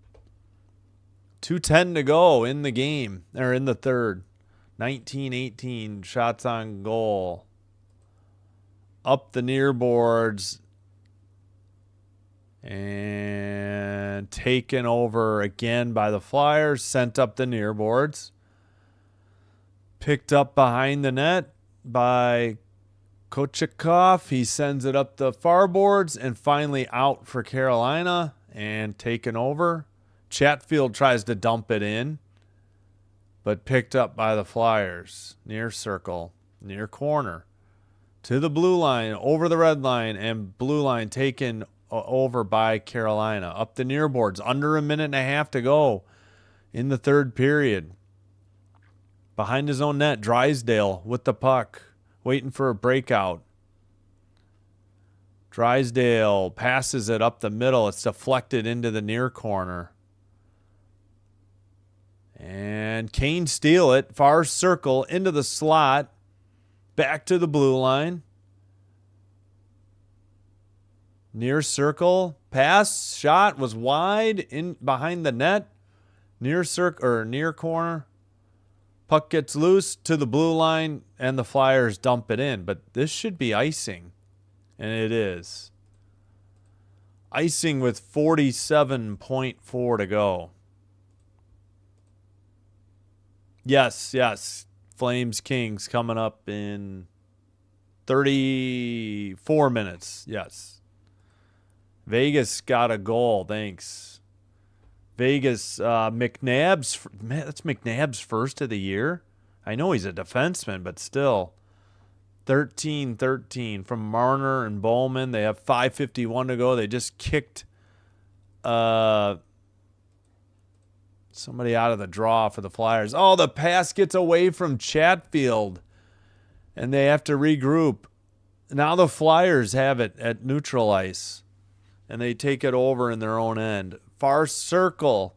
2:10 to go in the game, or in the third. 19-18 shots on goal. Up the near boards. And taken over again by the Flyers. Sent up the near boards. Picked up behind the net by Kochikov. He sends it up the far boards and finally out for Carolina and taken over. Chatfield tries to dump it in, but picked up by the Flyers. Near circle, near corner. To the blue line, over the red line, and blue line taken over by Carolina. Up the near boards, under a minute and a half to go in the third period. Behind his own net, Drysdale with the puck, waiting for a breakout. Drysdale passes it up the middle. It's deflected into the near corner. And Kane steal it, far circle, into the slot, back to the blue line. Near circle, pass, shot was wide, in behind the net. Near circle or near corner. Puck gets loose to the blue line, and the Flyers dump it in. But this should be icing, and it is. Icing with 47.4 to go. Yes. Flames Kings coming up in 34 minutes. Yes. Vegas got a goal. Thanks. Vegas, McNabb's. Man, that's McNabb's first of the year. I know he's a defenseman, but still. 13-13 from Marner and Bowman. They have 5:51 to go. They just kicked somebody out of the draw for the Flyers. Oh, the pass gets away from Chatfield, and they have to regroup. Now the Flyers have it at neutral ice, and they take it over in their own end. Far circle.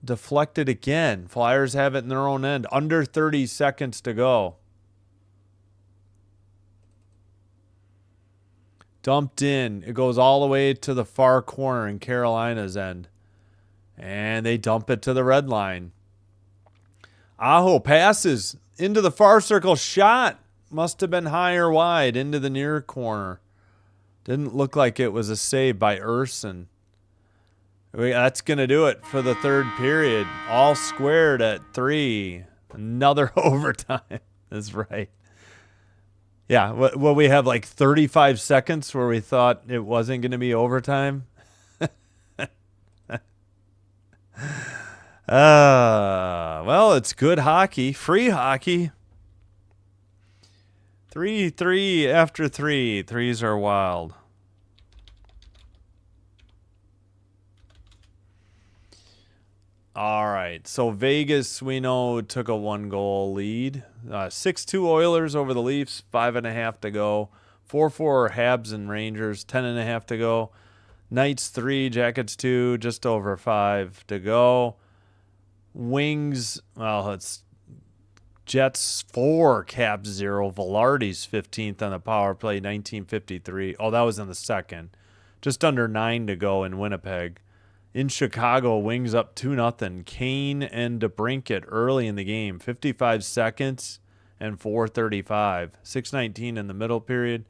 Deflected again. Flyers have it in their own end. Under 30 seconds to go. Dumped in. It goes all the way to the far corner in Carolina's end. And they dump it to the red line. Aho passes into the far circle. Shot. Must have been high or wide into the near corner. Didn't look like it was a save by Urson. That's going to do it for the third period. All squared at 3. Another overtime. That's right. Yeah, well, we have like 35 seconds where we thought it wasn't going to be overtime. Well, it's good hockey. Free hockey. 3-3 after 3. Threes are wild. All right, so Vegas, we know, took a 1-goal lead. 6-2 Oilers over the Leafs, 5.5 to go. 4-4 Habs and Rangers, 10.5 to go. Knights 3, Jackets 2, just over 5 to go. Wings, well, it's Jets 4, Caps 0. Velarde's 15th on the power play, 19:53. Oh, that was in the second. Just under 9 to go in Winnipeg. In Chicago, Wings up 2-0. Kane and DeBrincat early in the game. 55 seconds and 4:35. 6:19 in the middle period.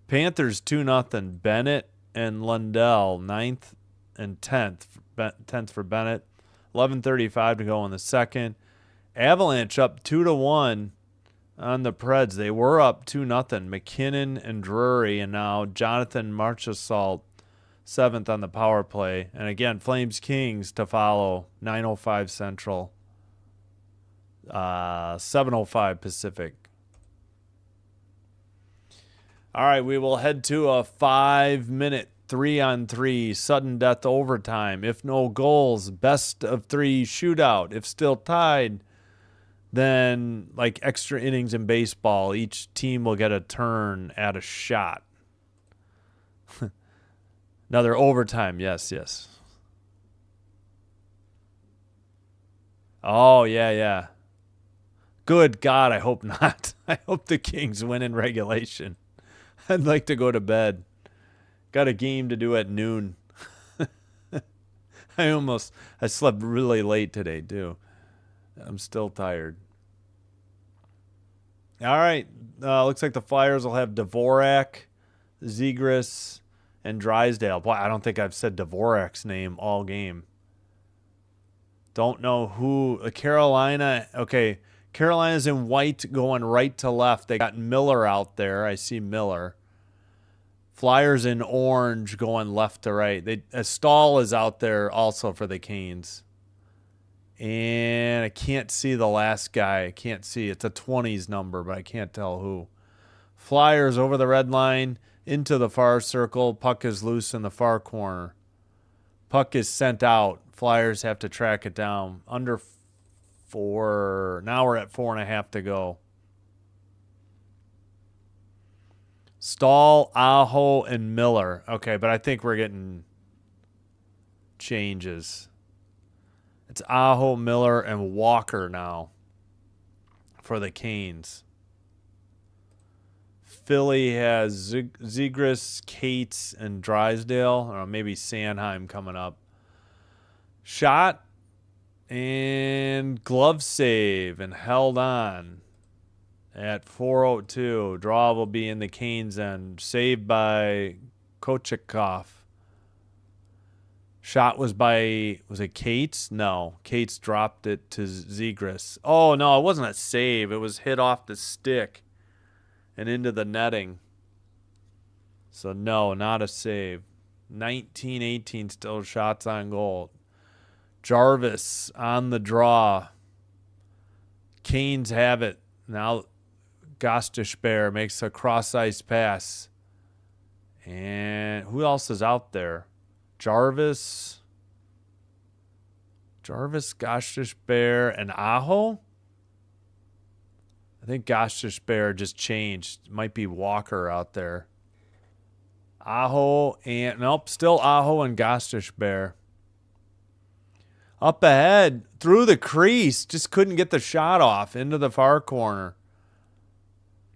Panthers 2-0. Bennett and Lundell, 9th and 10th. 10th for Bennett. 11:35 to go in the second. Avalanche up 2-1 on the Preds. They were up 2-0. McKinnon and Drury, and now Jonathan Marchessault, 7th on the power play. And again, Flames Kings to follow, 9:05 Central, 7:05 Pacific. All right, we will head to a 5-minute 3-on-3 sudden death overtime. If no goals, best of 3 shootout. If still tied, then like extra innings in baseball, each team will get a turn at a shot. Another overtime. Yes. Oh, yeah. Good God, I hope not. I hope the Kings win in regulation. I'd like to go to bed. Got a game to do at noon. I slept really late today, too. I'm still tired. All right. Looks like the Flyers will have Dvorak, Zegras, and Drysdale. Boy, I don't think I've said Dvorak's name all game. Don't know who. Carolina. Okay, Carolina's in white going right to left. They got Miller out there. I see Miller. Flyers in orange going left to right. Stahl is out there also for the Canes. And I can't see the last guy. I can't see. It's a 20s number, but I can't tell who. Flyers over the red line into the far circle. Puck is loose in the far corner. Puck is sent out. Flyers have to track it down. Under 4. Now we're at 4.5 to go. Stahl, Aho, and Miller. Okay, but I think we're getting changes. It's Aho, Miller, and Walker now for the Canes. Philly has Zegras, Cates, and Drysdale. Or maybe Sanheim coming up. Shot and glove save and held on at 4:02. Draw will be in the Canes end. Saved by Kochikov. Shot was it Cates? No. Cates dropped it to Zegras. Oh, no, it wasn't a save. It was hit off the stick and into the netting. So, no, not a save. 19-18 still shots on goal. Jarvis on the draw. Canes have it. Now Gostisbehere makes a cross-ice pass. And who else is out there? Jarvis, Gostisbehere, and Aho? I think Gostisbehere just changed. Might be Walker out there. Aho and nope, still Aho and Gostisbehere. Up ahead, through the crease, just couldn't get the shot off into the far corner.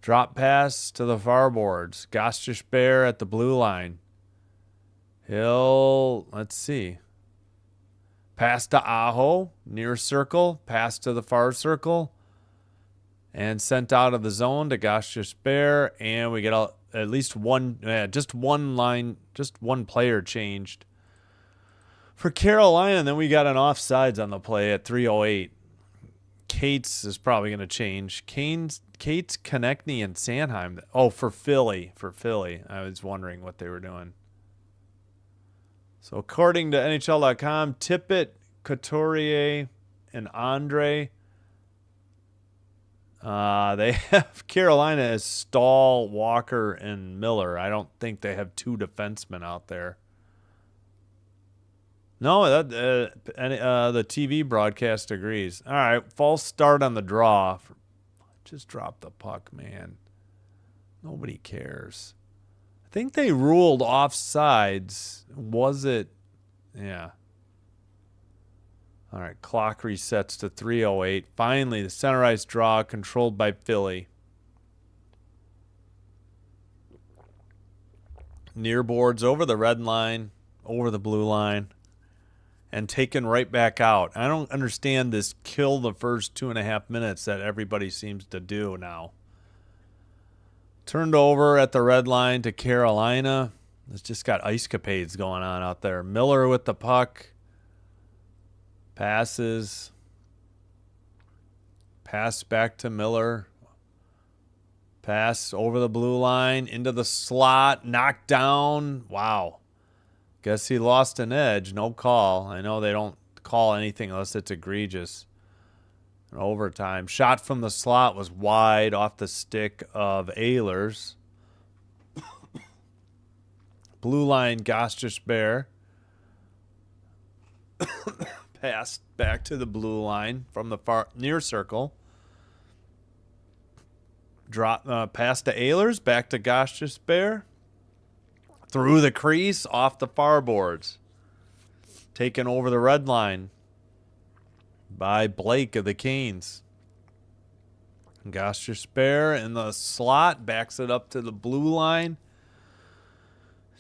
Drop pass to the far boards. Gostisbehere at the blue line. Let's see. Pass to Aho, near circle, pass to the far circle, and sent out of the zone to Gostisbehere, and we get at least one, just one player changed for Carolina, and then we got an offsides on the play at 3:08. Cates is probably going to change. Cates, Konechny, and Sanheim. Oh, for Philly. I was wondering what they were doing. So according to NHL.com, Tippett, Couturier, and Andre. They have Carolina as Stahl, Walker, and Miller. I don't think they have two defensemen out there. No, the TV broadcast agrees. All right, false start on the draw. Just drop the puck, man. Nobody cares. I think they ruled offsides. Was it? Yeah. All right, clock resets to 3:08. Finally, the center ice draw controlled by Philly. Near boards over the red line, over the blue line, and taken right back out. I don't understand this kill the first 2.5 minutes that everybody seems to do now. Turned over at the red line to Carolina. It's just got ice capades going on out there. Miller with the puck. Passes. Pass back to Miller. Pass over the blue line into the slot. Knocked down. Wow. Guess he lost an edge. No call. I know they don't call anything unless it's egregious. In overtime. Shot from the slot was wide off the stick of Ehlers. Blue line, Gostisbehere. Passed back to the blue line from the far near circle. Pass to Ehlers, back to Gostisbehere. Through the crease, off the far boards. Taken over the red line by Blake of the Canes. Gostisbehere in the slot, backs it up to the blue line.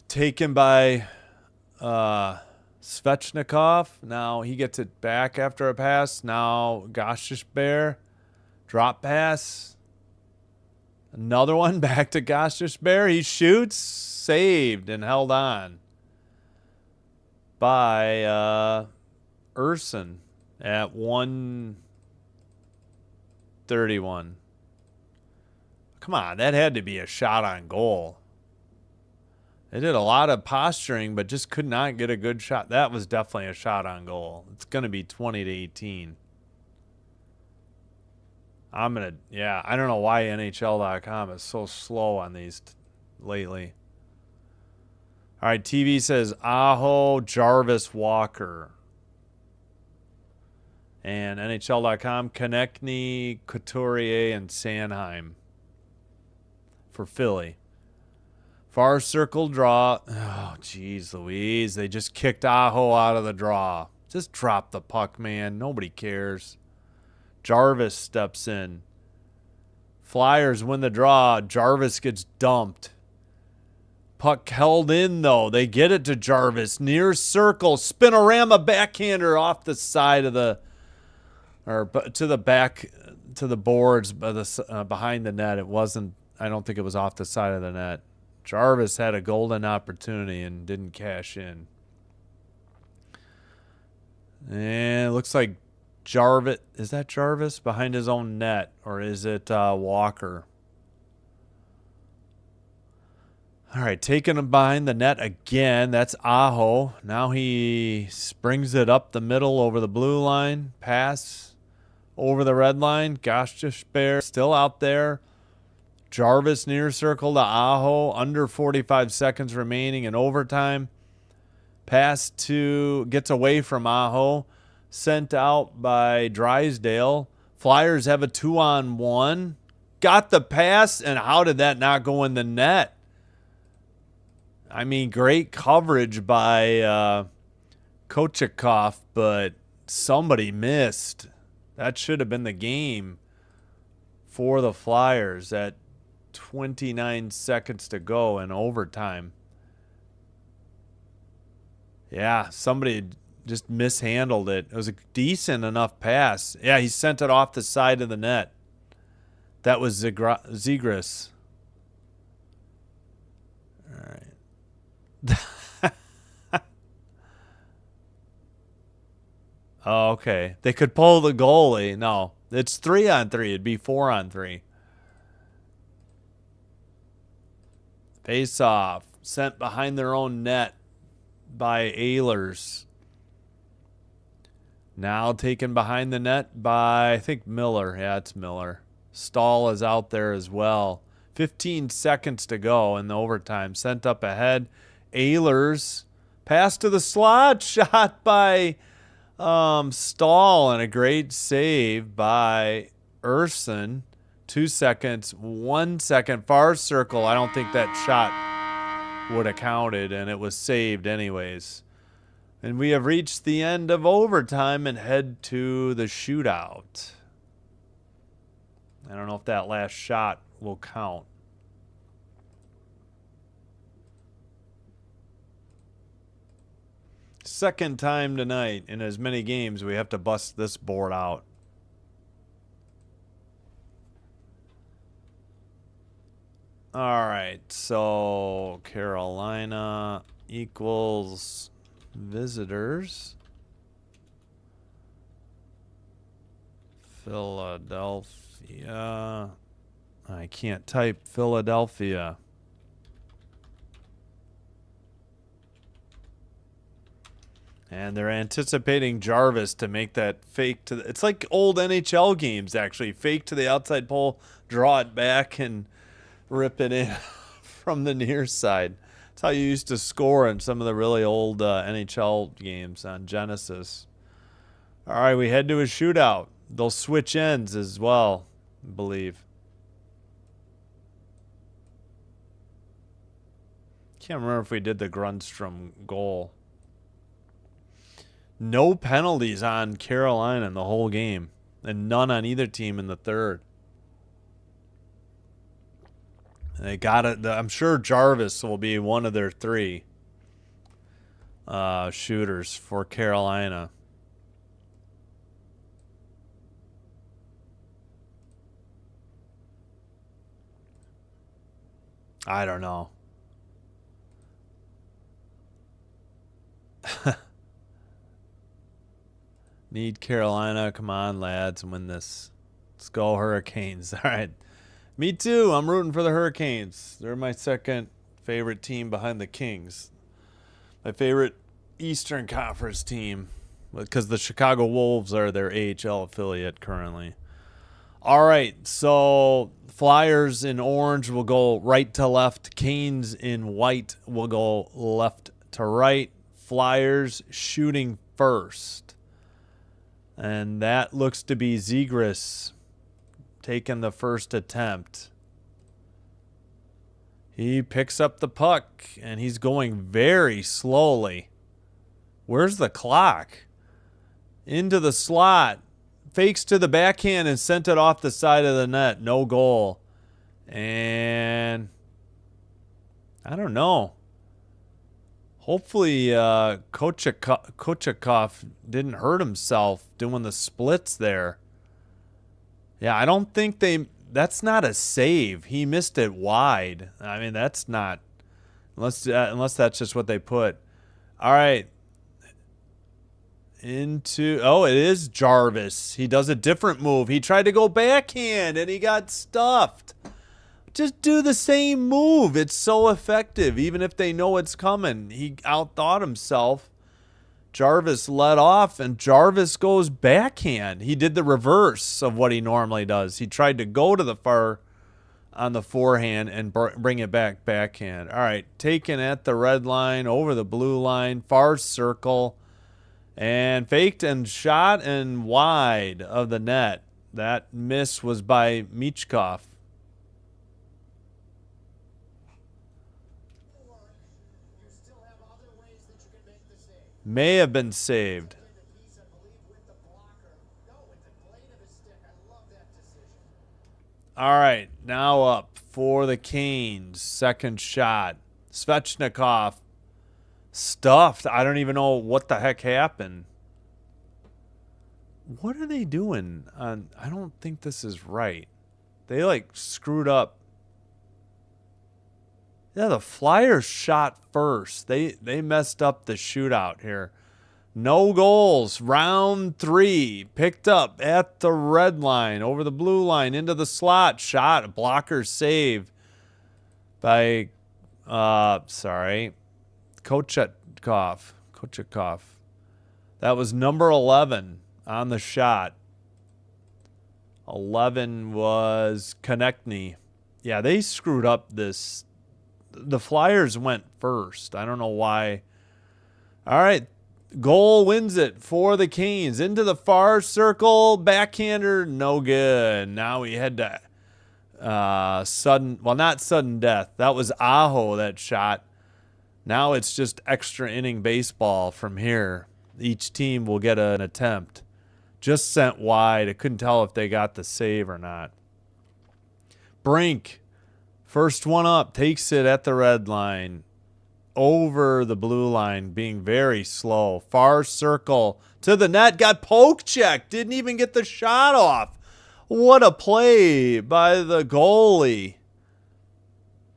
Taken by Svechnikov. Now he gets it back after a pass. Now Gostisbehere. Drop pass. Another one back to Gostisbehere. He shoots. Saved and held on by Urson at 1:31. Come on, that had to be a shot on goal. They did a lot of posturing, but just could not get a good shot. That was definitely a shot on goal. It's going to be 20-18. I don't know why NHL.com is so slow on these lately. All right, TV says Aho, Jarvis, Walker. And NHL.com, Konechny, Couturier, and Sanheim for Philly. Far circle draw. Oh, geez, Louise. They just kicked Aho out of the draw. Just drop the puck, man. Nobody cares. Jarvis steps in. Flyers win the draw. Jarvis gets dumped. Puck held in, though. They get it to Jarvis. Near circle. Spinorama backhander off the side of the... Or to the back... To the boards behind the net. It wasn't... I don't think it was off the side of the net. Jarvis had a golden opportunity and didn't cash in. And it looks like Jarvis... Is that Jarvis behind his own net? Or is it Walker? All right, taking him behind the net again. That's Aho. Now he springs it up the middle over the blue line. Pass over the red line. Gosh, Bear still out there. Jarvis near circle to Aho. Under 45 seconds remaining in overtime. Pass gets away from Aho. Sent out by Drysdale. Flyers have a 2-on-1. Got the pass, and how did that not go in the net? I mean, great coverage by Kochetkov, but somebody missed. That should have been the game for the Flyers at 29 seconds to go in overtime. Yeah, somebody just mishandled it. It was a decent enough pass. Yeah, he sent it off the side of the net. That was Zegras. All right. Oh, okay. They could pull the goalie. No, it's 3-on-3. It'd be 4-on-3. Face off. Sent behind their own net by Ehlers. Now taken behind the net by, I think, Miller. Yeah, it's Miller. Stahl is out there as well. 15 seconds to go in the overtime. Sent up ahead. Ehlers. Pass to the slot. Shot by Stahl, and a great save by Urson. 2 seconds. 1 second. Far circle. I don't think that shot would have counted, and it was saved anyways. And we have reached the end of overtime and head to the shootout. I don't know if that last shot will count. Second time tonight in as many games we have to bust this board out. All right, so Carolina equals visitors. Philadelphia. I can't type Philadelphia. And they're anticipating Jarvis to make that fake to the, it's like old NHL games, actually. Fake to the outside pole, draw it back, and rip it in from the near side. That's how you used to score in some of the really old NHL games on Genesis. All right, we head to a shootout. They'll switch ends as well, I believe. Can't remember if we did the Grundstrom goal. No penalties on Carolina in the whole game, and none on either team in the third. They got it. I'm sure Jarvis will be one of their three shooters for Carolina. I don't know. Need Carolina. Come on, lads, win this. Let's go Hurricanes. All right. Me too. I'm rooting for the Hurricanes. They're my second favorite team behind the Kings. My favorite Eastern Conference team, because the Chicago Wolves are their AHL affiliate currently. All right. So Flyers in orange will go right to left. Canes in white will go left to right. Flyers shooting first. And that looks to be Zegras taking the first attempt. He picks up the puck, and he's going very slowly. Where's the clock? Into the slot. Fakes to the backhand and sent it off the side of the net. No goal. And I don't know. Hopefully Kochetkov didn't hurt himself doing the splits there. Yeah, I don't think that's not a save. He missed it wide. I mean, that's not, unless that's just what they put. All right. It is Jarvis. He does a different move. He tried to go backhand and he got stuffed Just do the same move. It's so effective, even if they know it's coming. He outthought himself. Jarvis let off, and Jarvis goes backhand. He did the reverse of what he normally does. He tried to go to the far on the forehand and bring it back backhand. All right, taken at the red line, over the blue line, far circle, and faked and shot and wide of the net. That miss was by Michkov. May have been saved. All right, now up for the Canes. Second shot. Svechnikov stuffed. I don't even know what the heck happened. What are they doing? I don't think this is right. They like screwed up. Yeah, the Flyers shot first. They messed up the shootout here. No goals. Round 3. Picked up at the red line. Over the blue line. Into the slot. Shot. A blocker save by, Kochetkov. That was number 11 on the shot. 11 was Konechny. Yeah, they screwed up this. The Flyers went first. I don't know why. All right. Goal wins it for the Canes. Into the far circle. Backhander. No good. Now we head to not sudden death. That was Aho that shot. Now it's just extra inning baseball from here. Each team will get an attempt. Just sent wide. I couldn't tell if they got the save or not. Brink. First one up, takes it at the red line. Over the blue line, being very slow. Far circle to the net. Got poke check. Didn't even get the shot off. What a play by the goalie.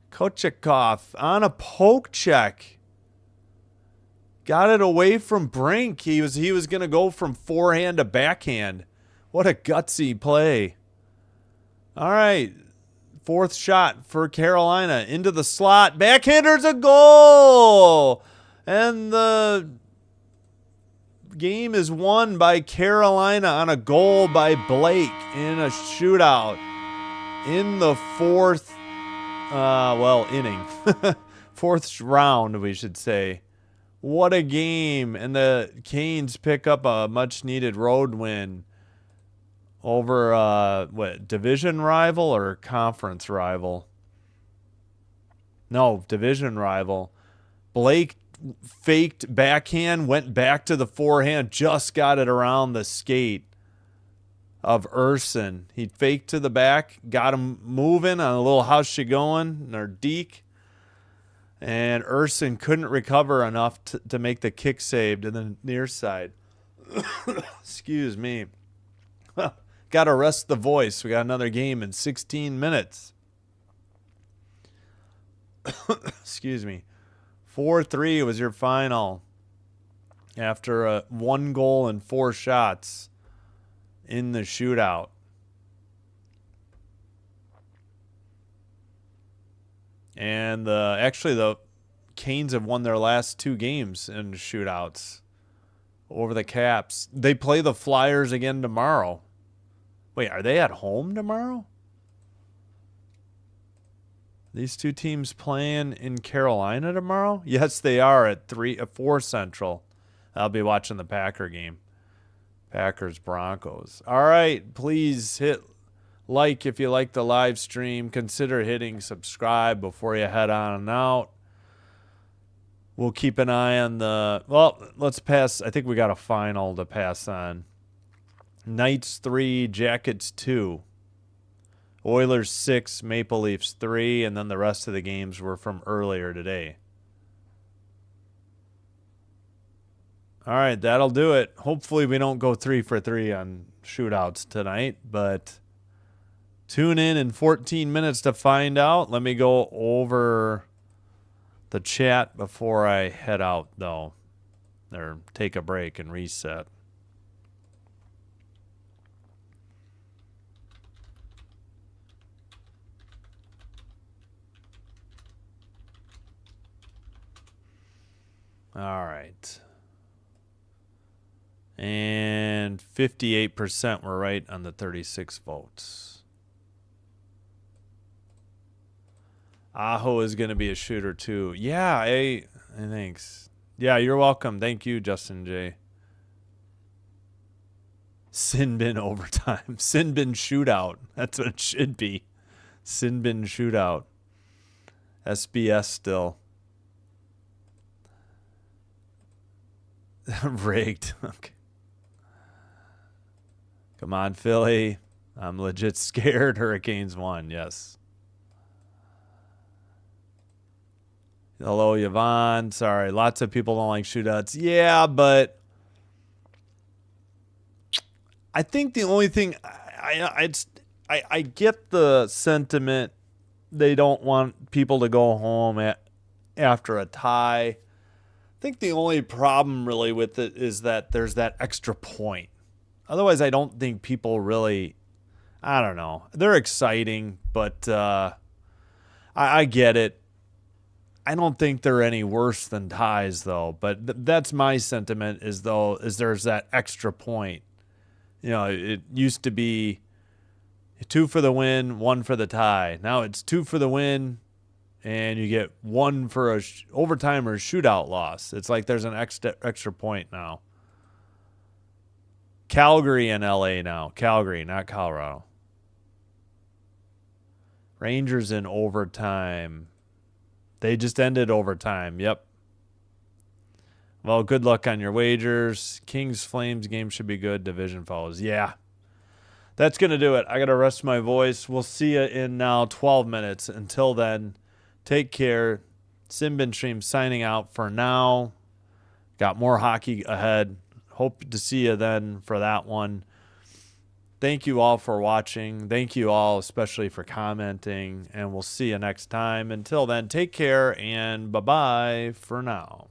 Kochetkov on a poke check. Got it away from Brink. He was going to go from forehand to backhand. What a gutsy play. All right. Fourth shot for Carolina. Into the slot. Backhander's a goal. And the game is won by Carolina on a goal by Blake in a shootout in the fourth, inning. Fourth round, we should say. What a game. And the Canes pick up a much-needed road win over, division rival or conference rival? No, division rival. Blake faked backhand, went back to the forehand, just got it around the skate of Urson. He faked to the back, got him moving on a little how's she going, or deke. And Urson couldn't recover enough to make the kick save to the near side. Excuse me. Got to rest the voice. We got another game in 16 minutes. Excuse me. 4-3 was your final after 1 goal and 4 shots in the shootout. And actually, the Canes have won their last 2 games in shootouts over the Caps. They play the Flyers again tomorrow. Wait, are they at home tomorrow? These 2 teams playing in Carolina tomorrow? Yes, they are at 4 Central. I'll be watching the Packer game. Packers Broncos. All right, please hit like if you like the live stream. Consider hitting subscribe before you head on and out. We'll keep an eye on let's pass. I think we got a final to pass on. Knights 3, Jackets 2. Oilers 6, Maple Leafs 3, and then the rest of the games were from earlier today. All right, that'll do it. Hopefully we don't go 3 for 3 on shootouts tonight, but tune in 14 minutes to find out. Let me go over the chat before I head out, though, or take a break and reset. All right. And 58% were right on the 36 votes. Aho is going to be a shooter too. Yeah, hey, thanks. Yeah, you're welcome. Thank you, Justin J. Sin bin overtime. Sin bin shootout. That's what it should be. Sin bin shootout. SBS still. Rigged. Okay. Come on, Philly. I'm legit scared. Hurricanes won. Yes. Hello, Yvonne. Sorry. Lots of people don't like shootouts. Yeah, but I think the only thing I get the sentiment they don't want people to go home after a tie. I think the only problem really with it is that there's that extra point. Otherwise, I don't think people really, I don't know. They're exciting, but I get it. I don't think they're any worse than ties, though. But that's my sentiment is there's that extra point. You know, it used to be 2 for the win, 1 for the tie. Now it's 2 for the win, and you get 1 for a overtime or shootout loss. It's like there's an extra point now. Calgary and LA now. Calgary, not Colorado. Rangers in overtime. They just ended overtime. Yep. Well, good luck on your wagers. Kings Flames game should be good. Division follows. Yeah. That's going to do it. I got to rest my voice. We'll see you in now 12 minutes. Until then, take care. Simbin Stream signing out for now. Got more hockey ahead. Hope to see you then for that one. Thank you all for watching. Thank you all especially for commenting. And we'll see you next time. Until then, take care and bye-bye for now.